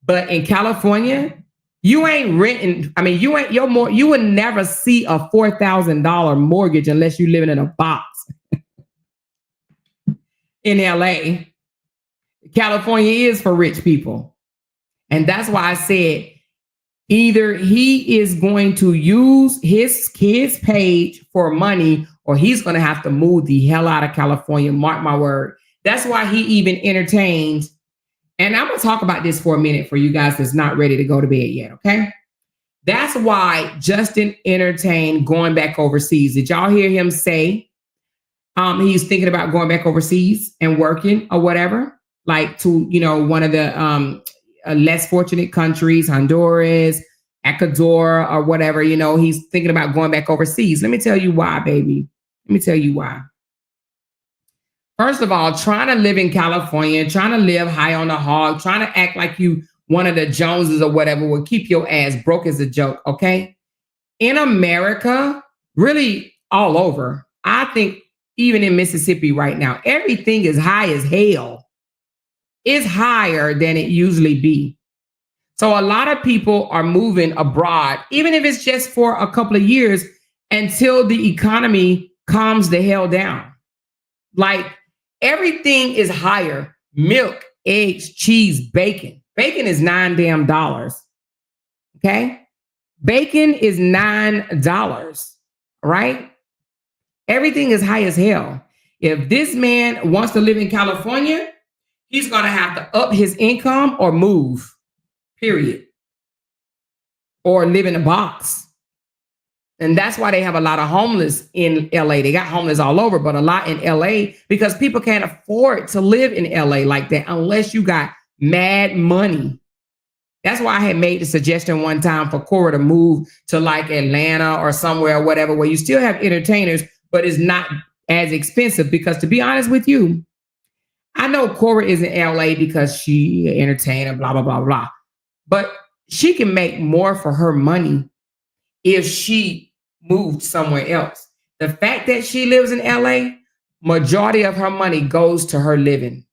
But in California, you ain't renting. I mean, you would never see a $4,000 mortgage unless you're living in a box in LA. California is for rich people. And that's why I said, either he is going to use his page for money, or he's going to have to move the hell out of California. Mark my word. That's why he even entertains. And I'm going to talk about this for a minute for you guys that's not ready to go to bed yet. Okay. That's why Justin entertained going back overseas. Did y'all hear him say he's thinking about going back overseas and working or whatever, like to, one of the less fortunate countries, Honduras, Ecuador, or whatever, he's thinking about going back overseas. Let me tell you why, baby. Let me tell you why. First of all, trying to live in California, trying to live high on the hog, trying to act like you one of the Joneses or whatever will keep your ass broke as a joke, okay? In America, really all over, I think even in Mississippi right now, everything is high as hell. It's higher than it usually be. So a lot of people are moving abroad, even if it's just for a couple of years, until the economy calms the hell down. Like, everything is higher. Milk, eggs, cheese, bacon. Bacon is $9 damn. Okay? Bacon is $9, right? Everything is high as hell. If this man wants to live in California, he's going to have to up his income or move, period. Or live in a box. And that's why they have a lot of homeless in LA. They got homeless all over, but a lot in LA because people can't afford to live in LA like that unless you got mad money. That's why I had made the suggestion one time for Cora to move to like Atlanta or somewhere or whatever, where you still have entertainers, but it's not as expensive. Because to be honest with you, I know Cora is in LA because she an entertainer, blah, blah, blah, blah. But she can make more for her money if she moved somewhere else. The fact that she lives in LA, majority of her money goes to her living.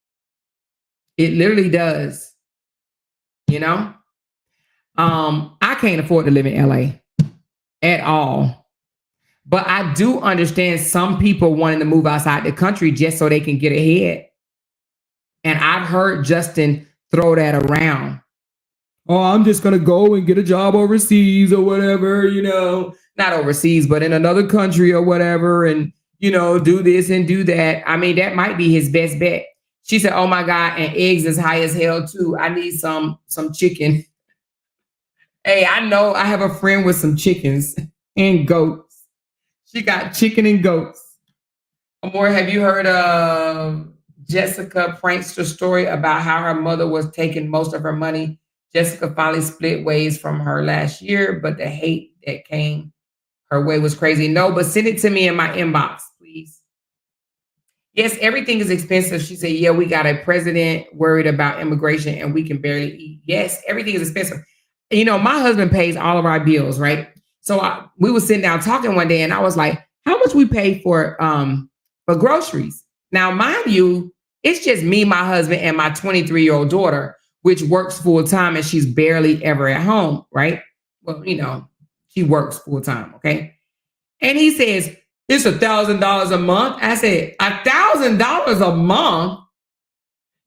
It literally does. I can't afford to live in LA at all. But I do understand some people wanting to move outside the country just so they can get ahead. And I've heard Justin throw that around. Oh, I'm just going to go and get a job overseas or whatever, not overseas, but in another country or whatever. And, do this and do that. I mean, that might be his best bet. She said, oh my God, and eggs is high as hell too. I need some chicken. Hey, I know I have a friend with some chickens and goats. She got chicken and goats. Amor, have you heard of Jessica Prankster story about how her mother was taking most of her money? Jessica finally split ways from her last year, but the hate that came her way was crazy. No, but send it to me in my inbox, please. Yes, everything is expensive. She said, yeah, we got a president worried about immigration and we can barely eat. Yes, everything is expensive. My husband pays all of our bills, right? So we were sitting down talking one day and I was like, how much we pay for groceries? Now, mind you, it's just me, my husband, and my 23-year-old daughter, which works full time and she's barely ever at home, right? Well, she works full time, okay? And he says, it's $1,000 a month. I said, $1,000 a month?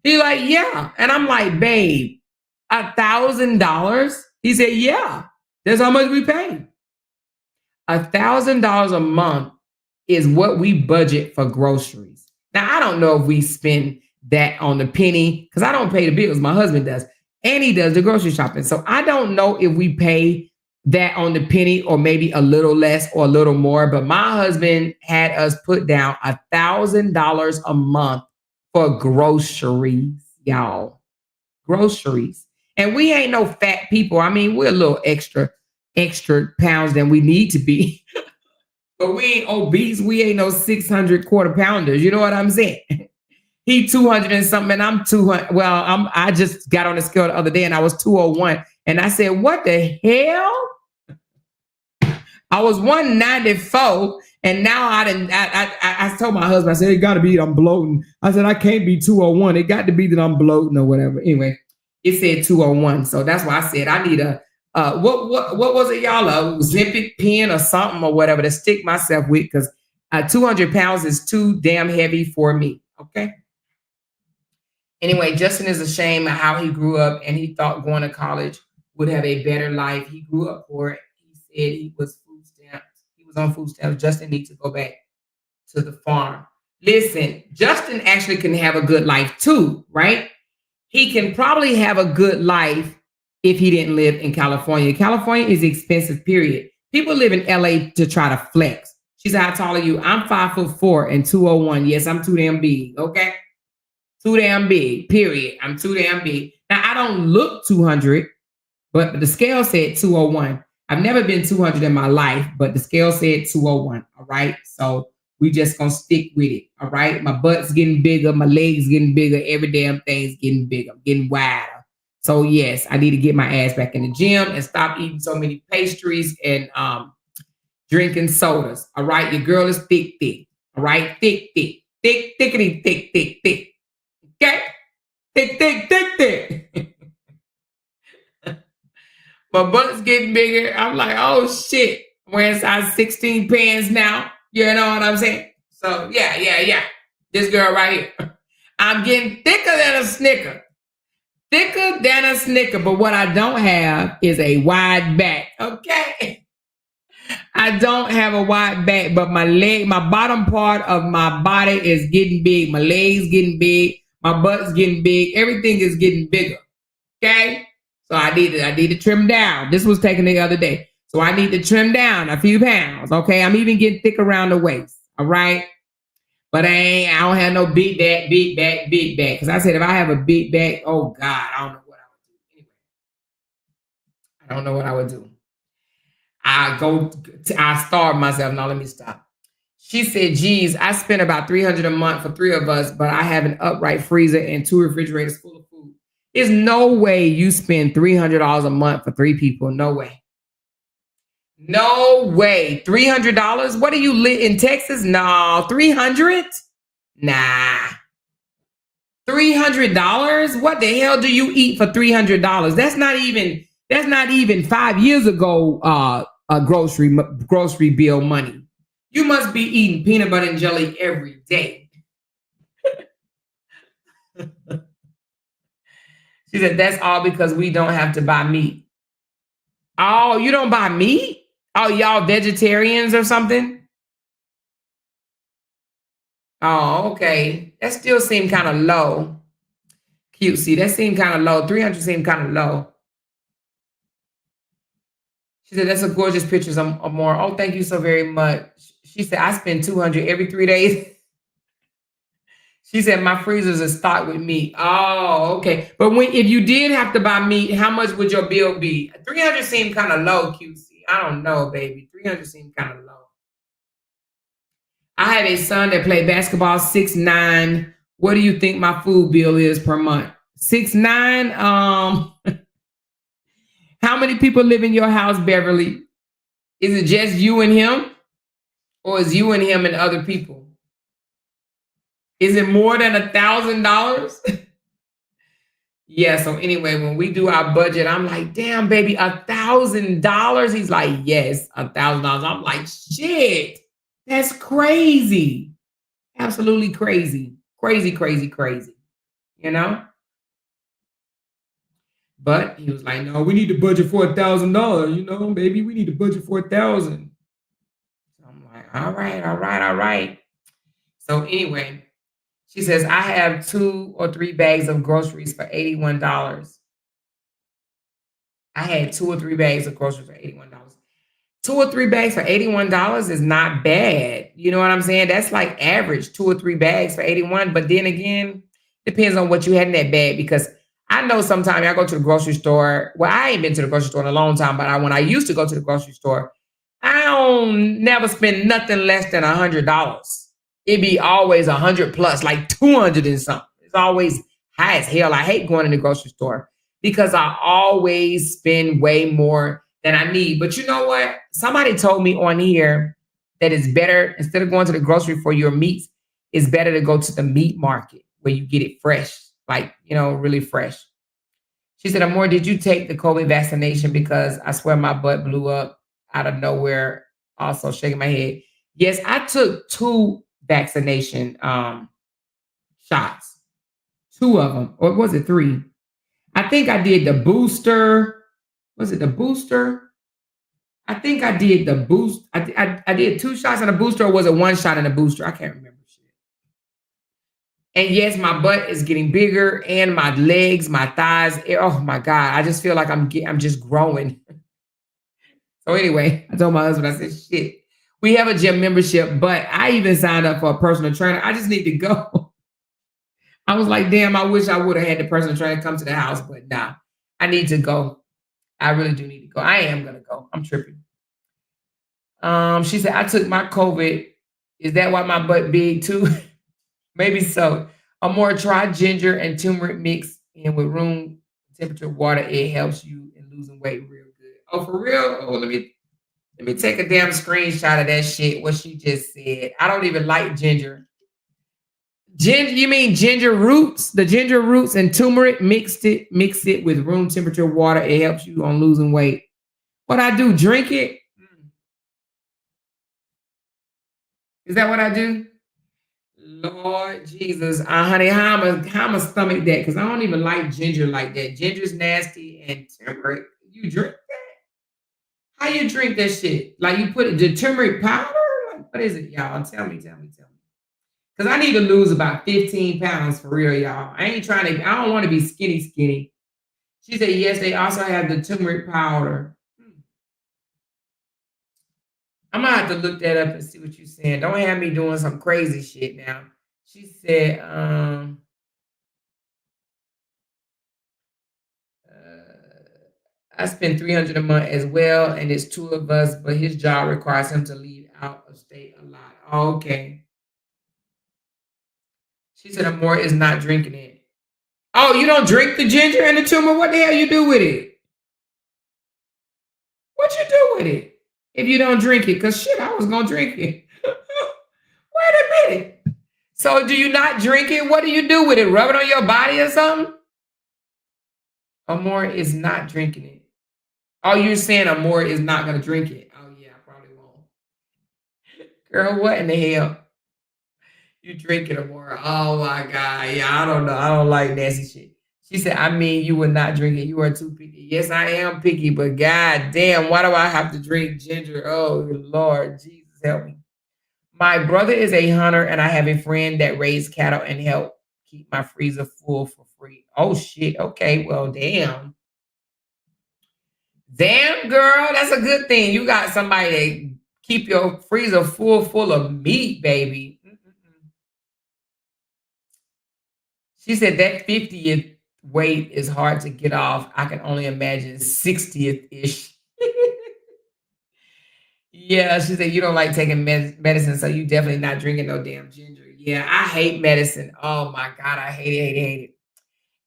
He's like, yeah. And I'm like, babe, $1,000? He said, yeah, that's how much we pay. $1,000 a month is what we budget for groceries. Now, I don't know if we spend that on the penny because I don't pay the bills. My husband does. And he does the grocery shopping. So I don't know if we pay that on the penny or maybe a little less or a little more. But my husband had us put down $1,000 a month for groceries, y'all. Groceries. And we ain't no fat people. I mean, we're a little extra pounds than we need to be. But we ain't obese. We ain't no 600 quarter pounders. You know what I'm saying? He 200 and something, and I'm 200. Well, I just got on the scale the other day, and I was 201. And I said, what the hell? I was 194, and now I told my husband, I said, it got to be I'm bloating. I said, I can't be 201. It got to be that I'm bloating or whatever. Anyway, it said 201. So that's why I said I need a, what was it, y'all? A Ozempic pen or something or whatever to stick myself with because 200 pounds is too damn heavy for me. Okay. Anyway, Justin is ashamed of how he grew up and he thought going to college would have a better life. He grew up poor. He said he was food stamps. He was on food stamps. Justin needs to go back to the farm. Listen, Justin actually can have a good life too, right? He can probably have a good life if he didn't live in California. California is expensive, period. People live in LA to try to flex. She said, how tall are you? I'm 5'4" and 201. Yes, I'm too damn big, okay? Too damn big, period. I'm too damn big. Now, I don't look 200, but the scale said 201. I've never been 200 in my life, but the scale said 201, all right? So we just gonna stick with it, all right? My butt's getting bigger, my legs getting bigger, every damn thing's getting bigger, getting wider. So yes, I need to get my ass back in the gym and stop eating so many pastries and drinking sodas, all right? Your girl is thick, all right? Thick, thickity, thick. Okay? Thick. My butt's getting bigger. I'm like, oh shit. I'm wearing size 16 pants now. You know what I'm saying? So yeah. This girl right here. I'm getting thicker than a Snicker. Thicker than a Snicker. But what I don't have is a wide back. Okay? I don't have a wide back, but my bottom part of my body is getting big. My legs getting big. My butt's getting big. Everything is getting bigger. Okay? So I need to trim down. This was taken the other day. So I need to trim down a few pounds. Okay? I'm even getting thick around the waist. All right? But I don't have no big back. Because I said if I have a big back, oh God, I don't know what I would do. Anyway. I don't know what I would do. I starve myself. Now let me stop. She said, geez, I spend about $300 a month for 3 of us, but I have an upright freezer and 2 refrigerators full of food. There's no way you spend $300 a month for 3 people. No way. No way. $300? What do you live in Texas? No. 300? Nah. $300? What the hell do you eat for $300? That's not even 5 years ago grocery bill money. You must be eating peanut butter and jelly every day. She said, that's all because we don't have to buy meat. Oh, you don't buy meat? Oh, y'all vegetarians or something? Oh, okay. That still seemed kind of low. Cutesy. That seemed kind of low. 300 seemed kind of low. She said, that's a gorgeous picture of more. Oh, thank you so very much. She said, I spend 200 every 3 days. She said, my freezers are stocked with meat. Oh, okay. But if you did have to buy meat, how much would your bill be? 300 seemed kind of low, QC. I don't know, baby. 300 seemed kind of low. I have a son that played basketball, 6'9". What do you think my food bill is per month? 6'9". How many people live in your house, Beverly? Is it just you and him? Or is you and him and other people? Is it more than $1,000? Yeah, so anyway, when we do our budget, I'm like, damn, baby, $1,000. He's like, yes, $1,000. I'm like, shit, that's crazy. Absolutely crazy. Crazy, crazy, crazy. You know? But he was like, no, we need to budget for $1,000. You know, baby, we need to budget for 1,000. So I'm like, all right, all right, all right. So anyway, she says, I have 2 or 3 bags of groceries for $81. I had 2 or 3 bags of groceries for $81. 2 or 3 bags for $81 is not bad. You know what I'm saying? That's like average, 2 or 3 bags for 81. But then again, depends on what you had in that bag, because I know sometimes I go to the grocery store. Well, I ain't been to the grocery store in a long time, but when I used to go to the grocery store, I don't never spend nothing less than $100. It'd be always 100 plus, like 200 and something. It's always high as hell. I hate going in the grocery store because I always spend way more than I need. But you know what? Somebody told me on here that it's better, instead of going to the grocery for your meats, it's better to go to the meat market where you get it fresh, like, you know, really fresh. She said, Amor, did you take the COVID vaccination? Because I swear my butt blew up out of nowhere. Also shaking my head. Yes, I took 2 vaccination shots, 2 of them, or was it 3? I think I did the booster. Was it the booster? I think I did the boost. I did 2 shots in a booster, or was it 1 shot in a booster? I can't remember shit. And yes, my butt is getting bigger, and my legs, my thighs. Oh my God, I just feel like I'm just growing. So anyway, I told my husband, I said, shit, we have a gym membership, but I even signed up for a personal trainer. I just need to go. I was like, damn, I wish I would have had the personal trainer come to the house, but nah, I need to go. I really do need to go. I am gonna go. I'm tripping. She said, I took my COVID. Is that why my butt big too? Maybe so. Amor, try ginger and turmeric mix in with room temperature water. It helps you in losing weight real good. Oh, for real? Oh, let me take a damn screenshot of that shit. What she just said. I don't even like ginger. Ginger, you mean ginger roots? The ginger roots and turmeric, mix it with room temperature water. It helps you on losing weight. What I do? Drink it? Is that what I do? Lord Jesus, honey, how I'ma stomach that? Because I don't even like ginger like that. Ginger's nasty, and turmeric. You drink that? How you drink that shit? Like you put the turmeric powder? Like, what is it, y'all? Tell me. Because I need to lose about 15 pounds for real, y'all. I don't want to be skinny. She said, yes, they also have the turmeric powder. I'm gonna have to look that up and see what you're saying. Don't have me doing some crazy shit now. She said, I spend 300 a month as well, and it's 2 of us, but his job requires him to leave out of state a lot. Oh, okay. She said, Amor is not drinking it. Oh, you don't drink the ginger and the turmeric? What the hell you do with it? What you do with it if you don't drink it? Because shit, I was gonna drink it. Wait a minute. So do you not drink it? What do you do with it? Rub it on your body or something? Amor is not drinking it. Oh, you're saying Amor is not gonna drink it. Oh yeah, I probably won't. Girl, what in the hell? You drinking Amor? Oh my God. Yeah, I don't know. I don't like nasty shit. She said, I mean, you would not drink it. You are too picky. Yes, I am picky, but god damn, why do I have to drink ginger? Oh, Lord, Jesus, help me. My brother is a hunter, and I have a friend that raised cattle and help keep my freezer full for free. Oh, shit. Okay, well, damn. Damn, girl, that's a good thing. You got somebody to keep your freezer full of meat, baby. Mm-mm-mm. She said that 50th weight is hard to get off. I can only imagine 60th ish. Yeah, she said you don't like taking medicine, so you definitely not drinking no damn ginger. Yeah, I hate medicine. Oh my God, I hate it.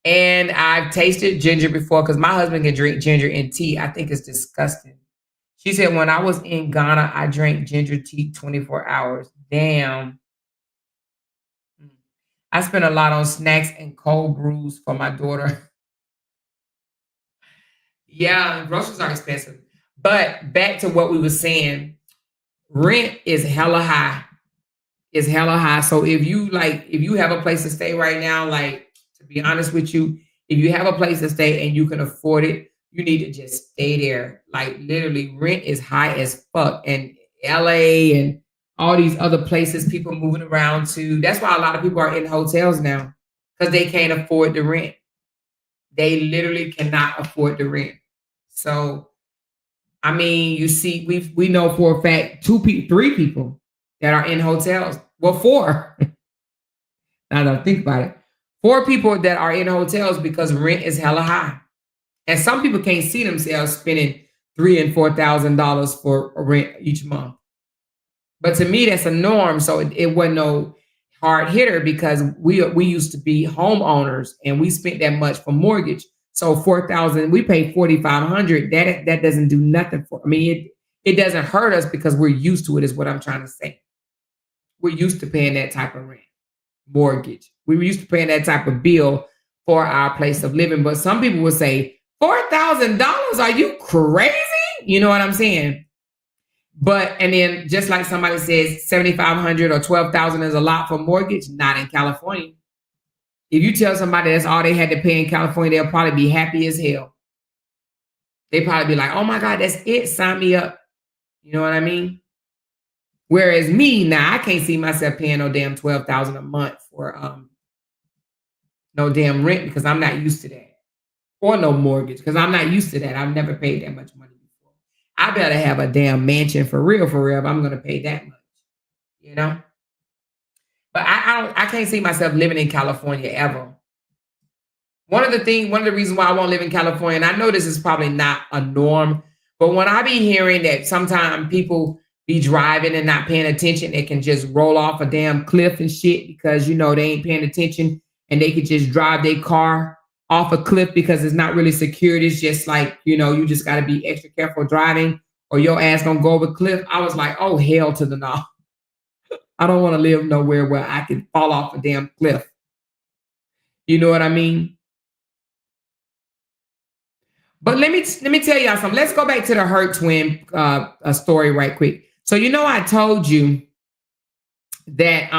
And I've tasted ginger before because my husband can drink ginger in tea. I think it's disgusting. She said, when I was in Ghana, I drank ginger tea 24 hours. Damn. Mm. I spent a lot on snacks and cold brews for my daughter. Yeah, groceries are expensive. But back to what we were saying, rent is hella high. Is hella high. So if you have a place to stay right now, like to be honest with you, if you have a place to stay and you can afford it, you need to just stay there. Like literally, rent is high as fuck. And LA and all these other places people moving around to. That's why a lot of people are in hotels now because they can't afford the rent. They literally cannot afford the rent. So I mean, you see, we know for a fact three people that are in hotels. Well, four. Now that I think about it, four people that are in hotels because rent is hella high, and some people can't see themselves spending $3,000 and $4,000 for a rent each month. But to me, that's a norm. So it wasn't no hard hitter because we used to be homeowners and we spent that much for mortgage. So 4,000, we pay 4,500. That doesn't do nothing for. I mean, it doesn't hurt us because we're used to it. Is what I'm trying to say. We're used to paying that type of rent, mortgage. We were used to paying that type of bill for our place of living. But some people would say $4,000. Are you crazy? You know what I'm saying? But and then just like somebody says 7,500 or 12,000 is a lot for mortgage, not in California. If you tell somebody that's all they had to pay in California, they'll probably be happy as hell. They probably be like, "Oh my God, that's it. Sign me up." You know what I mean? Whereas me, now I can't see myself paying no damn 12,000 a month for no damn rent because I'm not used to that. Or no mortgage because I'm not used to that. I've never paid that much money before. I better have a damn mansion for real, if I'm gonna pay that much, you know? But I can't see myself living in California ever. One of the reasons why I won't live in California, and I know this is probably not a norm, but when I be hearing that sometimes people be driving and not paying attention, they can just roll off a damn cliff and shit because you know they ain't paying attention and they could just drive their car off a cliff because it's not really secured. It's just like, you know, you just gotta be extra careful driving or your ass gonna go over a cliff. I was like, oh hell to the no. I don't want to live nowhere where I can fall off a damn cliff. You know what I mean? But let me tell y'all something. Let's go back to the Hurt twin story right quick. So you know I told you that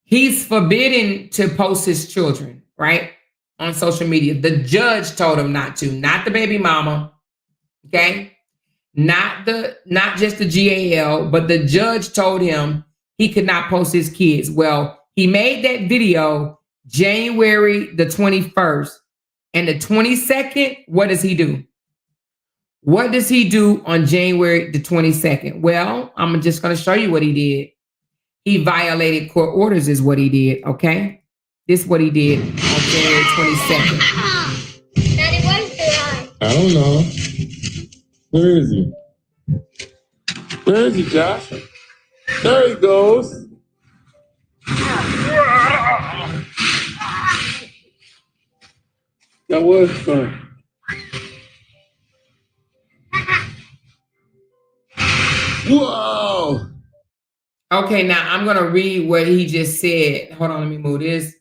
he's forbidden to post his children, right? On social media. The judge told him not to, not the baby mama, okay? Not just the GAL, but the judge told him he could not post his kids. Well, he made that video January the 21st. And the 22nd, what does he do? What does he do on January the 22nd? Well, I'm just going to show you what he did. He violated court orders is what he did, okay? This is what he did on January 22nd. Daddy, where's the eye? I don't know. Where is he? Where is he, Josh? There he goes. That was fun. Whoa! Okay, now I'm going to read what he just said. Hold on, let me move this.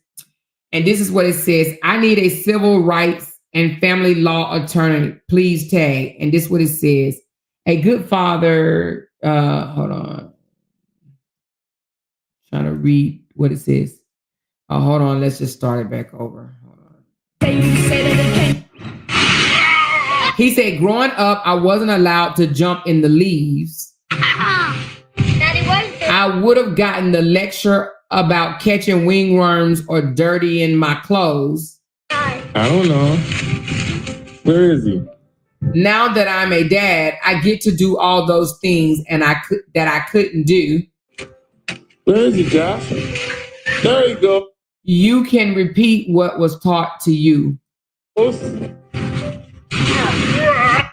And this is what it says. I need a civil rights and family law attorney. Please tag. And this is what it says. A good father, hold on. Trying to read what it says. Hold on, let's just start it back over. Hold on. He said, growing up, I wasn't allowed to jump in the leaves. Daddy, what is this? I would have gotten the lecture about catching wingworms or dirty in my clothes. I don't know. Where is he? Now that I'm a dad, I get to do all those things that I couldn't do. Where is he, Josh? There you go. You can repeat what was taught to you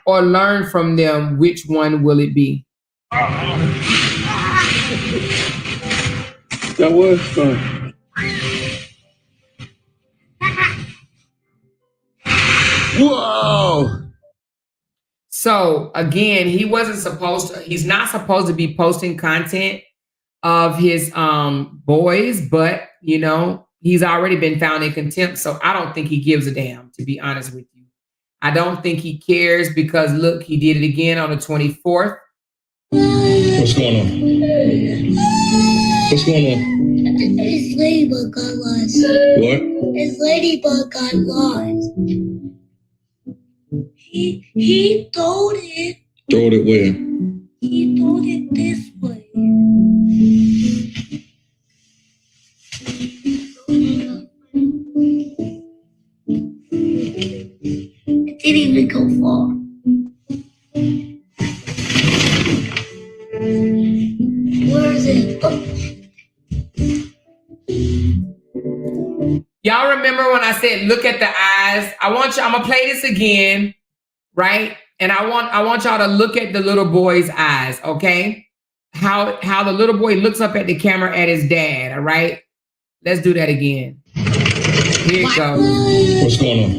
or learn from them. Which one will it be? That was fun. Whoa! So again, he's not supposed to be posting content of his boys, but you know, he's already been found in contempt. So I don't think he gives a damn, to be honest with you. I don't think he cares because look, he did it again on the 24th. What's going on? What's going on? His ladybug got lost. What? His ladybug got lost. He throwed it. Throw it where? He throwed it this way. It didn't even go far. Where is it? Oh. Y'all remember when I said, look at the eyes? I'm gonna play this again, right? And I want y'all to look at the little boy's eyes, okay? How the little boy looks up at the camera at his dad, all right? Let's do that again. Here it goes. What's going on?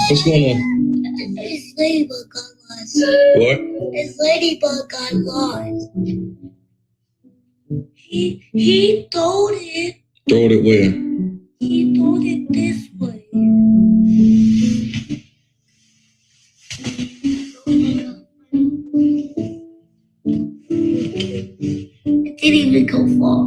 What's going on? His ladybug got lost. What? His ladybug got lost. He throwed it. Throw it where? He throwed it this way. It didn't even go far.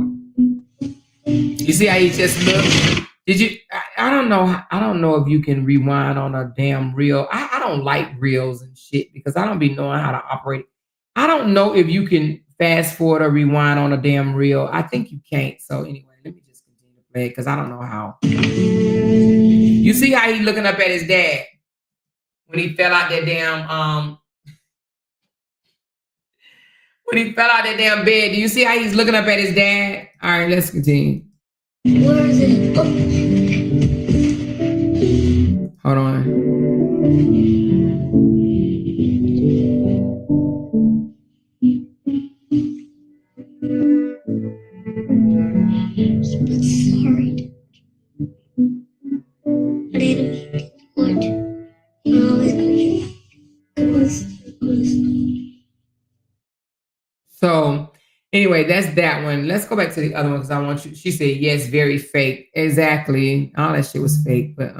You see how he just looked? Did you? I don't know. I don't know if you can rewind on a damn reel. I don't like reels and shit because I don't be knowing how to operate it. I don't know if you can fast forward or rewind on a damn reel. I think you can't. So anyway, let me just continue to play it because I don't know how. You see how he looking up at his dad when he fell out that damn when he fell out that damn bed. Do you see how he's looking up at his dad? All right, let's continue. Where is it? Oh. Hold on. Sorry. I didn't want to. So anyway, that's that one. Let's go back to the other one because I want you. She said, yes, very fake. Exactly. All that shit was fake. But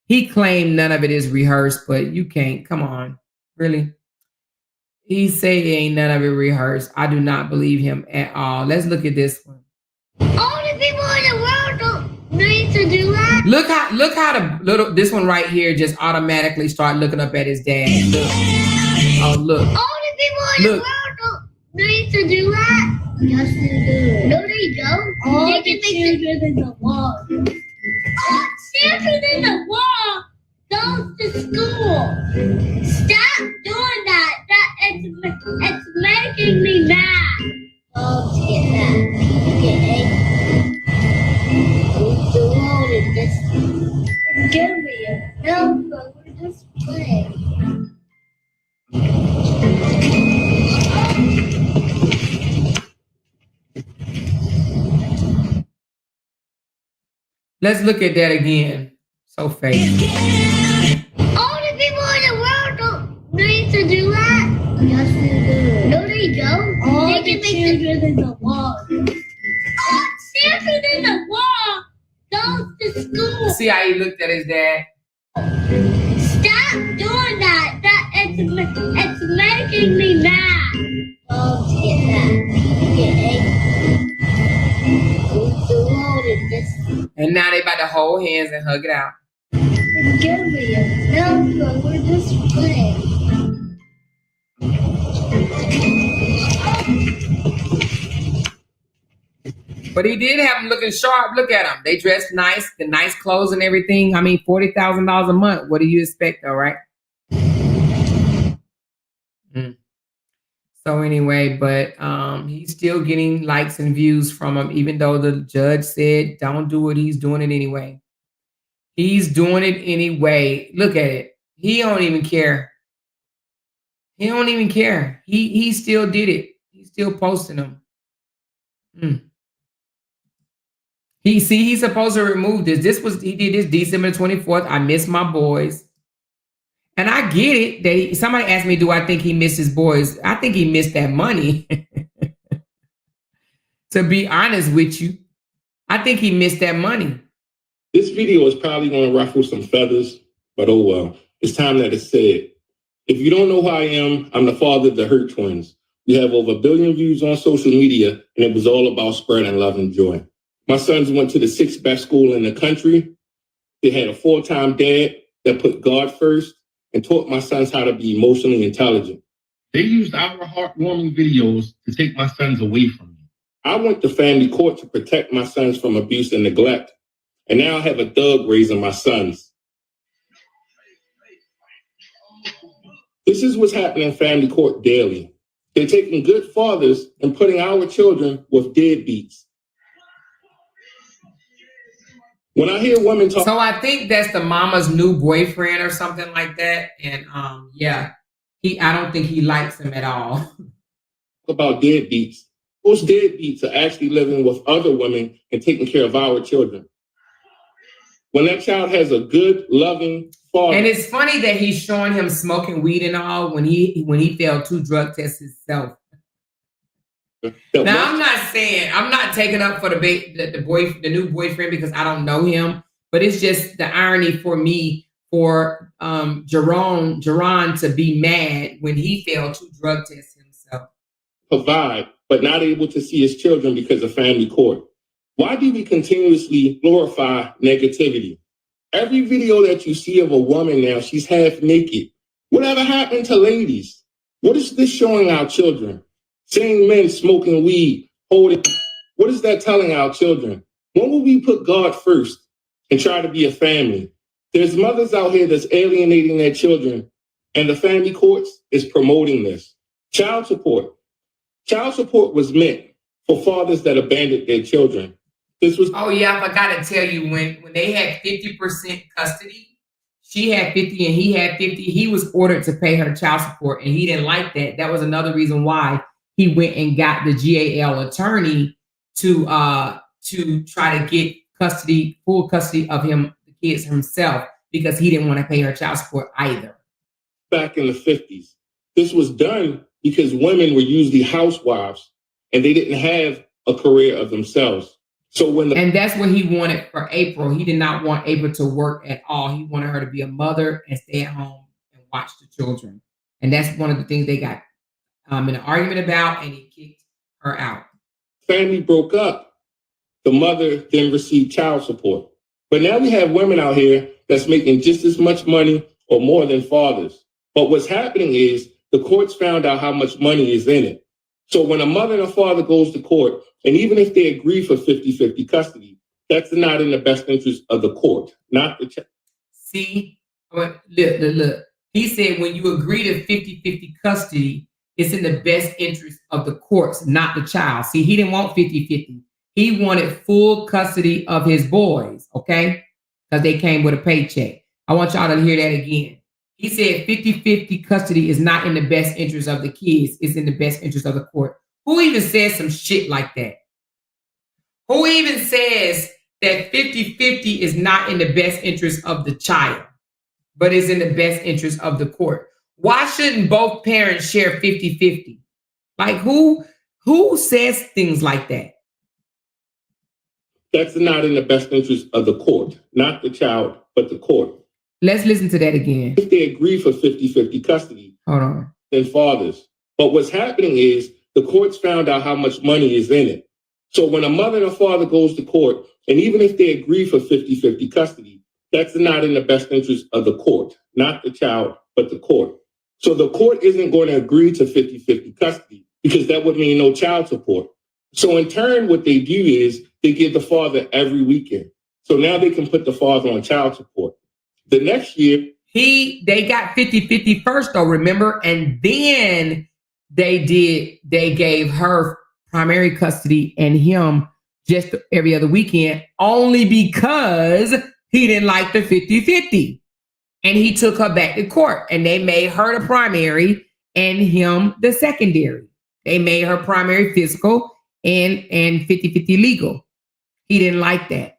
he claimed none of it is rehearsed, but you can't. Come on. Really? He said ain't none of it rehearsed. I do not believe him at all. Let's look at this one. All the people in the world don't need to do that. Look how this one right here just automatically start looking up at his dad. Look. Oh, look. All the people in the world don't need to do that. Yes, they do. No, they don't. All the children in the world. All children in the world goes to school. Stop doing that. It's making me mad. Oh, get mad. Get angry. Do all of this. Give me a number. We're just playing. Let's look at that again. So fake. All the people in the world don't need to do that. Yes, they do. No, they don't. All the children in the world. All children in the world goes to school. See how he looked at his dad? Stop doing that. It's making me mad. Oh, get mad. Get angry. Do all of this. And now they about to hold hold hands and hug it out. Give me a cell phone. We're just playing. But he did have them looking sharp. Look at them. They dressed nice, the nice clothes and everything. I mean, $40,000 a month. What do you expect, though, right? So anyway, but he's still getting likes and views from him, even though the judge said don't do it. He's doing it anyway. He's doing it anyway. Look at it. He don't even care. He don't even care. He still did it. He's still posting them. He's supposed to remove this. He did this December 24th. I miss my boys. And I get it that somebody asked me, do I think he missed his boys? I think he missed that money. To be honest with you, I think he missed that money. This video is probably going to ruffle some feathers, but oh well. It's time that it's said. If you don't know who I am, I'm the father of the Hurt Twins. We have over 1 billion views on social media, and it was all about spreading love and joy. My sons went to the 6th best school in the country. They had a full-time dad that put God first and taught my sons how to be emotionally intelligent. They used our heartwarming videos to take my sons away from me. I went to family court to protect my sons from abuse and neglect, and now I have a thug raising my sons. This is what's happening in family court daily. They're taking good fathers and putting our children with deadbeats. When I hear women talk... So I think that's the mama's new boyfriend or something like that. And yeah, I don't think he likes him at all. About deadbeats. Most deadbeats are actually living with other women and taking care of our children. When that child has a good, loving father... And it's funny that he's showing him smoking weed and all when he failed 2 drug tests himself. Now, I'm not taking up for the new boyfriend because I don't know him, but it's just the irony for me for Jerron to be mad when he failed 2 drug tests himself. Provide, but not able to see his children because of family court. Why do we continuously glorify negativity? Every video that you see of a woman now, she's half naked. Whatever happened to ladies? What is this showing our children? Seeing men smoking weed, holding, what is that telling our children? When will we put God first and try to be a family? There's mothers out here that's alienating their children, and the family courts is promoting this. Child support. Child support was meant for fathers that abandoned their children. Oh yeah, I forgot to tell you, when they had 50% custody, she had 50 and he had 50, he was ordered to pay her child support, and he didn't like that. That was another reason why he went and got the GAL attorney to try to get full custody of the kids himself, because he didn't want to pay her child support either. Back in the 50s, this was done because women were usually housewives and they didn't have a career of themselves. So and that's what he wanted for April. He did not want April to work at all. He wanted her to be a mother and stay at home and watch the children. And that's one of the things they got in an argument about, and he kicked her out. Family broke up. The mother then received child support. But now we have women out here that's making just as much money or more than fathers. But what's happening is the courts found out how much money is in it. So when a mother and a father goes to court, and even if they agree for 50-50 custody, that's not in the best interest of the court, not the child. See, look. He said when you agree to 50-50 custody, it's in the best interest of the courts, not the child. See, he didn't want 50-50. He wanted full custody of his boys, okay? Because they came with a paycheck. I want y'all to hear that again. He said 50-50 custody is not in the best interest of the kids. It's in the best interest of the court. Who even says some shit like that? Who even says that 50-50 is not in the best interest of the child, but is in the best interest of the court? Why shouldn't both parents share 50-50? Like who says things like that? That's not in the best interest of the court, not the child, but the court. Let's listen to that again. If they agree for 50-50 custody, hold on, then fathers. But what's happening is the courts found out how much money is in it. So when a mother and a father goes to court, And even if they agree for 50-50 custody, that's not in the best interest of the court, not the child, but the court. So the court isn't going to agree to 50-50 custody because that would mean no child support. So in turn, what they do is they give the father every weekend. So now they can put the father on child support. The next year, they got 50-50 first though, remember? And then they gave her primary custody and him just every other weekend, only because he didn't like the 50-50. And he took her back to court and they made her the primary and him the secondary. They made her primary physical and 50-50 legal. He didn't like that.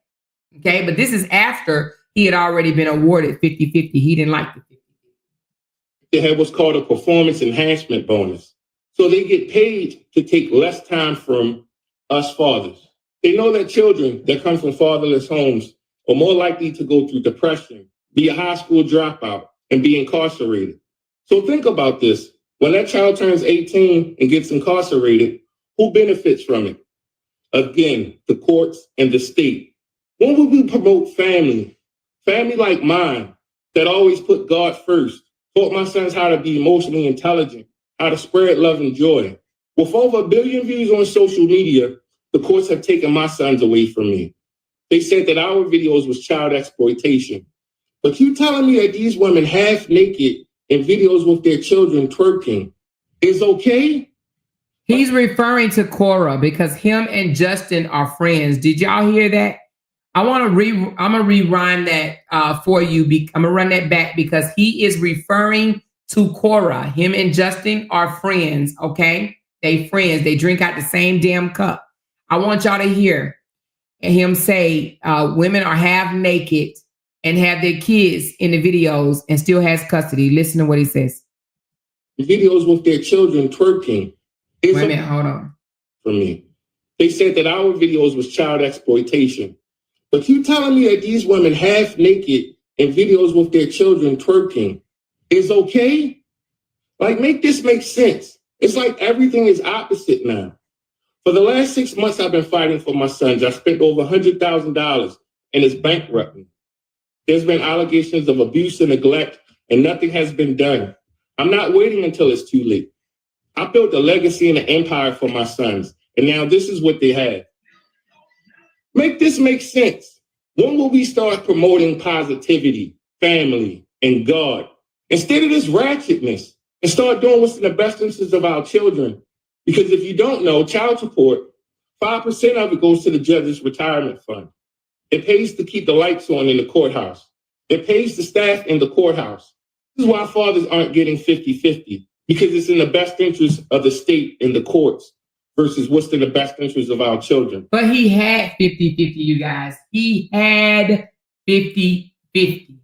Okay, but this is after he had already been awarded 50-50. He didn't like the 50-50. They have what's called a performance enhancement bonus. So they get paid to take less time from us fathers. They know that children that come from fatherless homes are more likely to go through depression, be a high school dropout, and be incarcerated. So think about this. When that child turns 18 and gets incarcerated, who benefits from it? Again, the courts and the state. When would we promote family? Family like mine that always put God first, taught my sons how to be emotionally intelligent, how to spread love and joy. With over 1 billion views on social media, the courts have taken my sons away from me. They said that our videos was child exploitation. But you telling me that these women half naked in videos with their children twerking is okay? He's referring to Cora because him and Justin are friends. Did y'all hear that? I'm gonna rewind that for you. I'm gonna run that back because he is referring to Cora. Him and Justin are friends. Okay, they friends. They drink out the same damn cup. I want y'all to hear him say women are half naked and have their kids in the videos and still has custody. Listen to what he says. Videos with their children twerking. Wait a minute, hold on. For me, they said that our videos was child exploitation. But you telling me that these women half naked in videos with their children twerking is okay? Like, make this make sense. It's like everything is opposite now. For the last 6 months, I've been fighting for my sons. I spent over $100,000 and it's bankrupting. There's been allegations of abuse and neglect and nothing has been done. I'm not waiting until it's too late. I built a legacy and an empire for my sons, and now this is what they have. Make this make sense. When will we start promoting positivity, family, and God? Instead of this ratchetness, and start doing what's in the best interest of our children. Because if you don't know, child support, 5% of it goes to the judge's retirement fund. It pays to keep the lights on in the courthouse. It pays the staff in the courthouse. This is why fathers aren't getting 50-50, because it's in the best interest of the state and the courts versus what's in the best interest of our children. But he had 50-50, you guys. He had 50-50.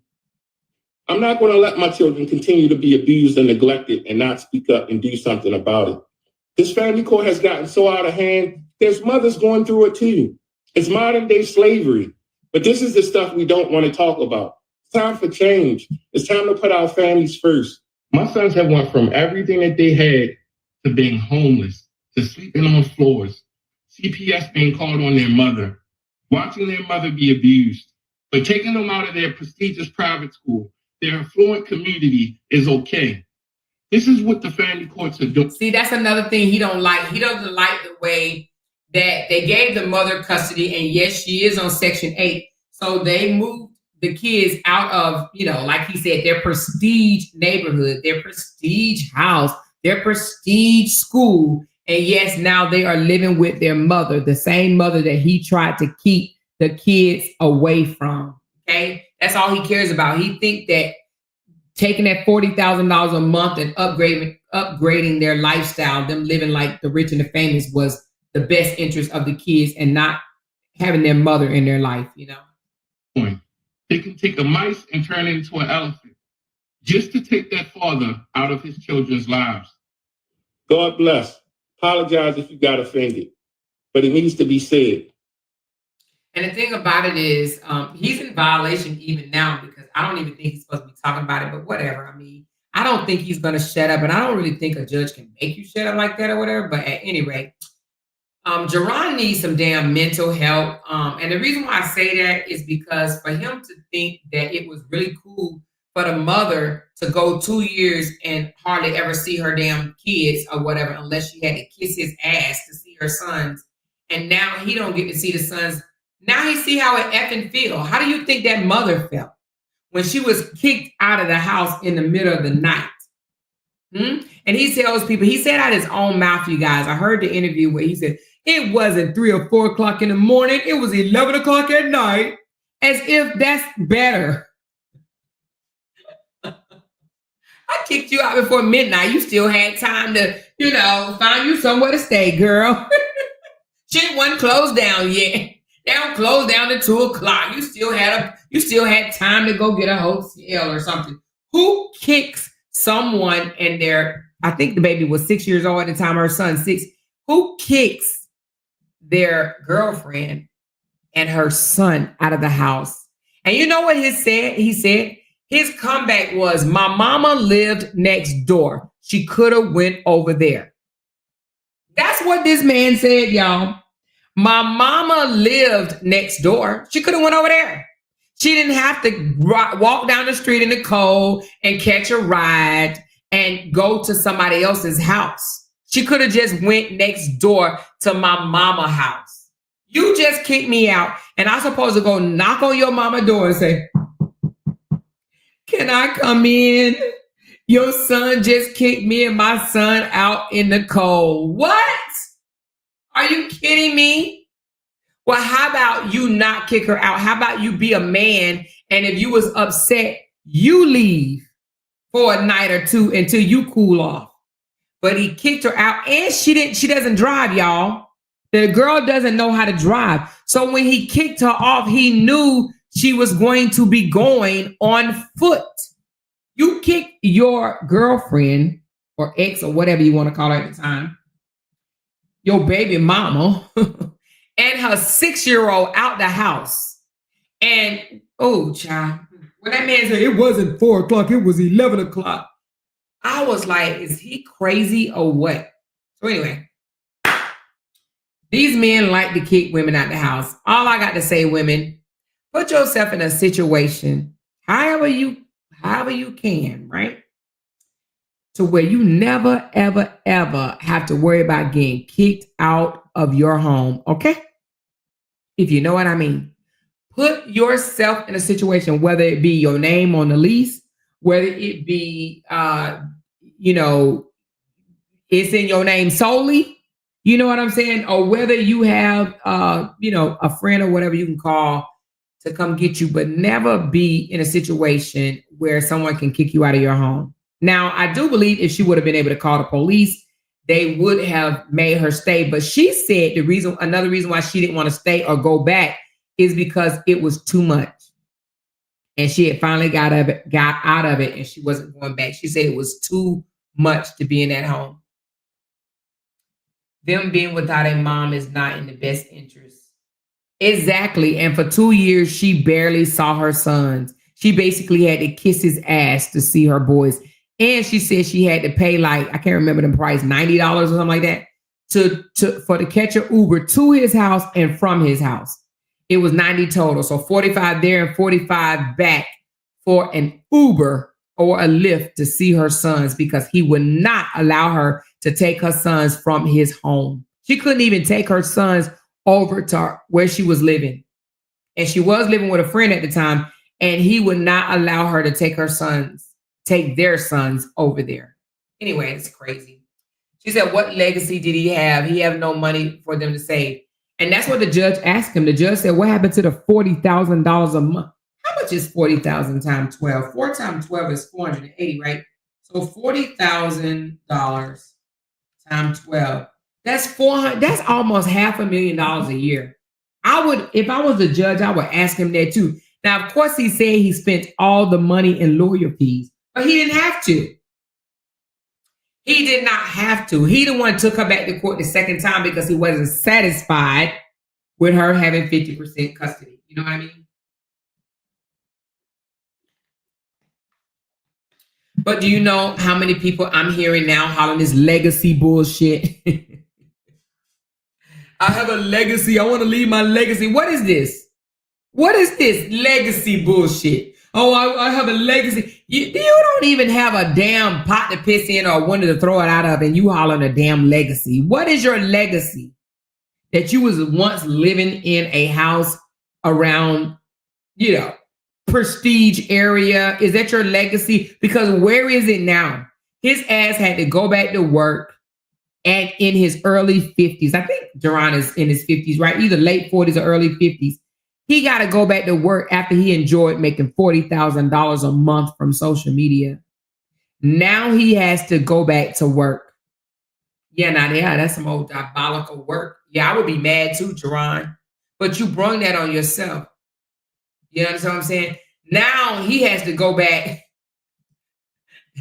I'm not going to let my children continue to be abused and neglected and not speak up and do something about it. This family court has gotten so out of hand, there's mothers going through it too. It's modern day slavery. But this is the stuff we don't want to talk about. It's time for change. It's time to put our families first. My sons have went from everything that they had to being homeless, to sleeping on floors, CPS being called on their mother, watching their mother be abused, but taking them out of their prestigious private school, their affluent community is okay. This is what the family courts are doing. See, that's another thing he don't like. He doesn't like the way that they gave the mother custody, and yes, she is on Section 8. So they moved the kids out of, like he said, their prestige neighborhood, their prestige house, their prestige school. And yes, now they are living with their mother, the same mother that he tried to keep the kids away from. Okay, that's all he cares about. He think that taking that $40,000 a month and upgrading their lifestyle, them living like the rich and the famous, was the best interest of the kids and not having their mother in their life, They can take a mice and turn it into an elephant just to take that father out of his children's lives. God bless. Apologize if you got offended, but it needs to be said. And the thing about it is, he's in violation even now because I don't even think he's supposed to be talking about it, but whatever. I mean, I don't think he's going to shut up, and I don't really think a judge can make you shut up like that or whatever, but at any rate, Jerron needs some damn mental help. And the reason why I say that is because for him to think that it was really cool for the mother to go 2 years and hardly ever see her damn kids or whatever, unless she had to kiss his ass to see her sons. And now he don't get to see the sons. Now he see how it effing feel. How do you think that mother felt when she was kicked out of the house in the middle of the night? And he tells people, he said out his own mouth, you guys. I heard the interview where he said, it wasn't 3 or 4 o'clock in the morning. It was 11 o'clock at night. As if that's better. I kicked you out before midnight. You still had time to, find you somewhere to stay, girl. Shit wasn't closed down yet. They don't close down at 2 o'clock. You still had time to go get a hotel or something. Who kicks someone and I think the baby was 6 years old at the time, her son 6. Who kicks their girlfriend and her son out of the house? And you know what he said? He said his comeback was, my mama lived next door. She could have went over there. That's what this man said, y'all. My mama lived next door. She could have went over there. She didn't have to walk down the street in the cold and catch a ride and go to somebody else's house. She could have just went next door to my mama house. You just kicked me out, and I'm supposed to go knock on your mama door and say, can I come in? Your son just kicked me and my son out in the cold. What? Are you kidding me? Well, how about you not kick her out? How about you be a man, and if you was upset, you leave for a night or two until you cool off. But he kicked her out, and she doesn't drive, y'all. The girl doesn't know how to drive. So when he kicked her off, he knew she was going to be going on foot. You kick your girlfriend or ex or whatever you want to call her at the time, your baby mama, and her 6-year-old out the house. And, oh, child, when that man said it wasn't 4 o'clock, it was 11 o'clock. I was like, is he crazy or what? So anyway, these men like to kick women out the house. All I got to say, women, put yourself in a situation, however you can, right? To where you never, ever, ever have to worry about getting kicked out of your home, okay? If you know what I mean. Put yourself in a situation, whether it be your name on the lease, whether it be, it's in your name solely, you know what I'm saying? Or whether you have, a friend or whatever you can call to come get you, but never be in a situation where someone can kick you out of your home. Now, I do believe if she would have been able to call the police, they would have made her stay. But she said another reason why she didn't want to stay or go back is because it was too much. And she had finally got out of it and she wasn't going back. She said it was too much to be in that home. Them being without a mom is not in the best interest. Exactly. And for 2 years, she barely saw her sons. She basically had to kiss his ass to see her boys. And she said she had to pay I can't remember the price, $90 or something like that, to catch an Uber to his house and from his house. It was 90 total. So 45 there and 45 back for an Uber or a Lyft to see her sons because he would not allow her to take her sons from his home. She couldn't even take her sons over to where she was living. And she was living with a friend at the time, and he would not allow her to take their sons over there. Anyway, it's crazy. She said, what legacy did he have? He have no money for them to save. And that's what the judge asked him. The judge said, what happened to the $40,000 a month? How much is 40,000 times 12? 4 times 12 is 480, right? So $40,000 times 12. That's $400. That's almost $500,000 a year. If I was the judge, I would ask him that too. Now, of course, he said he spent all the money in lawyer fees, but he didn't have to. He did not have to. He the one took her back to court the second time because he wasn't satisfied with her having 50% custody. You know what I mean? But do you know how many people I'm hearing now hollering this legacy bullshit? I have a legacy. I want to leave my legacy. What is this? What is this legacy bullshit? Oh, I have a legacy. You don't even have a damn pot to piss in or one to throw it out of, and you hollering a damn legacy. What is your legacy? That you was once living in a house around, prestige area. Is that your legacy? Because where is it now? His ass had to go back to work and in his early 50s. I think Duran is in his 50s, right? Either late 40s or early 50s. He got to go back to work after he enjoyed making $40,000 a month from social media. Now he has to go back to work. Yeah, that's some old diabolical work. Yeah, I would be mad too, Duran. But you brung that on yourself. You understand what I'm saying? Now he has to go back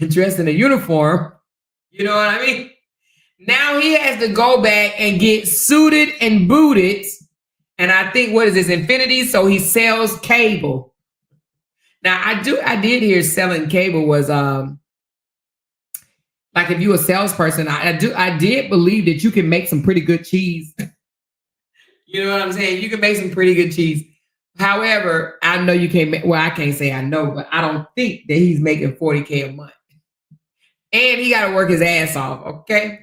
dressed in a uniform. You know what I mean? Now he has to go back and get suited and booted. And I think, what is this, Infinity? So he sells cable. Now I did hear selling cable was like if you a salesperson, I did believe that you can make some pretty good cheese. You know what I'm saying? You can make some pretty good cheese. However, I know you can't make, well, I can't say I know, but I don't think that he's making $40K a month. And he got to work his ass off, okay?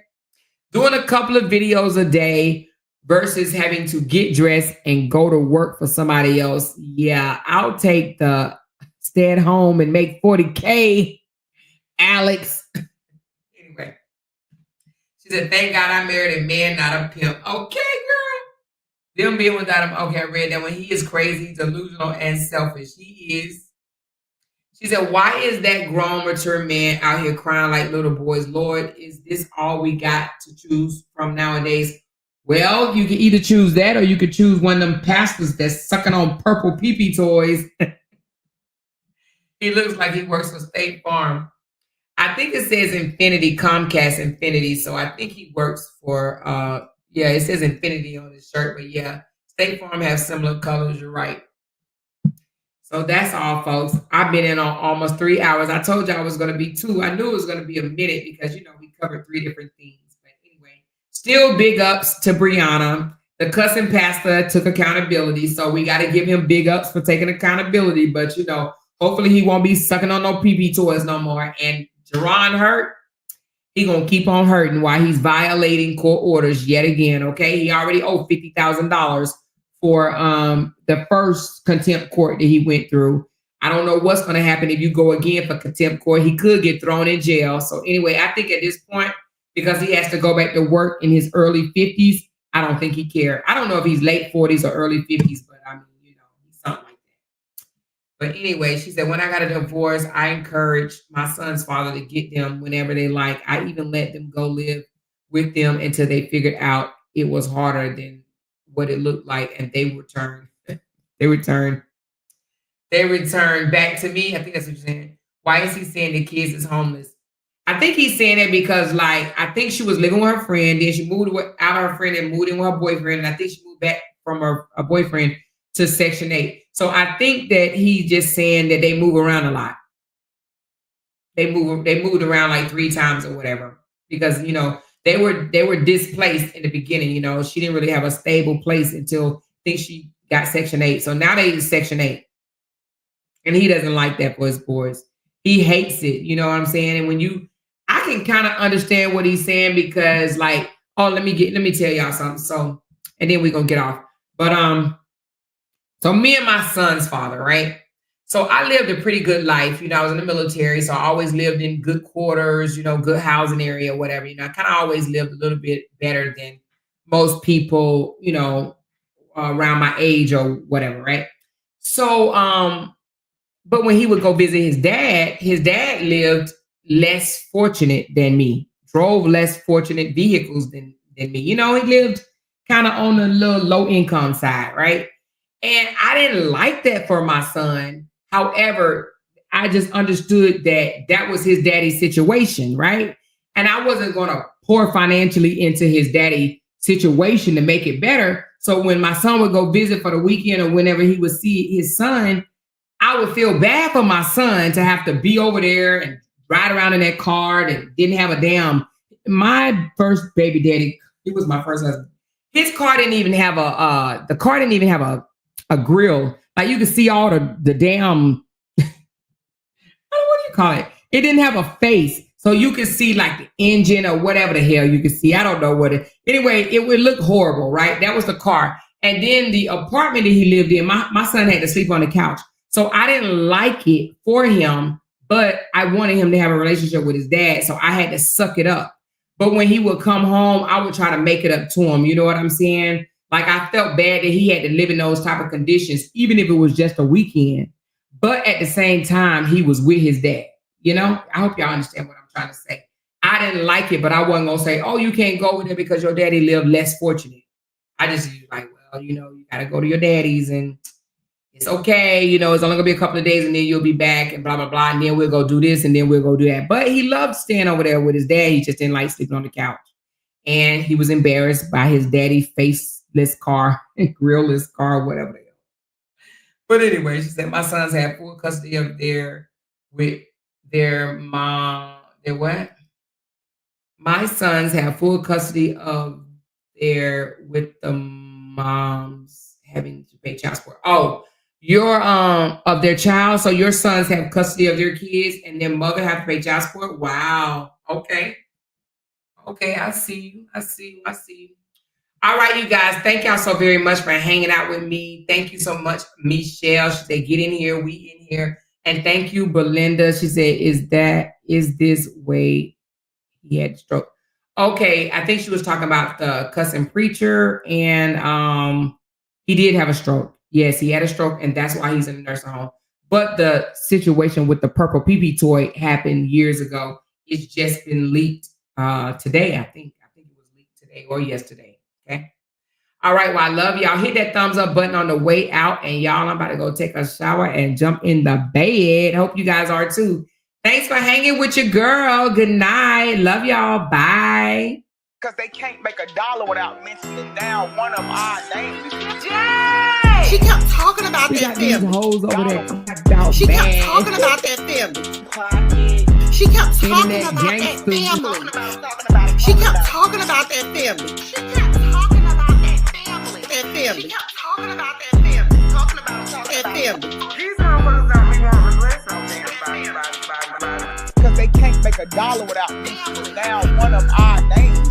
Doing a couple of videos a day versus having to get dressed and go to work for somebody else. Yeah, I'll take the stay at home and make $40K, Alex. Anyway, she said, thank God I married a man, not a pimp. Okay, girl. Them being without him. Okay, I read that one. He is crazy, delusional, and selfish. He is. She said, why is that grown, mature man out here crying like little boys? Lord, is this all we got to choose from nowadays? Well, you can either choose that or you could choose one of them pastors that's sucking on purple pee-pee toys. He looks like he works for State Farm. I think it says Infinity, Comcast Infinity. So I think he works for, it says Infinity on his shirt. But yeah, State Farm has similar colors. You're right. So that's all, folks. I've been in on almost 3 hours. I told you I was going to be 2. I knew it was going to be a minute because, we covered 3 different things. But anyway, still big ups to Briana. The cussing pastor took accountability. So we got to give him big ups for taking accountability. But, hopefully he won't be sucking on no pee-pee toys no more. And Jerron hurt. He going to keep on hurting while he's violating court orders yet again. Okay. He already owed $50,000 for the first contempt court that he went through. I don't know what's going to happen if you go again for contempt court. He could get thrown in jail. So anyway, I think at this point, because he has to go back to work in his early 50s, I don't think he cared. I don't know if he's late 40s or early 50s, but I mean, he's something like that. But anyway, she said, when I got a divorce, I encouraged my son's father to get them whenever they like. I even let them go live with them until they figured out it was harder than what it looked like, and they returned back to me. I think that's what you're saying. Why is he saying the kids is homeless? I think he's saying that because, I think she was living with her friend, then she moved out of her friend and moved in with her boyfriend, and I think she moved back from her boyfriend to Section 8. So I think that he's just saying that they move around a lot. They moved around like 3 times or whatever because they were displaced in the beginning. She didn't really have a stable place until I think she got Section 8. So now they use Section 8. And he doesn't like that for his boys. He hates it. You know what I'm saying? And I can kind of understand what he's saying because let me tell y'all something. So, and then we're going to get off. But, so me and my son's father, right? So I lived a pretty good life. I was in the military, so I always lived in good quarters, good housing area, whatever. I kind of always lived a little bit better than most people, around my age or whatever, right? So, but when he would go visit his dad lived less fortunate than me, drove less fortunate vehicles than me. He lived kind of on the little low income side, right? And I didn't like that for my son. However, I just understood that was his daddy's situation, right? And I wasn't going to pour financially into his daddy situation to make it better. So when my son would go visit for the weekend or whenever he would see his son, I would feel bad for my son to have to be over there and ride around in that car that didn't have my first baby daddy. He was my first husband. His car didn't even have the car didn't even have a grill. Like you could see all the damn, what do you call it? It didn't have a face. So you could see like the engine or whatever the hell you could see. I don't know what it. Anyway, it would look horrible, right? That was the car. And then the apartment that he lived in, my son had to sleep on the couch. So I didn't like it for him, but I wanted him to have a relationship with his dad. So I had to suck it up. But when he would come home, I would try to make it up to him. You know what I'm saying? Like I felt bad that he had to live in those type of conditions, even if it was just a weekend. But at the same time, he was with his dad. You know, I hope y'all understand what I'm trying to say. I didn't like it, but I wasn't going to say, oh, you can't go with it because your daddy lived less fortunate. I just was like, well, you know, you got to go to your daddy's and it's okay. You know, it's only going to be a couple of days and then you'll be back and blah, blah, blah. And then we'll go do this and then we'll go do that. But he loved staying over there with his dad. He just didn't like sleeping on the couch. And he was embarrassed by his daddy faceless car, grillless car, whatever the hell. But anyway, she said, my sons have full custody of their mom. Their what? My sons have full custody of with the moms having to pay child support. Oh, your of their child. So your sons have custody of their kids and their mother have to pay child support. Wow. Okay. Okay, I see you. All right, you guys. Thank y'all so very much for hanging out with me. Thank you so much, Michelle. She said, get in here, we in here. And thank you, Belinda. She said, is this way he had stroke? Okay, I think she was talking about the cussing preacher, and he did have a stroke. Yes, he had a stroke, and that's why he's in the nursing home. But the situation with the purple pee-pee toy happened years ago. It's just been leaked today, I think. I think it was leaked today or yesterday. Okay. All right. Well, I love y'all. Hit that thumbs up button on the way out. And y'all, I'm about to go take a shower and jump in the bed. Hope you guys are too. Thanks for hanging with your girl. Good night. Love y'all. Bye. Because they can't make $1 without mentioning down one of our names. Jay! She kept talking about We that got these family. hoes over there. She kept talking about that family. She kept talking Internet about that gangsters. family. She kept talking about that family. She kept talking about that family. That family. She kept talking about that family. Talking about that family. These motherfuckers got me want to regret something. Because they can't make $1 without mentioning down one of our names.